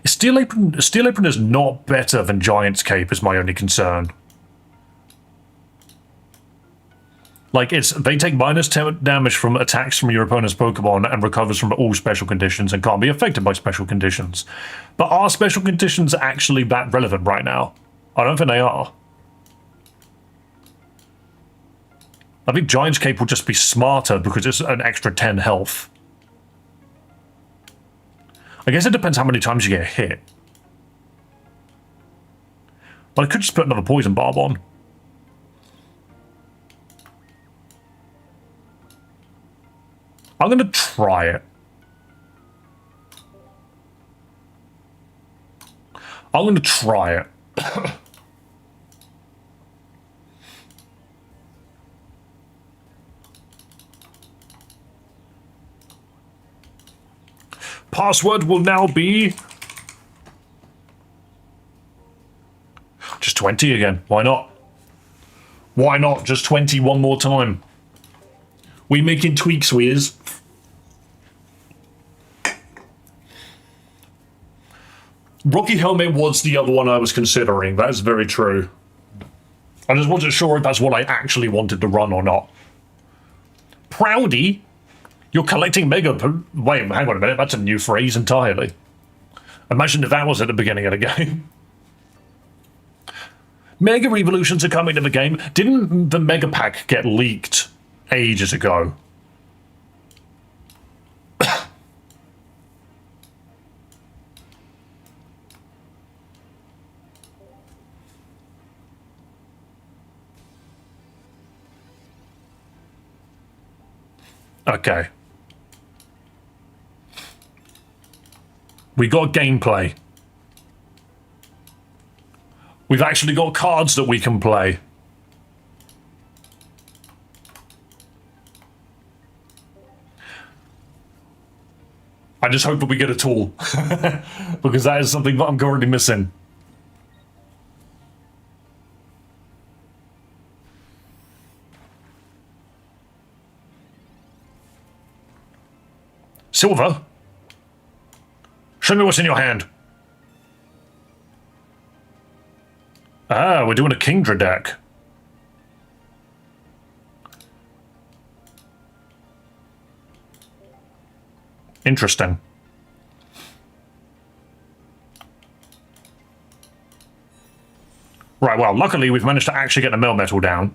Steel Apron is not better than Giant's Cape is my only concern. Like, they take minus 10 damage from attacks from your opponent's Pokemon and recovers from all special conditions and can't be affected by special conditions. But are special conditions actually that relevant right now? I don't think they are. I think Giant's Cape will just be smarter because it's an extra 10 health. I guess it depends how many times you get hit. But I could just put another Poison Barb on. I'm going to try it. I'm going to try it. Password will now be... just 20 again. Why not? Why not? Just 20 one more time. We making tweaks, we is. Rocky Helmet was the other one I was considering. That is very true. I just wasn't sure if that's what I actually wanted to run or not. Proudy? You're collecting Mega... Wait, hang on a minute. That's a new phrase entirely. Imagine if that was at the beginning of the game. Mega Evolutions are coming to the game. Didn't the Mega Pack get leaked ages ago? Okay. We got gameplay. We've actually got cards that we can play. I just hope that we get a tool. Because that is something that I'm currently missing. Silver? Show me what's in your hand. Ah, we're doing a Kingdra deck. Interesting. Right, well, luckily we've managed to actually get the Melmetal down.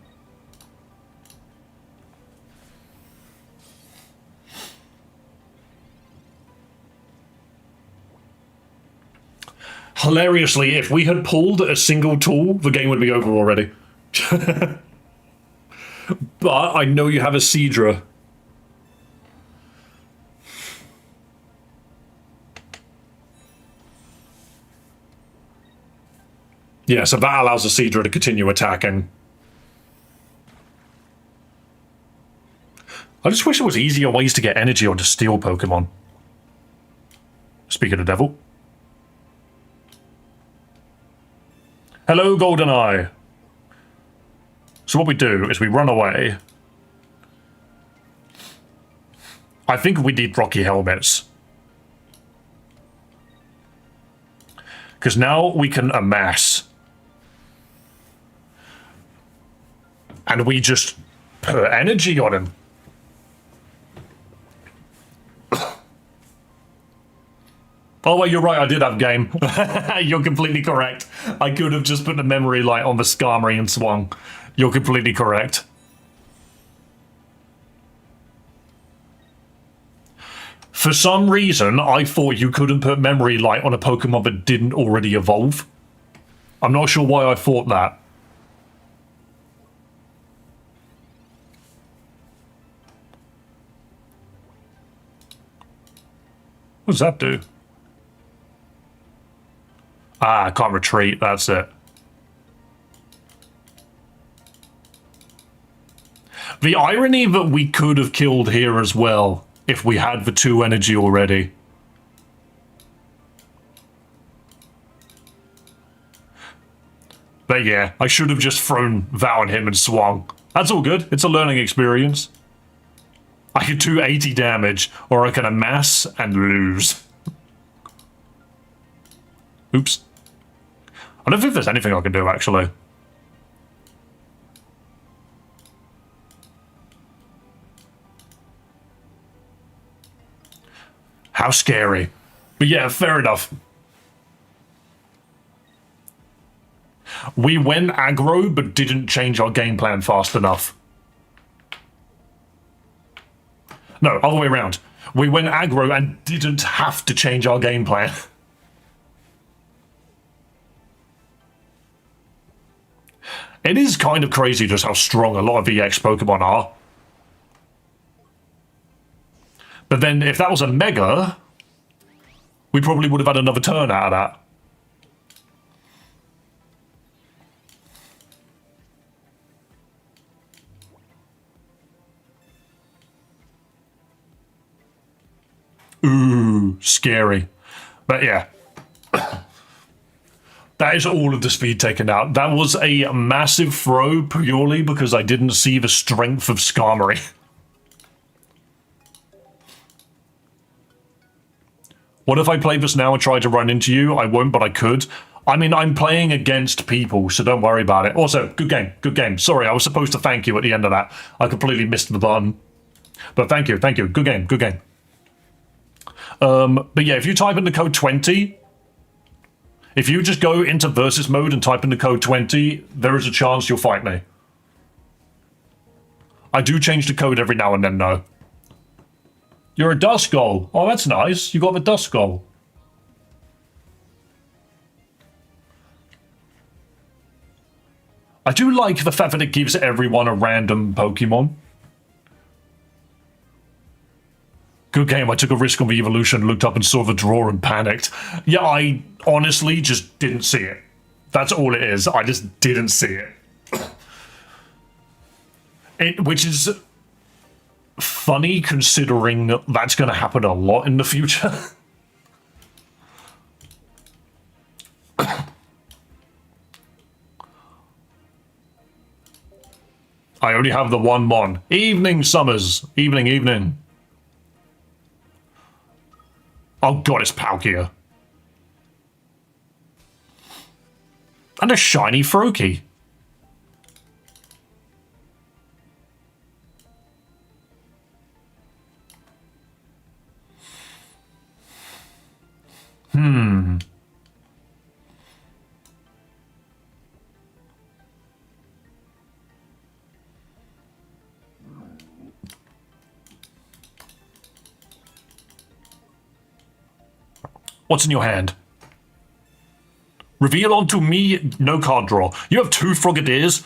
Hilariously, if we had pulled a single tool, the game would be over already. But I know you have a Seadra. Yeah, so that allows the Seadra to continue attacking. I just wish there was easier ways to get energy onto steel Pokemon. Speak of the devil. Hello, GoldenEye. So what we do is we run away. I think we need Rocky Helmets. Because now we can amass. And we just put energy on him. Oh, well, you're right, I did have game. You're completely correct. I could have just put the memory light on the Skarmory and swung. You're completely correct. For some reason, I thought you couldn't put memory light on a Pokemon that didn't already evolve. I'm not sure why I thought that. What does that do? Ah, I can't retreat, that's it. The irony that we could have killed here as well, if we had the 2 energy already. But yeah, I should have just thrown that on him and swung. That's all good, it's a learning experience. I could do 80 damage, or I can amass and lose. Oops. I don't think there's anything I can do, actually. How scary. But yeah, fair enough. We went aggro, but didn't change our game plan fast enough. No, other way around. We went aggro and didn't have to change our game plan. It is kind of crazy just how strong a lot of EX Pokemon are. But then, if that was a Mega, we probably would have had another turn out of that. Ooh, scary. But yeah. That is all of the speed taken out. That was a massive throw purely because I didn't see the strength of Skarmory. What if I play this now and try to run into you? I won't, but I could. I mean, I'm playing against people, so don't worry about it. Also, good game, good game. Sorry, I was supposed to thank you at the end of that. I completely missed the button. But thank you, good game, good game. But yeah, if you type in the code 20... If you just go into versus mode and type in the code 20, there is a chance you'll fight me. I do change the code every now and then, though. You're a Duskull. Oh, that's nice. You got the Duskull. I do like the fact that it gives everyone a random Pokemon. Good game. I took a risk on the evolution, looked up and saw the draw and panicked. Yeah, I honestly just didn't see it. That's all it is. I just didn't see it. Which is funny considering that's going to happen a lot in the future. I only have the one Mon. Evening, Summers. Evening. Oh god, it's Palkia. And a shiny Froakie. What's in your hand? Reveal unto me no card draw. You have 2 Frogadiers.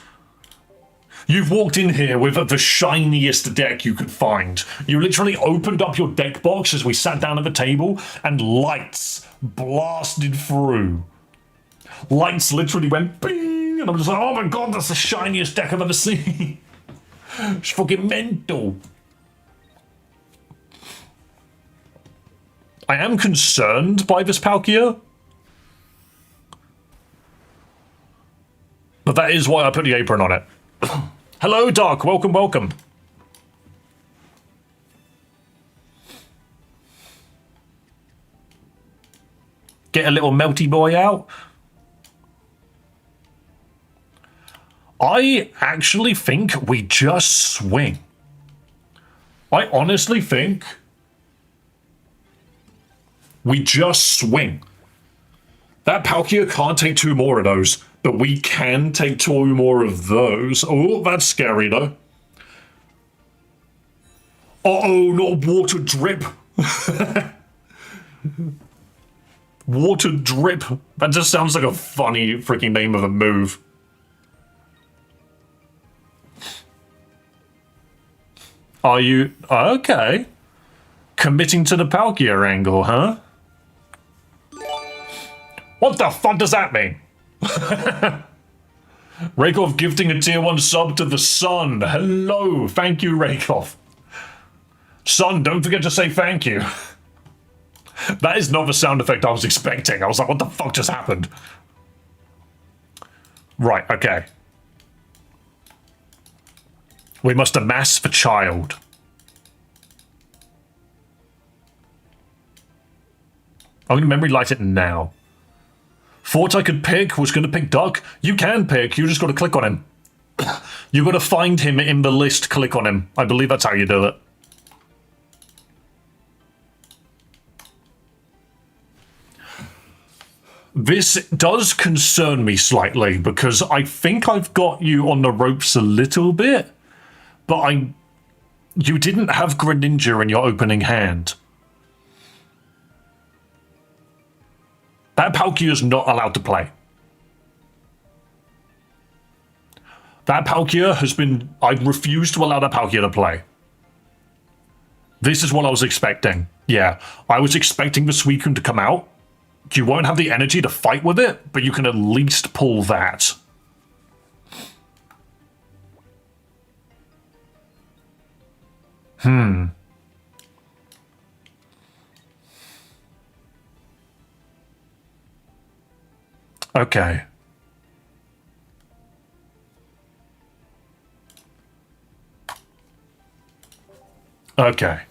You've walked in here with the shiniest deck you could find. You literally opened up your deck box as we sat down at the table and lights blasted through. Lights literally went bing, and I'm just like, oh my god, that's the shiniest deck I've ever seen. It's fucking mental. I am concerned by this Palkia. But that is why I put the apron on it. Hello, Doc. Welcome. Get a little melty boy out. I actually think we just swing. I honestly think we just swing. That Palkia can't take 2 more of those, but we can take 2 more of those. Oh, that's scary though. Uh-oh, not water drip. Water drip. That just sounds like a funny freaking name of a move. Are you... okay. Committing to the Palkia angle, huh? What the fuck does that mean? Rakoff gifting a tier 1 sub to the Sun. Hello. Thank you, Rakoff. Sun, don't forget to say thank you. That is not the sound effect I was expecting. I was like, what the fuck just happened? Right, okay. We must amass the child. I'm going to memory light it now. Thought I could pick, was going to pick Duck. You can pick, you just got to click on him. You got to find him in the list, click on him. I believe that's how you do it. This does concern me slightly because I think I've got you on the ropes a little bit, but you didn't have Greninja in your opening hand. That Palkia is not allowed to play. That Palkia has been... I refuse to allow that Palkia to play. This is what I was expecting. Yeah, I was expecting the Suicune to come out. You won't have the energy to fight with it, but you can at least pull that. Okay. Okay.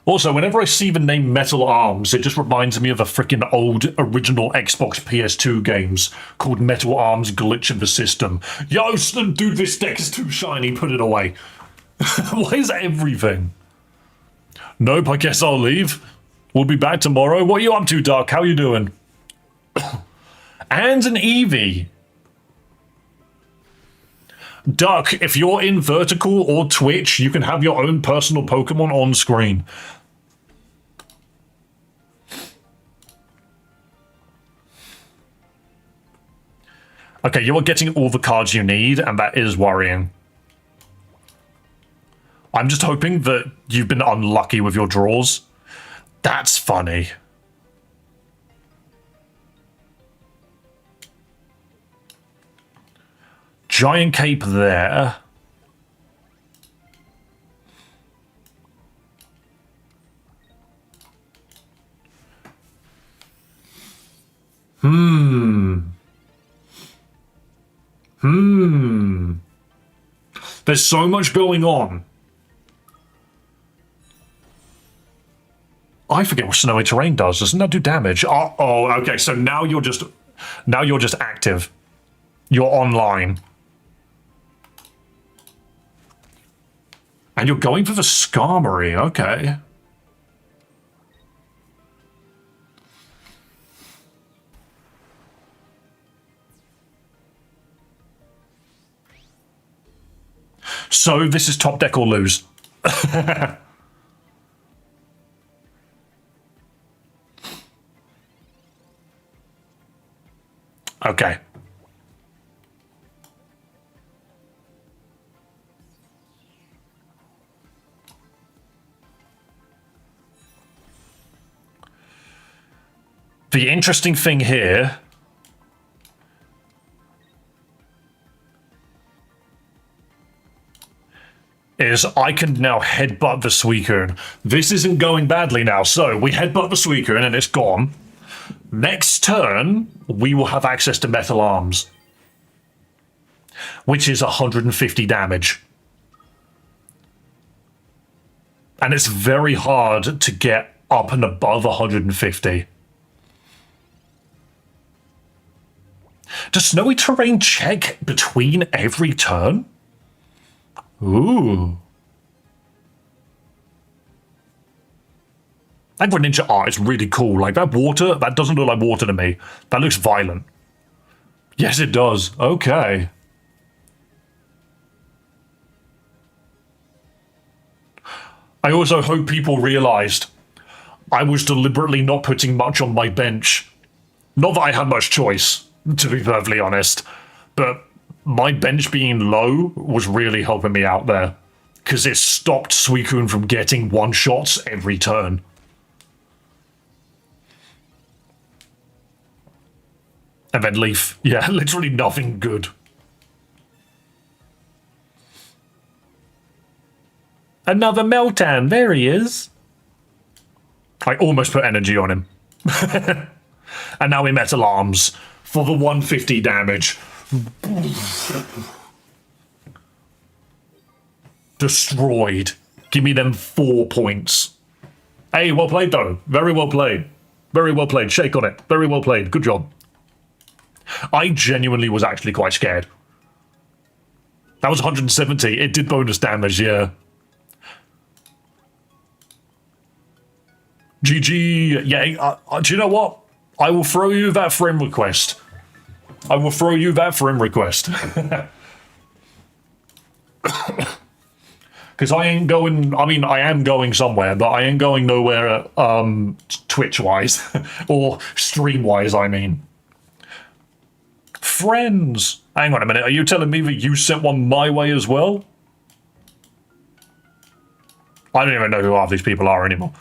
Also, whenever I see the name Metal Arms, it just reminds me of a freaking old original Xbox PS2 games called Metal Arms Glitch in the System. Yo, dude, this deck is too shiny, put it away. Why is everything? Nope, I guess I'll leave. We'll be back tomorrow. What are you up to, Doc? How you doing? And an Eevee. Duck, if you're in vertical or Twitch, you can have your own personal Pokemon on screen. Okay, you are getting all the cards you need, and that is worrying. I'm just hoping that you've been unlucky with your draws. That's funny. Giant Cape there. There's so much going on. I forget what Snowy Terrain does. Doesn't that do damage? Oh, okay. So now you're just active. You're online. And you're going for the Skarmory. Okay. So this is top deck or lose. Okay. The interesting thing here is I can now headbutt the Suicune. This isn't going badly now, so we headbutt the Suicune and it's gone. Next turn, we will have access to Metal Arms, which is 150 damage. And it's very hard to get up and above 150. Does Snowy Terrain check between every turn? Ooh. That Greninja art is really cool. Like, that water, that doesn't look like water to me. That looks violent. Yes, it does. Okay. I also hope people realized I was deliberately not putting much on my bench. Not that I had much choice, to be perfectly honest, but my bench being low was really helping me out there, because it stopped Suicune from getting one-shots every turn. And then Leaf. Yeah, literally nothing good. Another Meltan, there he is. I almost put energy on him. And now we Metal Arms for the 150 damage. Destroyed. Give me them 4 points. Hey, well played though. Very well played. Very well played. Shake on it. Very well played. Good job. I genuinely was actually quite scared. That was 170. It did bonus damage, yeah. GG. Yeah, do you know what? I will throw you that friend request. I will throw you that friend request. Because I ain't going, I mean, I am going somewhere, but I ain't going nowhere Twitch-wise. Or stream-wise, I mean. Friends. Hang on a minute, are you telling me that you sent one my way as well? I don't even know who half these people are anymore.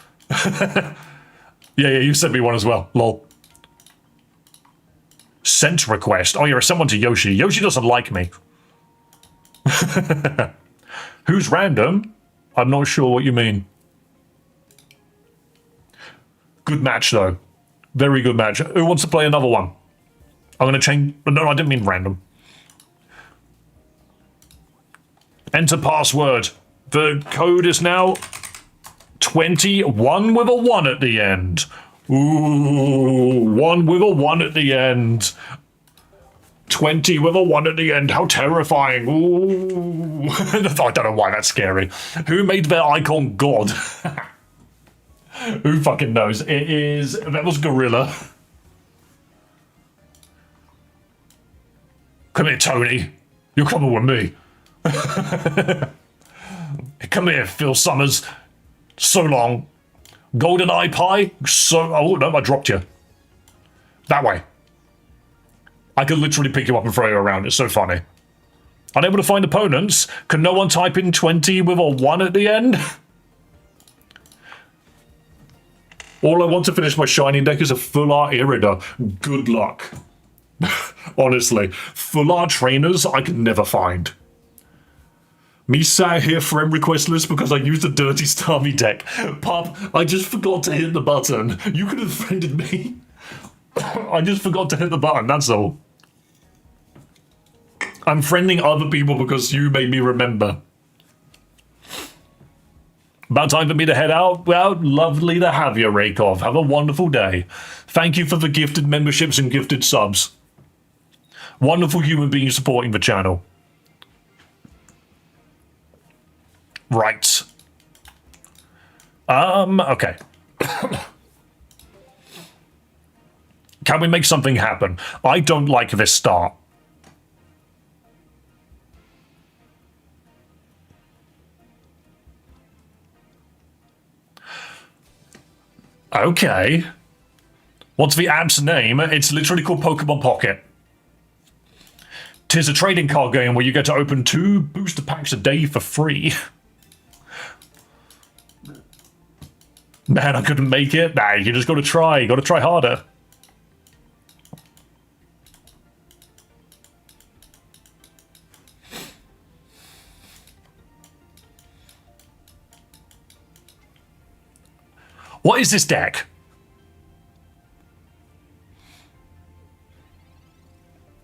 Yeah, you sent me one as well. Lol. Sent request. Oh, you're someone to Yoshi. Yoshi doesn't like me. Who's random? I'm not sure what you mean. Good match, though. Very good match. Who wants to play another one? I'm going to change... No, I didn't mean random. Enter password. The code is now 21 with a 1 at the end. Ooh, 1 with a 1 at the end. 20 with a 1 at the end. How terrifying. Ooh. I don't know why that's scary. Who made their icon God? Who fucking knows? It is... That was Gorilla. Come here, Tony. You're coming with me. Come here, Phil Summers. So long. Golden Eye Pie. Oh, no, I dropped you. That way. I could literally pick you up and throw you around. It's so funny. Unable to find opponents. Can no one type in 20 with a 1 at the end? All I want to finish my Shining deck is a full art Irida. Good luck. Honestly, full art trainers I could never find. Me sat here friend request list because I used a dirty Starmie deck. Pup, I just forgot to hit the button. You could have friended me. I just forgot to hit the button, that's all. I'm friending other people because you made me remember. About time for me to head out? Well, lovely to have you, Raykov. Have a wonderful day. Thank you for the gifted memberships and gifted subs. Wonderful human being supporting the channel. Right. Okay. Can we make something happen? I don't like this start. Okay. What's the app's name? It's literally called Pokemon Pocket. 'Tis a trading card game where you get to open 2 booster packs a day for free. Man, I couldn't make it. Nah, you just gotta try. You gotta try harder. What is this deck?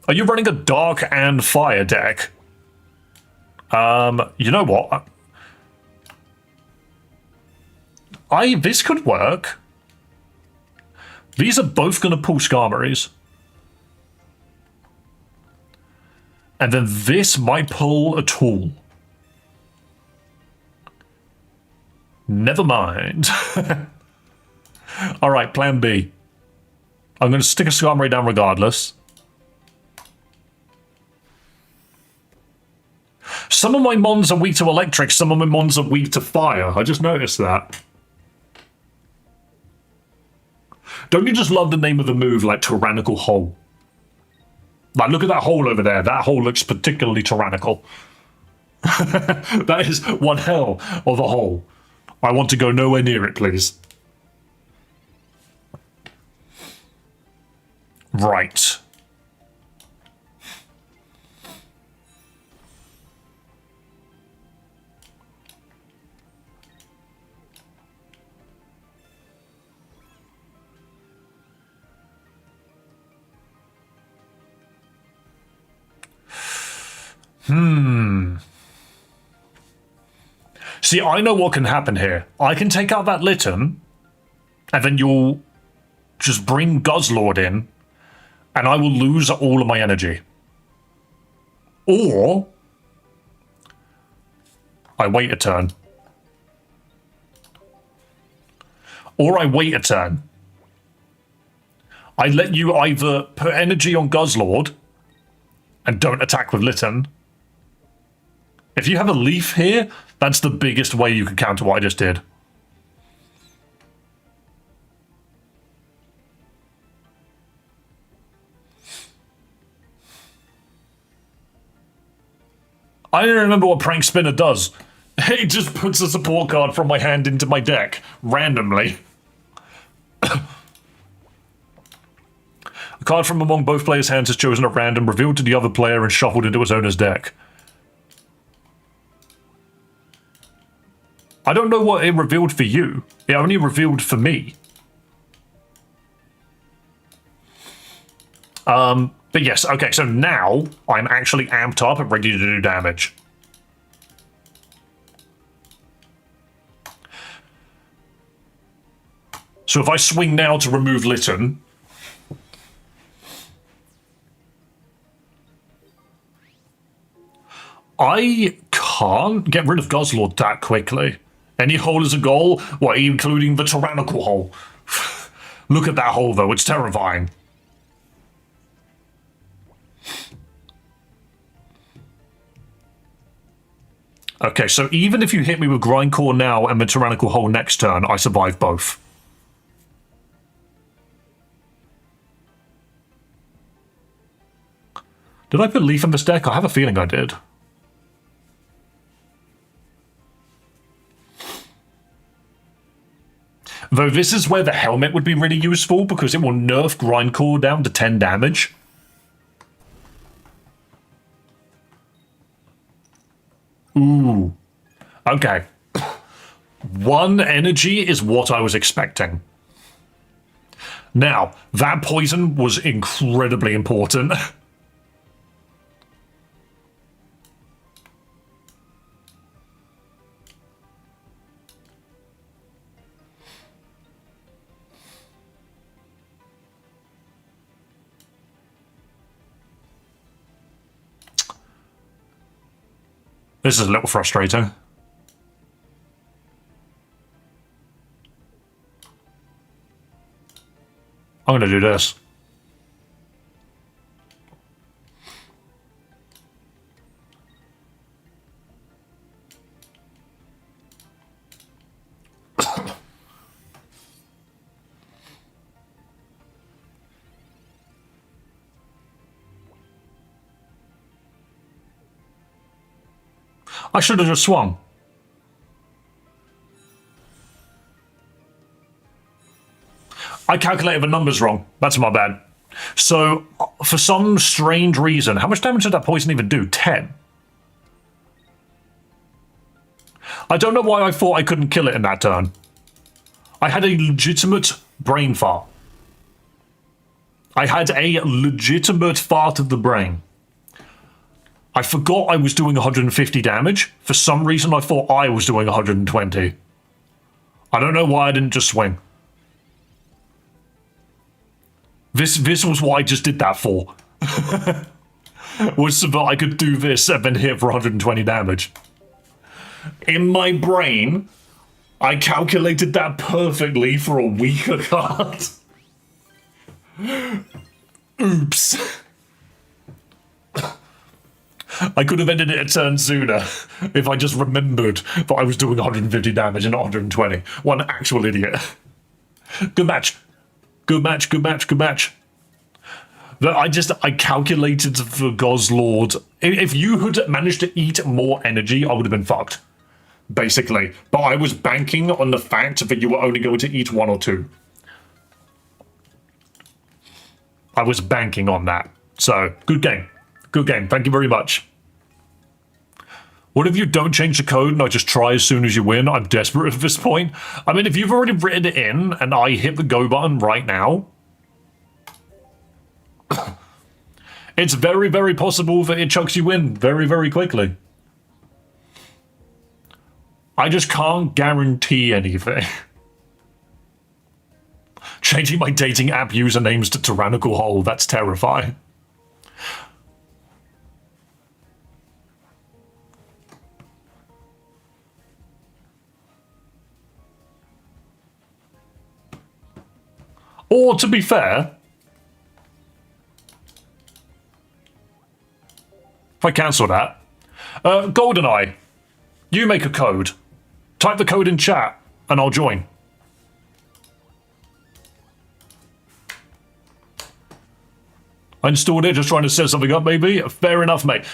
Are you running a Dark and Fire deck? You know what? This could work. These are both going to pull Skarmories. And then this might pull a Tool. Never mind. Alright, plan B. I'm going to stick a Skarmory down regardless. Some of my mons are weak to electric, some of my mons are weak to fire. I just noticed that. Don't you just love the name of the move, like Tyrannical Hole? Like, look at that hole over there. That hole looks particularly tyrannical. That is one hell of a hole. I want to go nowhere near it, please. Right. See, I know what can happen here. I can take out that Litten, and then you'll just bring Guzzlord in, and I will lose all of my energy. Or I wait a turn. Or I wait a turn. I let you either put energy on Guzzlord and don't attack with Litten. If you have a Leaf here, that's the biggest way you can counter what I just did. I don't remember what Prank Spinner does. It just puts a support card from my hand into my deck, randomly. A card from among both players' hands is chosen at random, revealed to the other player, and shuffled into its owner's deck. I don't know what it revealed for you. It only revealed for me. But yes, okay, so now I'm actually amped up and ready to do damage. So if I swing now to remove Litten, I can't get rid of Guzzlord that quickly. Any hole is a goal, what, including the Tyrannical Hole. Look at that hole, though, it's terrifying. Okay, so even if you hit me with Grindcore now and the Tyrannical Hole next turn, I survive both. Did I put Leaf in this deck? I have a feeling I did. Though this is where the helmet would be really useful because it will nerf Grindcore down to 10 damage. Ooh. Okay. 1 energy is what I was expecting. Now, that poison was incredibly important. This is a little frustrating. I'm going to do this. I should have just swung. I calculated the numbers wrong. That's my bad. So, for some strange reason, how much damage did that poison even do? 10. I don't know why I thought I couldn't kill it in that turn. I had a legitimate brain fart. I had a legitimate fart of the brain. I forgot I was doing 150 damage. For some reason, I thought I was doing 120. I don't know why I didn't just swing. This was what I just did that for. Was so that I could do this and then hit for 120 damage. In my brain, I calculated that perfectly for a weaker card. Oops. I could have ended it a turn sooner if I just remembered that I was doing 150 damage and not 120. One actual idiot. Good match. Good match, good match, good match. I calculated for Gozlord. If you had managed to eat more energy, I would have been fucked. Basically. But I was banking on the fact that you were only going to eat 1 or 2. I was banking on that. So, good game. Good game. Thank you very much. What if you don't change the code and I just try as soon as you win? I'm desperate at this point. I mean, if you've already written it in and I hit the go button right now, it's very, very possible that it chucks you in very, very quickly. I just can't guarantee anything. Changing my dating app usernames to Tyrannical Hole, that's terrifying. Or, to be fair, if I cancel that, GoldenEye, you make a code. Type the code in chat, and I'll join. I installed it, just trying to set something up, maybe. Fair enough, mate.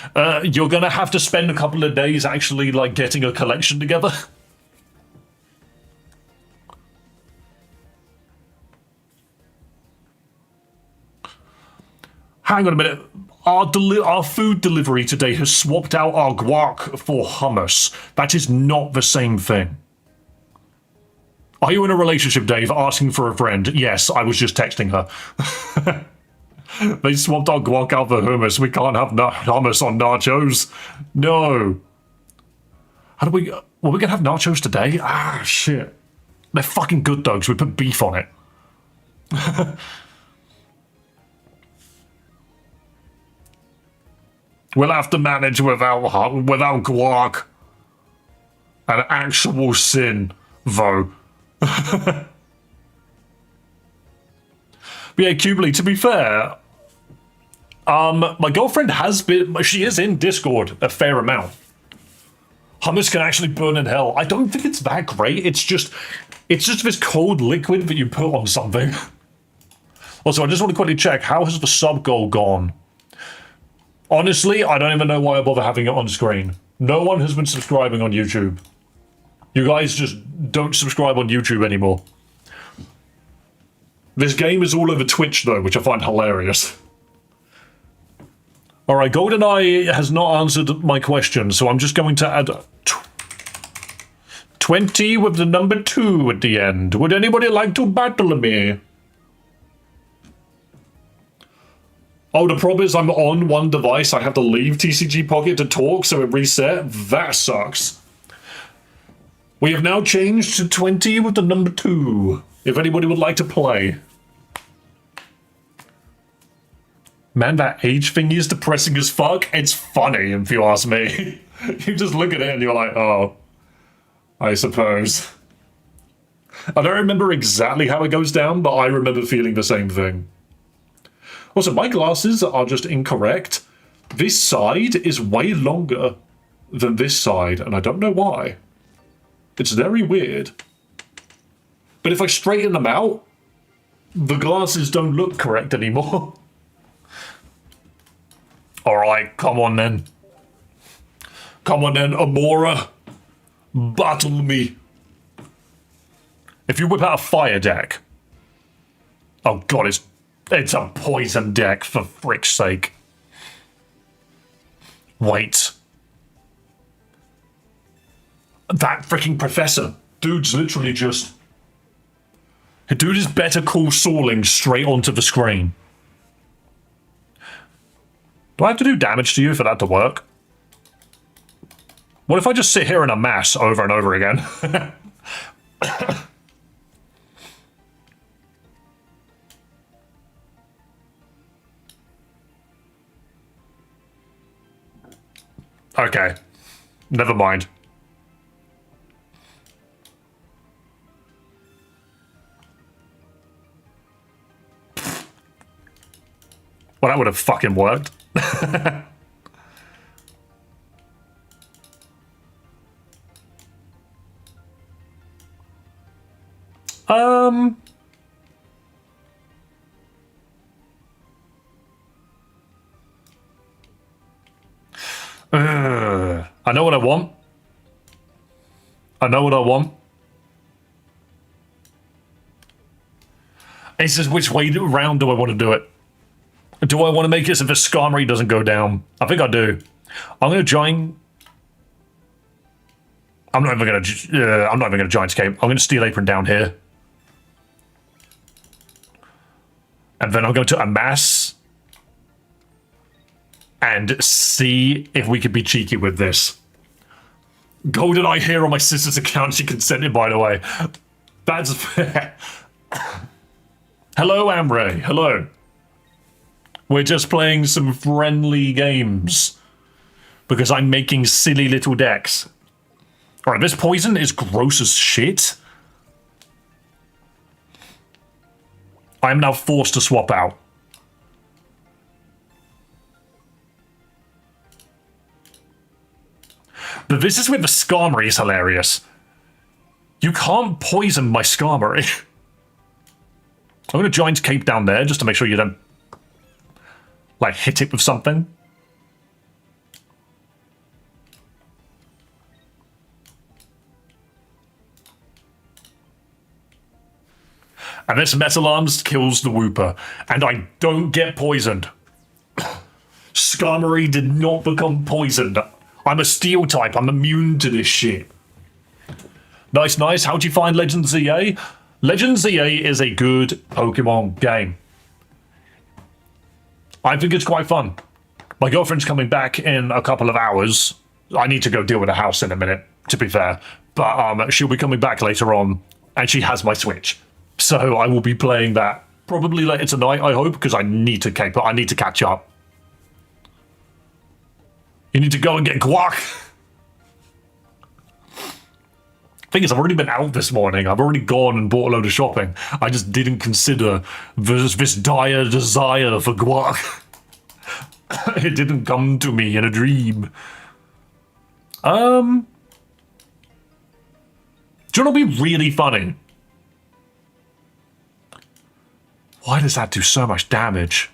You're gonna have to spend a couple of days actually, like, getting a collection together. Hang on a minute. Our food delivery today has swapped out our guac for hummus. That is not the same thing. Are you in a relationship, Dave? Asking for a friend. Yes, I was just texting her. They swapped our guac out for hummus. We can't have hummus on nachos. No. How do we... Were we going to have nachos today? Ah, shit. They're fucking good, though, because we put beef on it. We'll have to manage without guac. An actual sin, though. But yeah, Cubely, to be fair, my girlfriend has been... She is in Discord a fair amount. Hummus can actually burn in hell. I don't think it's that great. It's just this cold liquid that you put on something. Also, I just want to quickly check, how has the sub goal gone? Honestly, I don't even know why I bother having it on screen. No one has been subscribing on YouTube. You guys just don't subscribe on YouTube anymore. This game is all over Twitch though, which I find hilarious. Alright, GoldenEye has not answered my question, so I'm just going to add 20 with the number 2 at the end. Would anybody like to battle me? Oh, the problem is I'm on one device. I have to leave TCG Pocket to talk, so it reset. That sucks. We have now changed to 20 with the number 2. If anybody would like to play. Man, that age thingy is depressing as fuck. It's funny, if you ask me. You just look at it and you're like, oh, I suppose. I don't remember exactly how it goes down, but I remember feeling the same thing. Also, my glasses are just incorrect. This side is way longer than this side, and I don't know why. It's very weird. But if I straighten them out, the glasses don't look correct anymore. Alright, come on then. Come on then, Amora. Battle me. If you whip out a fire deck... Oh god, it's a poison deck, for frick's sake. Wait. That freaking professor. Dude's literally just... Dude is Better Call Sauling straight onto the screen. Do I have to do damage to you for that to work? What if I just sit here and amass over and over again? Okay. Never mind. Well, that would have fucking worked. I know what I want. I know what I want. It's just which way round do I want to do it? Do I want to make it so the Skarmory doesn't go down? I think I do. I'm going to join... I'm not even going to Giant Escape. I'm going to Steel Apron down here. And then I'm going to amass and see if we could be cheeky with this. GoldenEye here on my sister's account. She consented, by the way. That's fair. Hello, Amray. Hello. We're just playing some friendly games because I'm making silly little decks. All right, this poison is gross as shit. I am now forced to swap out. But this is where the Skarmory is hilarious. You can't poison my Skarmory. I'm going to Giant's Cape down there just to make sure you don't, like, hit it with something. And this Metal Arms kills the Wooper. And I don't get poisoned. Skarmory did not become poisoned. I'm a steel type. I'm immune to this shit. Nice, nice. How'd you find Legends ZA? Legends ZA is a good Pokemon game. I think it's quite fun. My girlfriend's coming back in a couple of hours. I need to go deal with a house in a minute, to be fair. But she'll be coming back later on, and she has my Switch. So I will be playing that probably later tonight, I hope, because I need to catch up. You need to go and get guac. Thing is, I've already been out this morning. I've already gone and bought a load of shopping. I just didn't consider this dire desire for guac. It didn't come to me in a dream. Do you know what would be really funny? Why does that do so much damage?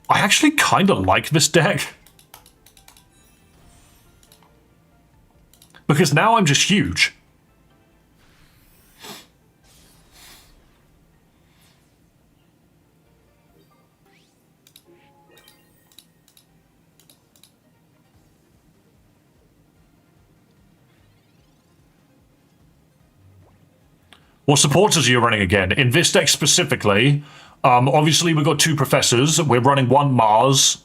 I actually kind of like this deck. Because now I'm just huge. What supporters are you running again? In this deck specifically, obviously we've got 2 professors. We're running 1 Mars,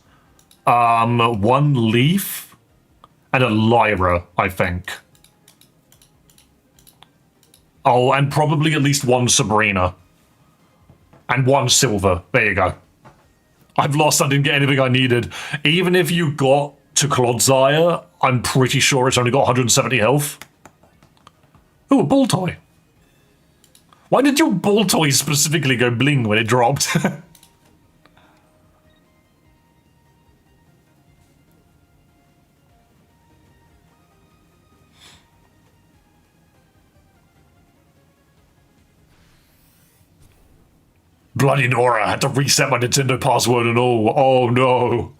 1 Leaf, and a Lyra, I think. Oh, and probably at least 1 Sabrina. And 1 Silver. There you go. I've lost, I didn't get anything I needed. Even if you got to Clodsire, I'm pretty sure it's only got 170 health. Ooh, a ball toy. Why did your ball toy specifically go bling when it dropped? Bloody Nora, I had to reset my Nintendo password and all. Oh no.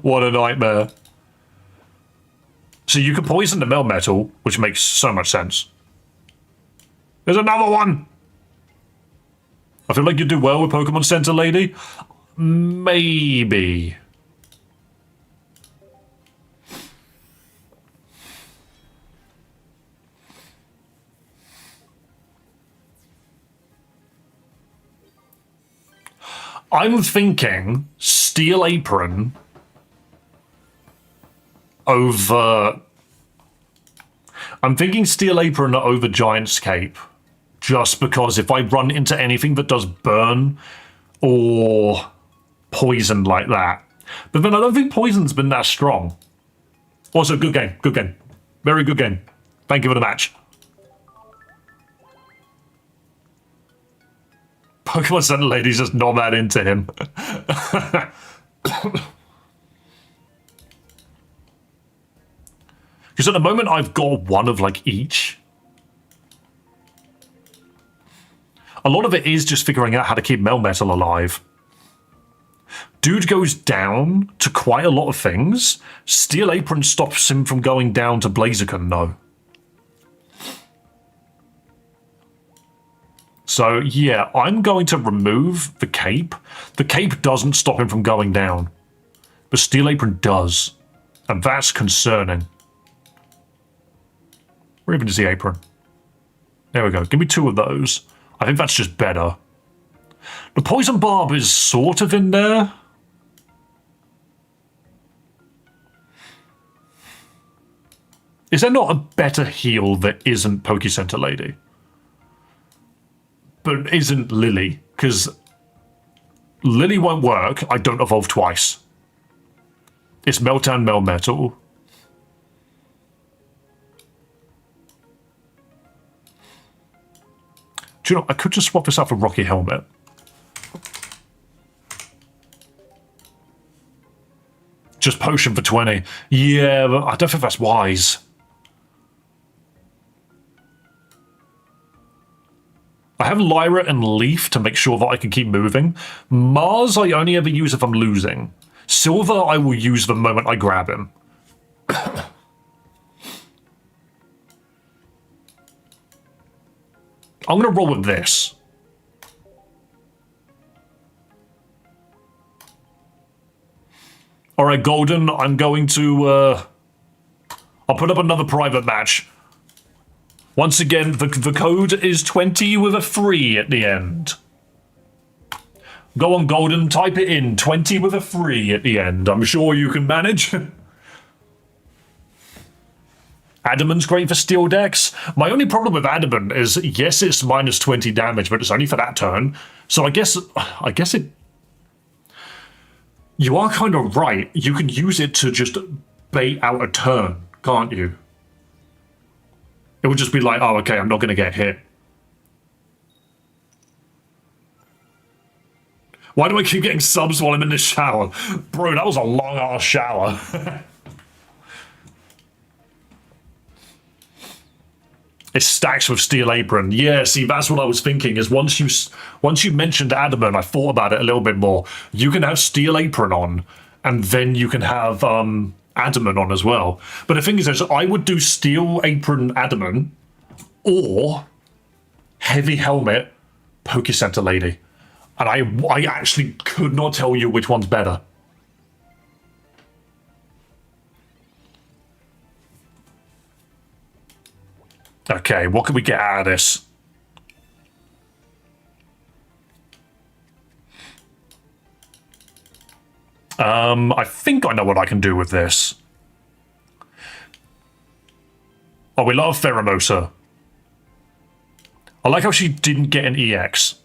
What a nightmare. So you could poison the Melmetal, which makes so much sense. There's another one! I feel like you do well with Pokemon Center, lady. Maybe. I'm thinking Steel Apron over... I'm thinking Steel Apron over Giant's Cape. Just because if I run into anything that does burn or poison like that. But then I don't think poison's been that strong. Also, good game. Good game. Very good game. Thank you for the match. Pokemon Center Lady's just not that into him. Because at the moment I've got 1 of like each. A lot of it is just figuring out how to keep Melmetal alive. Dude goes down to quite a lot of things. Steel Apron stops him from going down to Blaziken, though. So, yeah, I'm going to remove the cape. The cape doesn't stop him from going down. But Steel Apron does. And that's concerning. Where even is the apron? There we go. Give me 2 of those. I think that's just better. The Poison Barb is sort of in there. Is there not a better heal that isn't Pokecenter Lady? But isn't Lily? Because Lily won't work. I don't evolve twice. It's Meltan Melmetal. Do you know, I could just swap this out for Rocky Helmet. Just potion for 20. Yeah, but I don't think that's wise. I have Lyra and Leaf to make sure that I can keep moving. Mars I only ever use if I'm losing. Silver I will use the moment I grab him. I'm going to roll with this. All right, Golden, I'm going to... I'll put up another private match. Once again, the code is 20 with a 3 at the end. Go on, Golden, type it in. 20 with a 3 at the end. I'm sure you can manage. Adamant's great for steel decks. My only problem with Adamant is, yes, it's minus 20 damage, but it's only for that turn. So I guess it... You are kind of right. You can use it to just bait out a turn, can't you? It would just be like, oh, okay, I'm not going to get hit. Why do I keep getting subs while I'm in the shower? Bro, that was a long-ass shower. It stacks with Steel Apron. Yeah, see, that's what I was thinking, is once you mentioned Adamant, I thought about it a little bit more. You can have Steel Apron on, and then you can have Adamant on as well. But the thing is, I would do Steel Apron Adamant, or Heavy Helmet Poke Center Lady. And I actually could not tell you which one's better. Okay, what can we get out of this? I think I know what I can do with this. Oh, we love Pheromosa. I like how she didn't get an EX.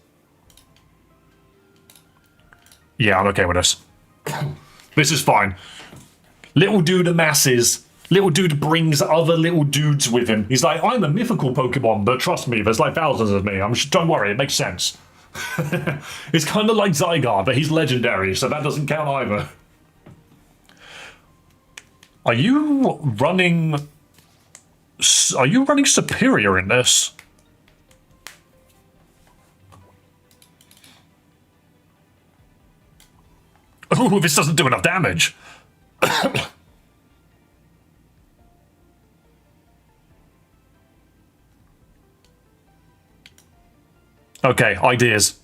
Yeah, I'm okay with this. This is fine. Little dude amasses. Little dude brings other little dudes with him. He's like, I'm a mythical Pokemon, but trust me, there's like thousands of me. Don't worry, it makes sense. It's kind of like Zygarde, but he's legendary, so that doesn't count either. Are you running Superior in this? Oh, this doesn't do enough damage. Okay, ideas.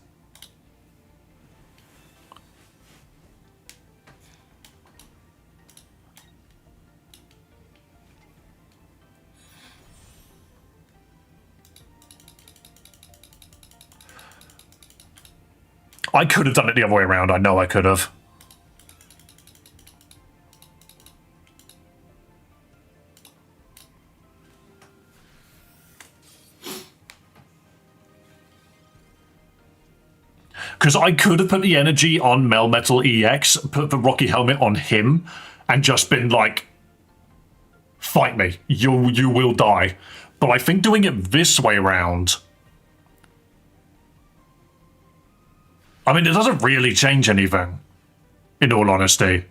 I could have done it the other way around. I know I could have. Because I could have put the energy on Melmetal EX, put the Rocky Helmet on him, and just been like, fight me, you will die. But I think doing it this way around, I mean, it doesn't really change anything, in all honesty.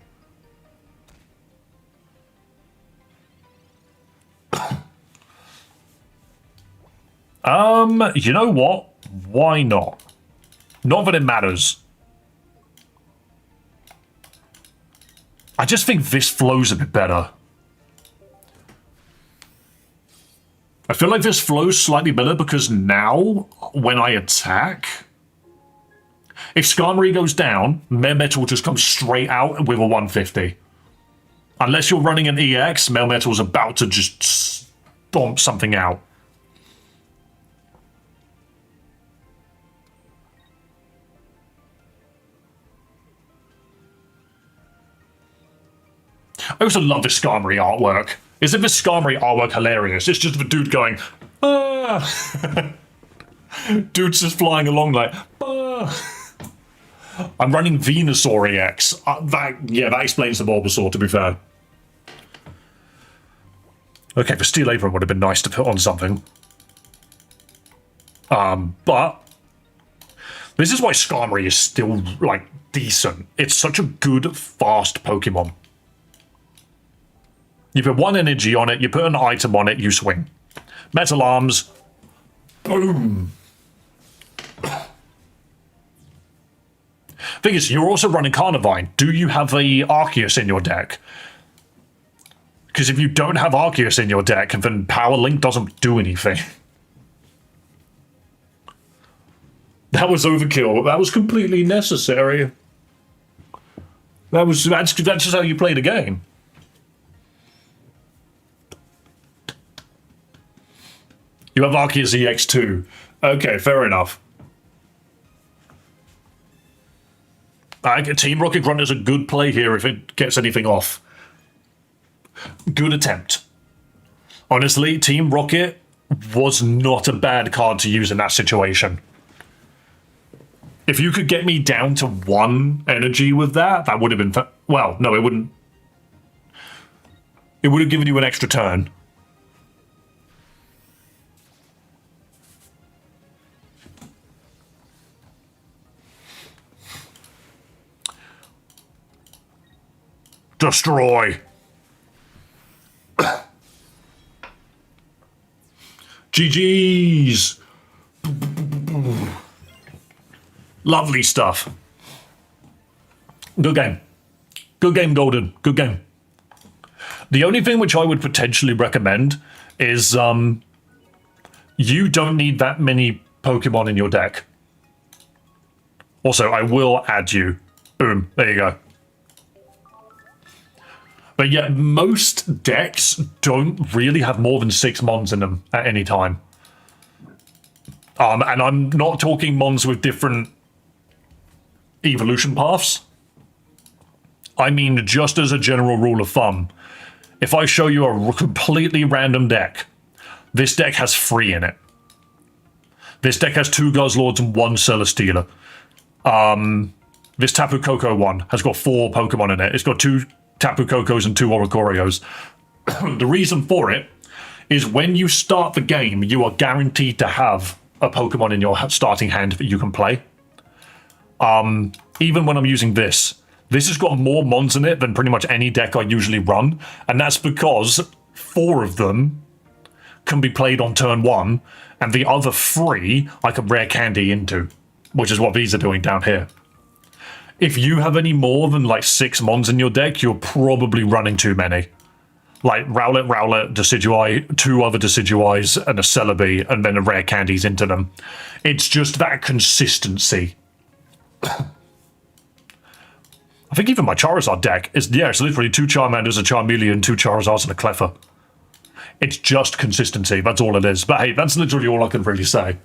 You know what? Why not? Not that it matters. I just think this flows a bit better. I feel like this flows slightly better because now, when I attack, if Skarmory goes down, Melmetal just comes straight out with a 150. Unless you're running an EX, Melmetal's about to just stomp something out. I also love the Skarmory artwork. Isn't the Skarmory artwork hilarious? It's just the dude going, ah. Dude's just flying along like, ah. I'm running Venusaur EX. That explains the Bulbasaur, to be fair. Okay, the Steel Apron would have been nice to put on something. But this is why Skarmory is still, like, decent. It's such a good, fast Pokemon. You put one energy on it, you put an item on it, you swing. Metal Arms. Boom. Thing is, you're also running Carnivine. Do you have a Arceus in your deck? Because if you don't have Arceus in your deck, then Power Link doesn't do anything. That was overkill. That was completely necessary. That's just how you play the game. You have Arceus EX2. Okay, fair enough. Team Rocket Grunt is a good play here if it gets anything off. Good attempt. Honestly, Team Rocket was not a bad card to use in that situation. If you could get me down to 1 energy with that, that would have been... Well, no, it wouldn't. It would have given you an extra turn. Destroy. GG's. Lovely stuff. Good game. Good game, Golden. Good game. The only thing which I would potentially recommend is you don't need that many Pokemon in your deck. Also, I will add you. Boom. There you go. But yeah, most decks don't really have more than 6 mons in them at any time. And I'm not talking mons with different evolution paths. I mean, just as a general rule of thumb, if I show you a completely random deck, this deck has 3 in it. This deck has 2 Guzzlords and 1 Celesteela. This Tapu Koko one has got 4 Pokemon in it. It's got 2 Tapu Kokos and 2 Oricorios. The reason for it is when you start the game, you are guaranteed to have a Pokemon in your starting hand that you can play. Even when I'm using this has got more mons in it than pretty much any deck I usually run, and that's because 4 of them can be played on turn 1, and the other 3 I can rare candy into, which is what these are doing down here. If you have any more than like 6 mons in your deck, you're probably running too many. Like Rowlet, Decidueye, 2 other Decidueyes, and a Celebi, and then a rare candies into them. It's just that consistency. I think even my Charizard deck is, it's literally 2 Charmanders, a Charmeleon, 2 Charizards, and a Cleffa. It's just consistency, that's all it is. But hey, that's literally all I can really say.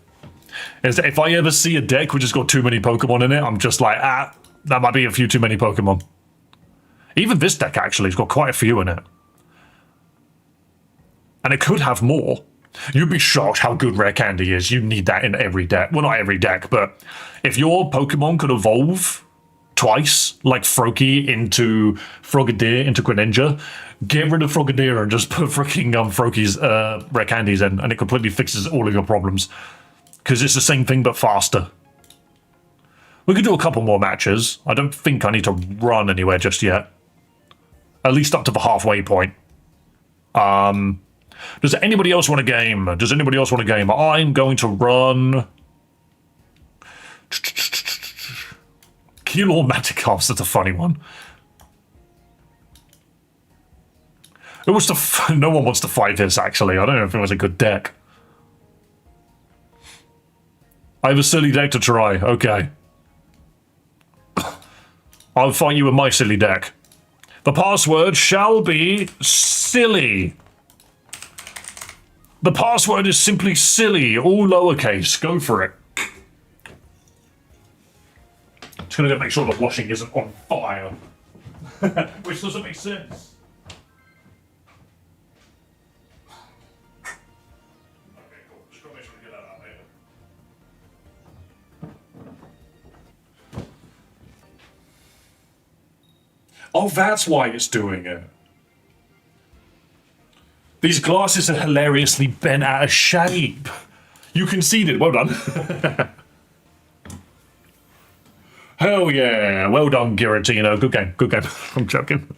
Is that if I ever see a deck which has got too many Pokemon in it, I'm just like, that might be a few too many Pokemon. Even this deck actually has got quite a few in it. And it could have more. You'd be shocked how good Rare Candy is. You need that in every deck. Well, not every deck, but if your Pokemon could evolve twice, like Froakie into Frogadier into Greninja, get rid of Frogadier and just put freaking Froakie's Rare Candies in, and it completely fixes all of your problems. Because it's the same thing, but faster. We could do a couple more matches. I don't think I need to run anywhere just yet. At least up to the halfway point. Does anybody else want a game? Does anybody else want a game? I'm going to run... Keylor Magikarps, that's a funny one. Who wants to... No one wants to fight this, actually. I don't know if it was a good deck. I have a silly deck to try. Okay. I'll fight you with my silly deck. The password shall be silly. The password is simply silly, all lowercase. Go for it. Just gonna make sure the washing isn't on fire. Which doesn't make sense. Okay, cool. Just gotta make sure to get that out later. Oh, that's why it's doing it. These glasses are hilariously bent out of shape. You conceded. Well done. Hell yeah. Well done, Giratina. Good game. Good game. I'm joking.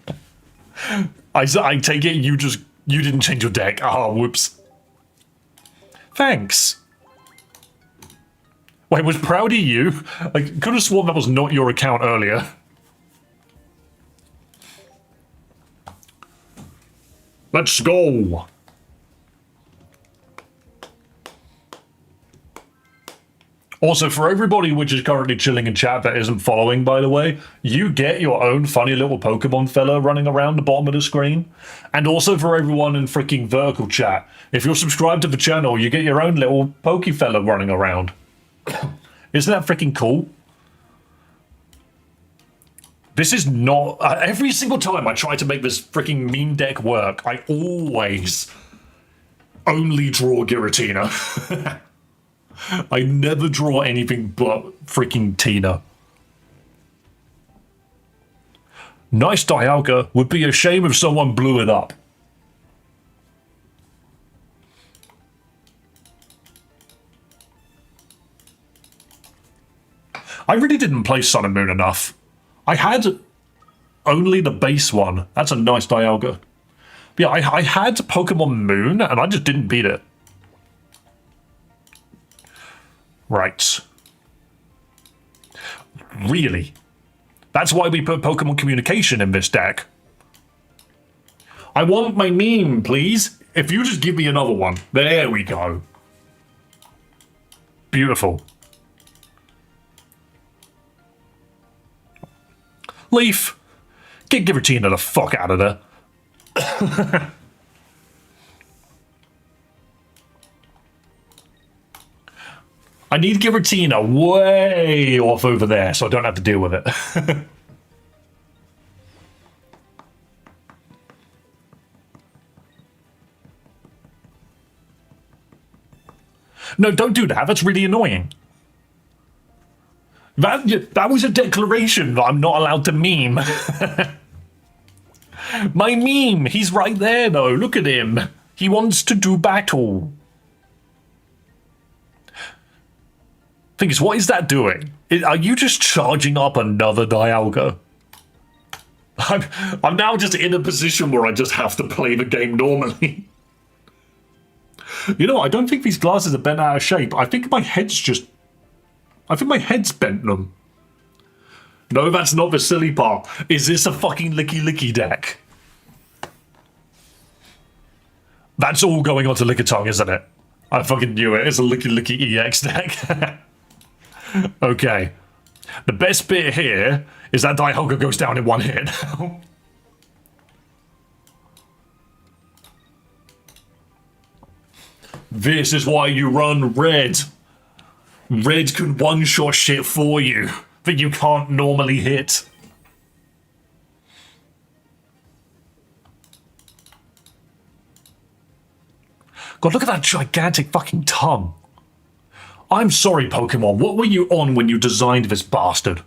I take it you didn't change your deck. Oh, whoops. Thanks. Wait, was Proudy you? I could have sworn that was not your account earlier. Let's go. Also, for everybody which is currently chilling in chat that isn't following, by the way, you get your own funny little Pokemon fella running around the bottom of the screen. And also for everyone in freaking vertical chat, if you're subscribed to the channel, you get your own little Poke fella running around. Isn't that freaking cool? This is not... every single time I try to make this freaking meme deck work, I always only draw Giratina. I never draw anything but freaking Tina. Nice Dialga. Would be a shame if someone blew it up. I really didn't play Sun and Moon enough. I had only the base one. That's a nice Dialga. Yeah, I had Pokemon Moon, and I just didn't beat it. Right. Really? That's why we put Pokemon Communication in this deck. I want my meme, please. If you just give me another one. There we go. Beautiful. Leaf. Get Giratina the fuck out of there. I need Giratina way off over there so I don't have to deal with it. No, don't do that. That's really annoying. That was a declaration that I'm not allowed to meme. My meme, he's right there though. Look at him. He wants to do battle. Thing is, what is that doing? Are you just charging up another Dialga? I'm now just in a position where I just have to play the game normally. You know, I don't think these glasses are bent out of shape. I think my head's bent them. No, that's not the silly part. Is this a fucking licky deck? That's all going on to Lickitung, isn't it? I fucking knew it. It's a licky EX deck. Okay. The best bit here is that Dialga goes down in one hit. This is why you run red. Red can one-shot shit for you that you can't normally hit. God, look at that gigantic fucking tongue. I'm sorry, Pokemon. What were you on when you designed this bastard?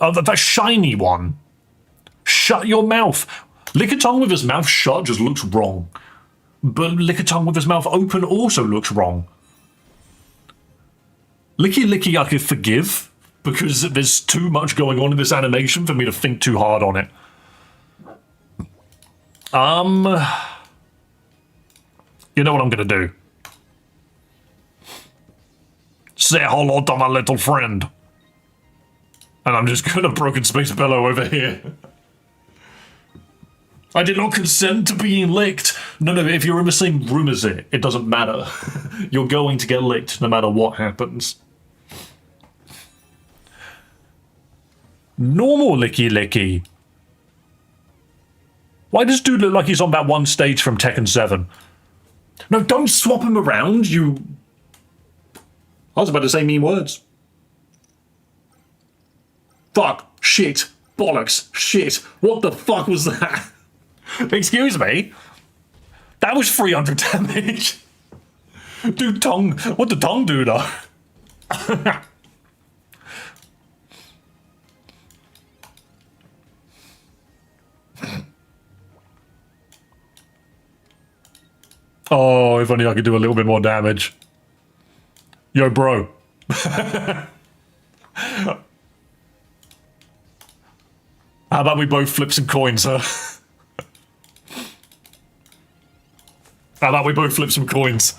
The shiny one. Shut your mouth. Lickitung with his mouth shut just looks wrong. But Lickitung with his mouth open also looks wrong. Licky I could forgive, because there's too much going on in this animation for me to think too hard on it. You know what I'm gonna do? Say hello to my little friend. And I'm just gonna Broken Space Bellow over here. I did not consent to being licked. No, if you're in the same room as it doesn't matter. You're going to get licked no matter what happens. Normal Licky. Why does dude look like he's on that one stage from Tekken 7? No, don't swap him around, you... I was about to say mean words. Fuck, shit, bollocks, shit. What the fuck was that? Excuse me? That was 300 damage. Dude, tongue. What did tongue do though? Oh, if only I could do a little bit more damage. Yo, bro. How about we both flip some coins, huh? How about we both flip some coins?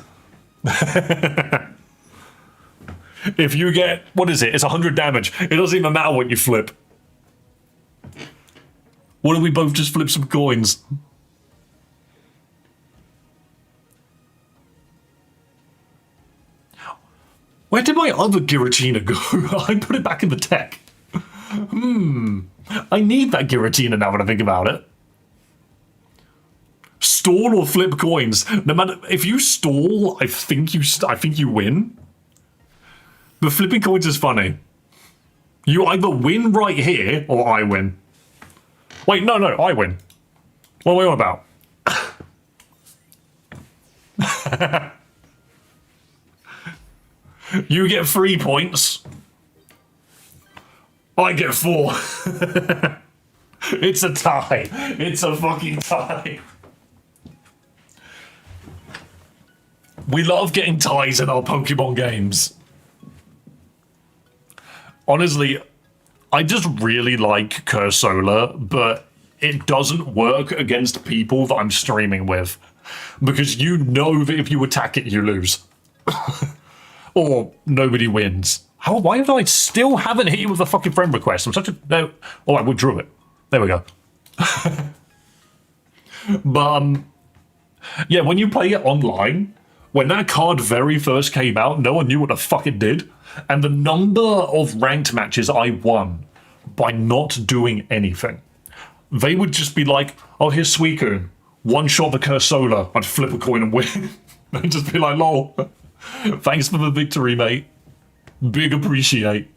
If you get... What is it? It's 100 damage. It doesn't even matter what you flip. Why don't we both just flip some coins? Where did my other Giratina go? I put it back in the deck. I need that Giratina now when I think about it. Stall or flip coins. No matter if you stall, I think you win. But flipping coins is funny. You either win right here or I win. Wait, no, I win. What are we on about? You get 3 points. I get 4. It's a tie. It's a fucking tie. We love getting ties in our Pokemon games. Honestly, I just really like Cursola, but it doesn't work against people that I'm streaming with. Because you know that if you attack it, you lose. Or nobody wins. Why did I still haven't hit you with a fucking friend request? I'm such a... No. Oh, I withdrew it. There we go. But, yeah, when you play it online, when that card very first came out, no one knew what the fuck it did. And the number of ranked matches I won by not doing anything. They would just be like, oh, here's Suicune. One shot the Cursola. I'd flip a coin and win. They'd just be like, lol. Thanks for the victory, mate. Big appreciate.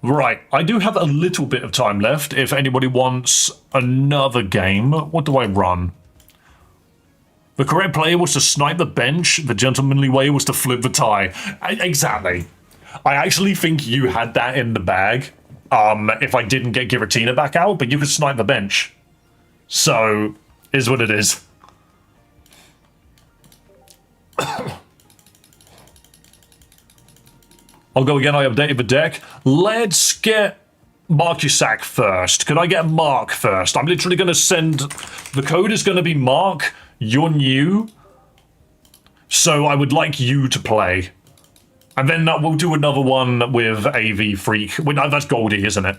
Right, I do have a little bit of time left if anybody wants another game. What do I run? The correct player was to snipe the bench. The gentlemanly way was to flip the tie. Exactly. I actually think you had that in the bag if I didn't get Giratina back out, but you could snipe the bench. So, is what it is. I'll go again, I updated the deck. Let's get Marcusac first. Could I get Mark first? I'm literally going to send... The code is going to be Mark, you're new. So I would like you to play. And then we'll do another one with AV Freak. Well, no, that's Goldie, isn't it?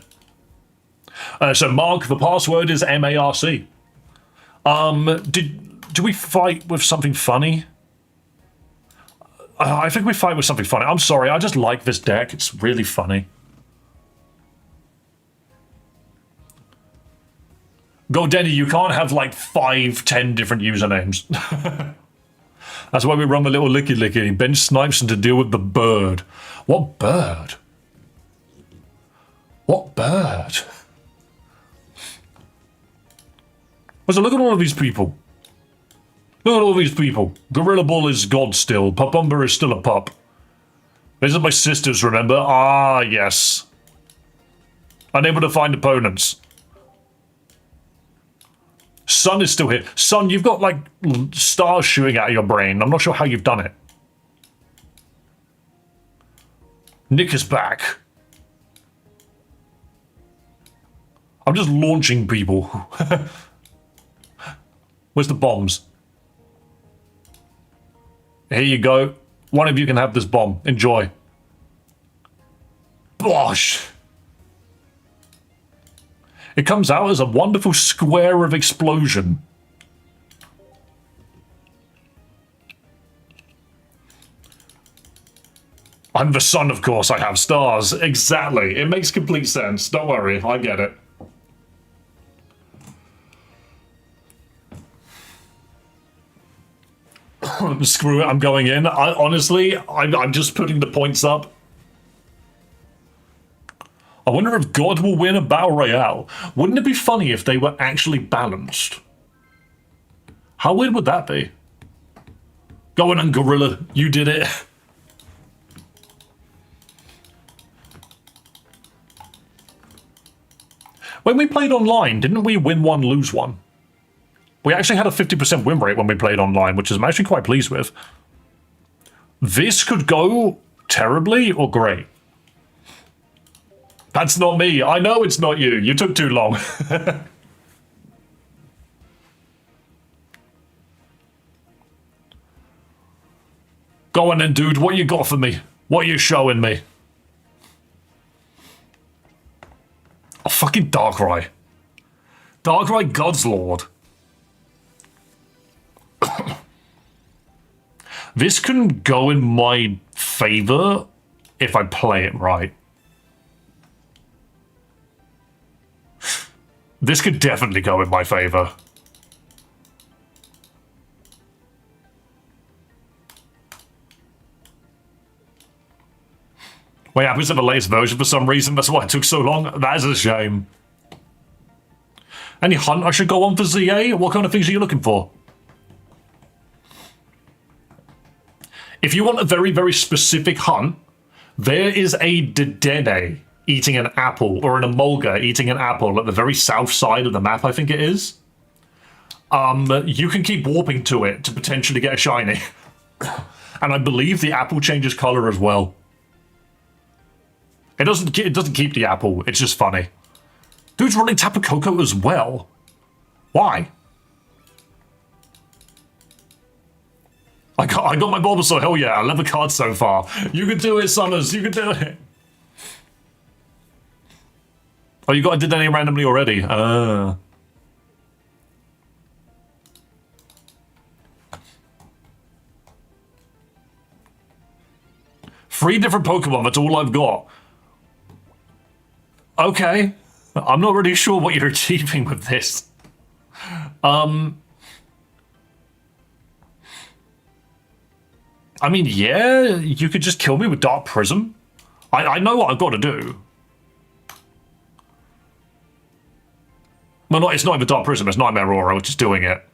So Mark, the password is MARC. Do we fight with something funny? I think we fight with something funny. I'm sorry, I just like this deck. It's really funny. Go, Denny, you can't have like 5-10 different usernames. That's why we run the little licky licky. Bench snipes and to deal with the bird. What bird? What bird? So look at all of these people. Look at all these people. Gorilla Bull is God still. Pupumba is still a pup. These are my sisters, remember? Ah, yes. Unable to find opponents. Sun is still here. Sun, you've got, like, stars shooting out of your brain. I'm not sure how you've done it. Nick is back. I'm just launching people. Where's the bombs? Here you go. One of you can have this bomb. Enjoy. Bosh! It comes out as a wonderful square of explosion. I'm the sun, of course. I have stars. Exactly. It makes complete sense. Don't worry. I get it. Screw it, I'm going in. Honestly, I'm just putting the points up. I wonder if God will win a Battle Royale. Wouldn't it be funny if they were actually balanced? How weird would that be? Go on, Gorilla. You did it. When we played online, didn't we win one, lose one? We actually had a 50% win rate when we played online, which I'm actually quite pleased with. This could go terribly or great. That's not me. I know it's not you. You took too long. Go on then, dude. What you got for me? What are you showing me? Oh, fucking Darkrai. Darkrai God's Lord. This can go in my favor if I play it right. This could definitely go in my favor. Wait, I was in the latest version for some reason. That's why it took so long. That is a shame. Any hunt I should go on for ZA? What kind of things are you looking for? If you want a very, very specific hunt, there is a Dedenne eating an apple, or an Emolga eating an apple at the very south side of the map, I think it is. You can keep warping to it to potentially get a shiny. And I believe the apple changes color as well. It doesn't keep the apple. It's just funny. Dude's running Tapu Koko as well. Why? I got my Bulbasaur. Hell yeah! 11 cards so far. You can do it, Summers. You can do it. Oh, you did that randomly already. 3 different Pokemon. That's all I've got. Okay. I'm not really sure what you're achieving with this. I mean, yeah, you could just kill me with Dark Prism. I know what I've got to do. Well, it's not even Dark Prism, it's Nightmare Aura, which is doing it.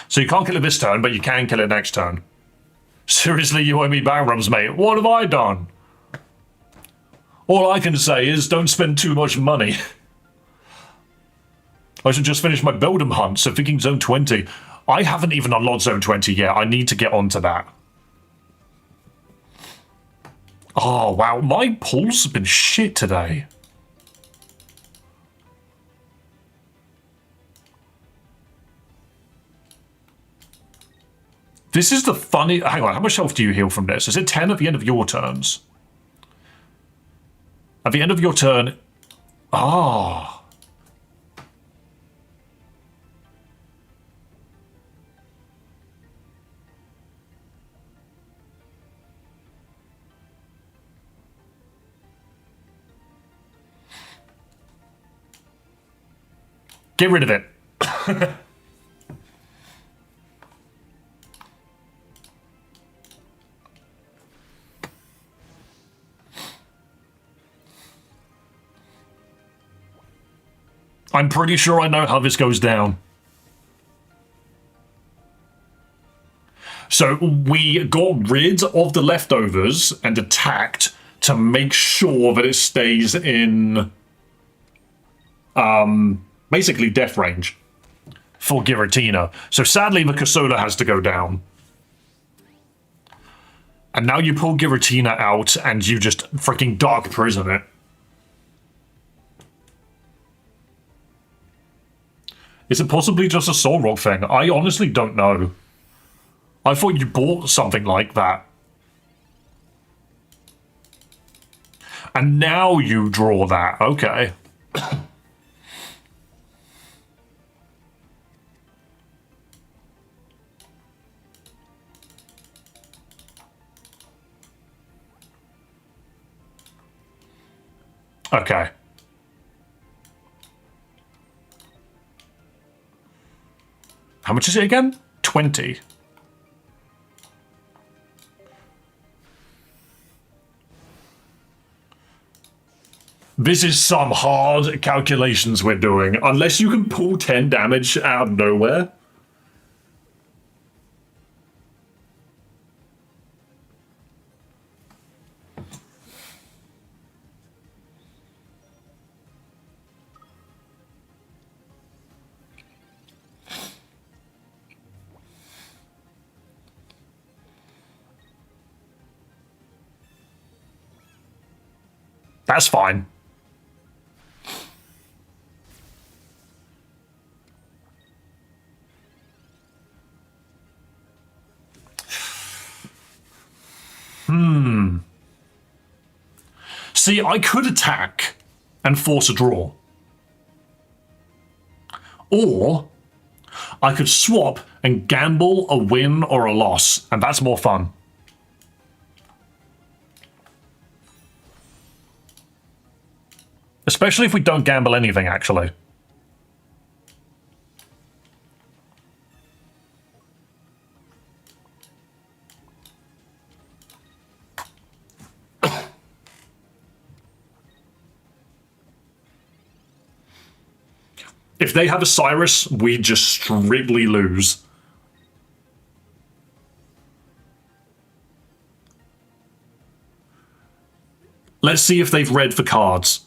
So you can't kill it this turn, but you can kill it next turn. Seriously, you owe me Barrums, mate. What have I done? All I can say is don't spend too much money. I should just finish my Beldum hunt, so thinking Zone 20. I haven't even unlocked Zone 20 yet. I need to get onto that. Oh, wow. My pulls have been shit today. This is the funny... Hang on, how much health do you heal from this? Is it 10 at the end of your turns? At the end of your turn... Ah... Get rid of it. I'm pretty sure I know how this goes down. So we got rid of the leftovers and attacked to make sure that it stays in... basically death range for Giratina. So sadly, the Casola has to go down. And now you pull Giratina out and you just freaking Dark Prison it. Is it possibly just a Soul Rock thing? I honestly don't know. I thought you bought something like that. And now you draw that. Okay. Okay. How much is it again? 20. This is some hard calculations we're doing. Unless you can pull 10 damage out of nowhere. That's fine. See, I could attack and force a draw. Or I could swap and gamble a win or a loss, and that's more fun. Especially if we don't gamble anything, actually. If they have a Cyrus, we just strictly lose. Let's see if they've read for cards.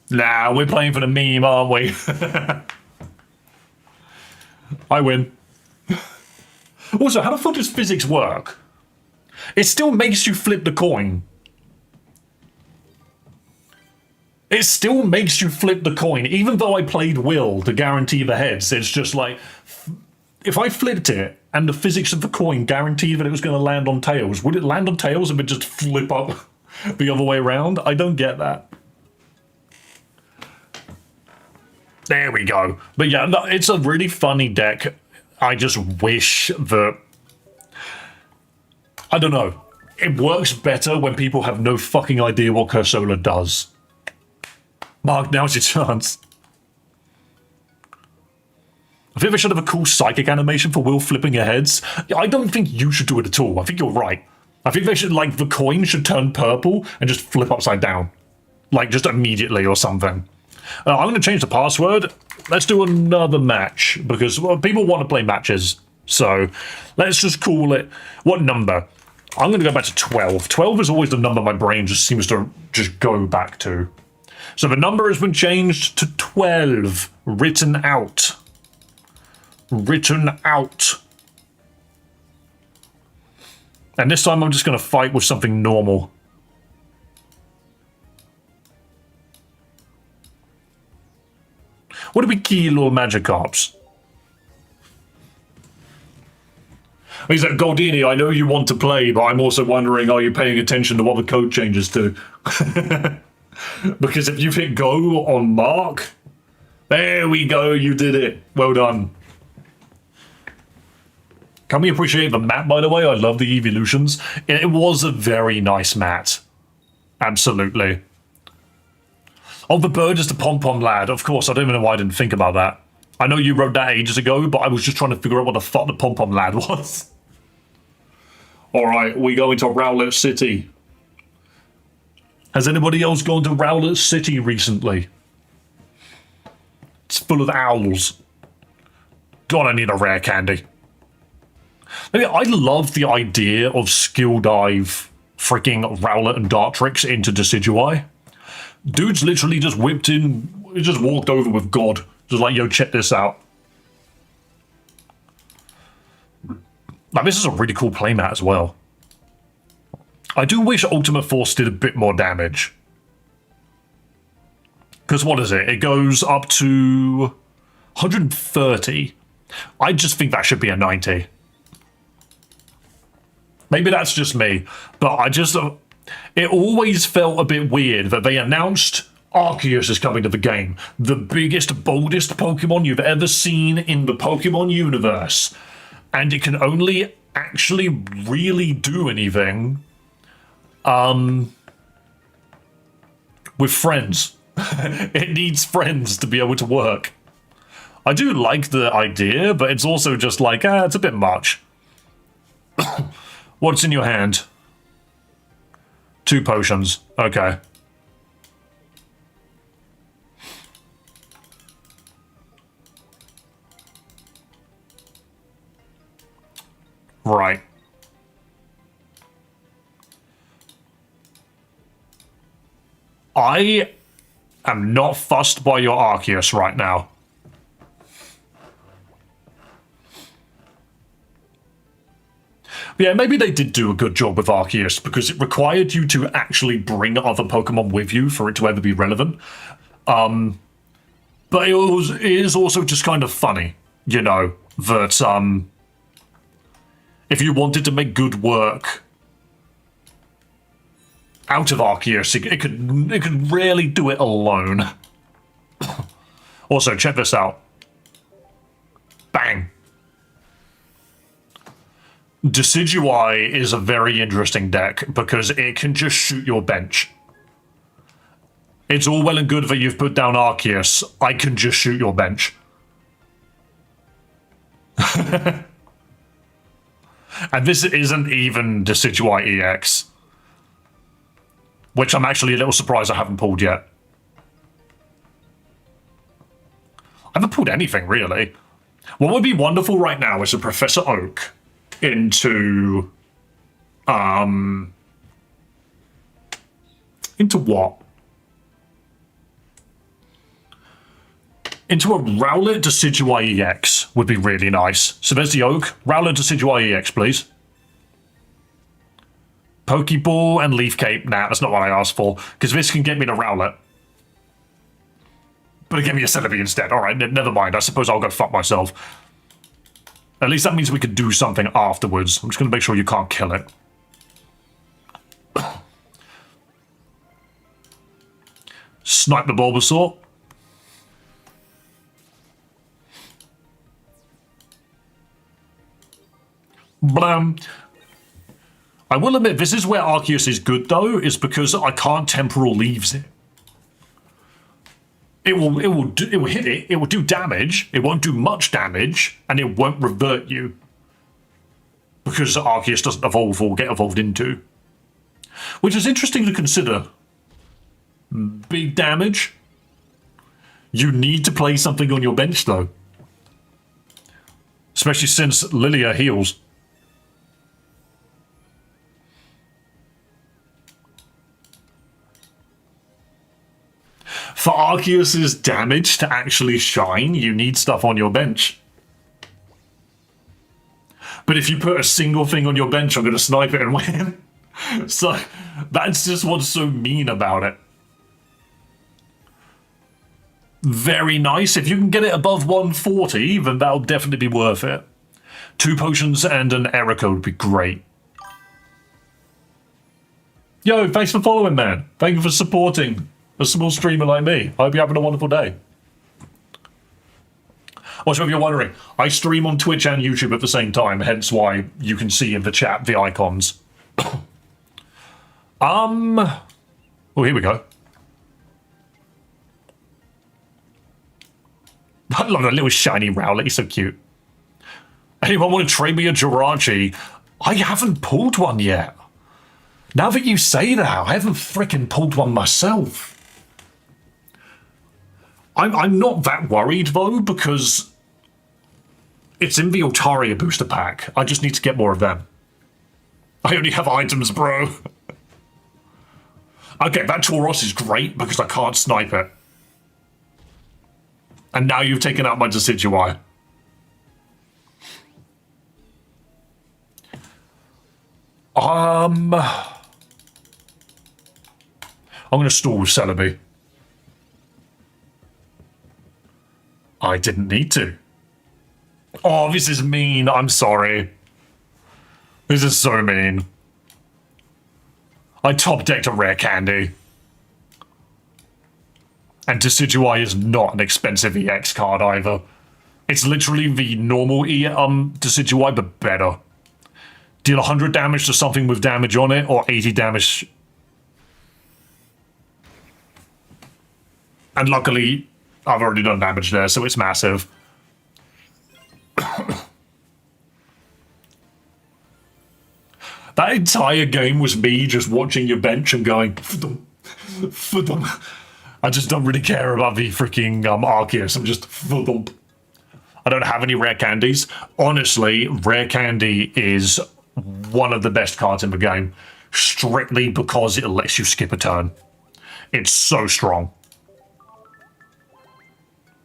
Nah, we're playing for the meme, aren't we? I win. Also, how the fuck does physics work? It still makes you flip the coin. It still makes you flip the coin, even though I played Will to guarantee the heads. It's just like, if I flipped it and the physics of the coin guaranteed that it was going to land on tails, would it land on tails and would just flip up the other way around? I don't get that. There we go. But yeah, no, it's a really funny deck. I just wish that... I don't know. It works better when people have no fucking idea what Cursola does. Mark, now's your chance. I think they should have a cool psychic animation for Will flipping your heads. I don't think you should do it at all. I think you're right. I think they should, like, the coin should turn purple and just flip upside down. Like, just immediately or something. I'm going to change the password. Let's do another match, because well, people want to play matches. So, let's just call it... What number? I'm going to go back to 12. 12 is always the number my brain just seems to just go back to. So the number has been changed to 12. Written out. Written out. And this time I'm just going to fight with something normal. What do we kill all Magikarps? He's like, Goldini, I know you want to play, but I'm also wondering, are you paying attention to what the code changes to? Because if you've hit go on Mark, there we go, you did it. Well done. Can we appreciate the mat, by the way? I love the evolutions. It was a very nice mat. Absolutely. Oh, the bird is the pom-pom lad. Of course, I don't even know why I didn't think about that. I know you wrote that ages ago, but I was just trying to figure out what the fuck the pom-pom lad was. Alright, we go into Rowlet City. Has anybody else gone to Rowlet City recently? It's full of owls. God, I need a rare candy. I love the idea of skill dive freaking Rowlet and Dartrix into Decidueye. Dude's literally just whipped in, he just walked over with God. Just like, yo, check this out. Like, this is a really cool playmat as well. I do wish Ultimate Force did a bit more damage. Because what is it? It goes up to 130. I just think that should be a 90. Maybe that's just me, but I just... it always felt a bit weird that they announced Arceus is coming to the game. The biggest, boldest Pokemon you've ever seen in the Pokemon universe. And it can only actually really do anything... with friends. It needs friends to be able to work. I do like the idea, but it's also just like, it's a bit much. What's in your hand? 2 potions. Okay. Right. I am not fussed by your Arceus right now. Yeah, maybe they did do a good job with Arceus because it required you to actually bring other Pokemon with you for it to ever be relevant. But it is also just kind of funny, you know, that if you wanted to make good work out of Arceus, it could rarely do it alone. Also, check this out. Bang. Decidueye is a very interesting deck because it can just shoot your bench. It's all well and good that you've put down Arceus. I can just shoot your bench. And this isn't even Decidueye EX. Which I'm actually a little surprised I haven't pulled yet. I haven't pulled anything, really. What would be wonderful right now is a Professor Oak into... into what? Into a Rowlet Decidueye EX would be really nice. So there's the Oak. Rowlet Decidueye EX, please. Pokeball and Leaf Cape. Nah, that's not what I asked for. Because this can get me to Rowlet. But it gave me a Celebi instead. Alright, never mind. I suppose I'll go fuck myself. At least that means we can do something afterwards. I'm just going to make sure you can't kill it. Snipe the Bulbasaur. Blam. I will admit, this is where Arceus is good, though, is because I can't Temporal Leaves it. It will hit it, it will do damage, it won't do much damage, and it won't revert you. Because Arceus doesn't evolve or get evolved into. Which is interesting to consider. Big damage. You need to play something on your bench, though. Especially since Lilia heals. For Arceus's damage to actually shine, you need stuff on your bench. But if you put a single thing on your bench, I'm going to snipe it and win. So, that's just what's so mean about it. Very nice. If you can get it above 140, then that'll definitely be worth it. 2 potions and an error code would be great. Yo, thanks for following, man. Thank you for supporting a small streamer like me. I hope you're having a wonderful day. Also, if you're wondering, I stream on Twitch and YouTube at the same time, hence why you can see in the chat the icons. Oh, here we go. I love that little shiny Rowlet, he's so cute. Anyone want to trade me a Jirachi? I haven't pulled one yet. Now that you say that, I haven't frickin' pulled one myself. I'm not that worried, though, because it's in the Altaria booster pack. I just need to get more of them. I only have items, bro. Okay, that Tauros is great because I can't snipe it. And now you've taken out my Decidueye. I'm going to stall with Celebi. I didn't need to. Oh, this is mean. I'm sorry. This is so mean. I top-decked a rare candy. And Decidueye is not an expensive EX card either. It's literally the normal Decidueye, but better. Deal 100 damage to something with damage on it, or 80 damage. And luckily, I've already done damage there, so it's massive. That entire game was me just watching your bench and going, "Fudum, fudum." I just don't really care about the freaking Arceus. I'm just, "Fudum." I don't have any rare candies. Honestly, rare candy is one of the best cards in the game, strictly because it lets you skip a turn. It's so strong.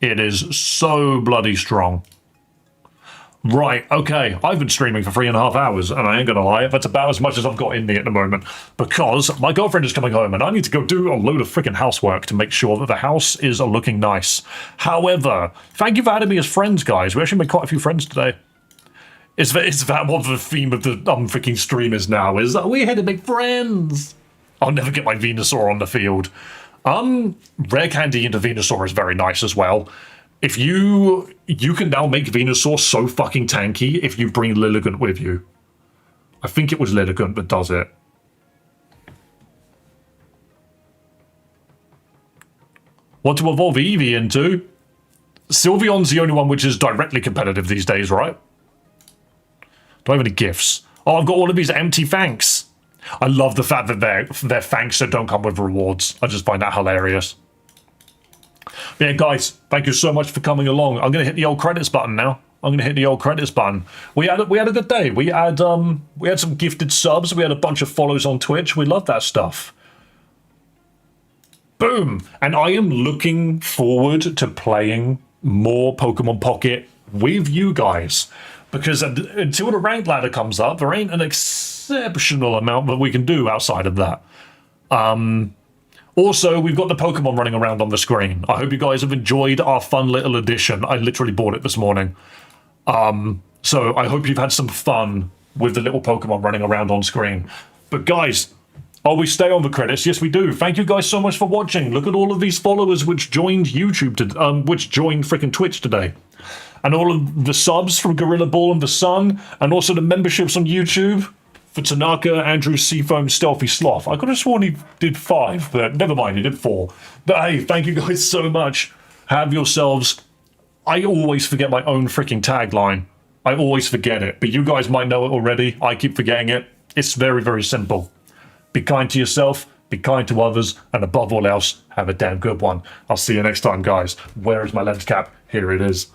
It is so bloody strong. Right, okay, I've been streaming for 3.5 hours, and I ain't gonna lie, that's about as much as I've got in me at the moment, because my girlfriend is coming home, and I need to go do a load of freaking housework to make sure that the house is looking nice. However, thank you for adding me as friends, guys. We actually made quite a few friends today. Is that what the theme of the freaking stream is now, is that we're here to make friends? I'll never get my Venusaur on the field. Rare candy into Venusaur is very nice as well. If you can now make Venusaur so fucking tanky if you bring Lilligant with you. I think it was Lilligant that does it. What to evolve Eevee into? Sylveon's the only one which is directly competitive these days, right? Do I have any gifts? Oh, I've got all of these empty thanks. I love the fact that they're thanks that don't come with rewards. I just find that hilarious. Yeah, guys, thank you so much for coming along. I'm going to hit the old credits button now. We had a good day. We had some gifted subs. We had a bunch of follows on Twitch. We love that stuff. Boom! And I am looking forward to playing more Pokemon Pocket with you guys. Because until the rank ladder comes up, there ain't an exceptional amount that we can do outside of that. Also, we've got the Pokemon running around on the screen. I hope you guys have enjoyed our fun little addition. I literally bought it this morning. So I hope you've had some fun with the little Pokemon running around on screen. But guys, we stay on the credits? Yes, we do. Thank you guys so much for watching. Look at all of these followers which joined YouTube, which joined freaking Twitch today. And all of the subs from Gorilla Ball and the Sun, and also the memberships on YouTube for Tanaka, Andrew, Seafoam, Stealthy Sloth. I could have sworn he did 5, but never mind, he did 4. But hey, thank you guys so much. Have yourselves... I always forget my own freaking tagline. I always forget it, but you guys might know it already. I keep forgetting it. It's very, very simple. Be kind to yourself, be kind to others, and above all else, have a damn good one. I'll see you next time, guys. Where is my lens cap? Here it is.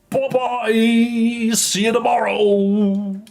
Bye-bye! See you tomorrow!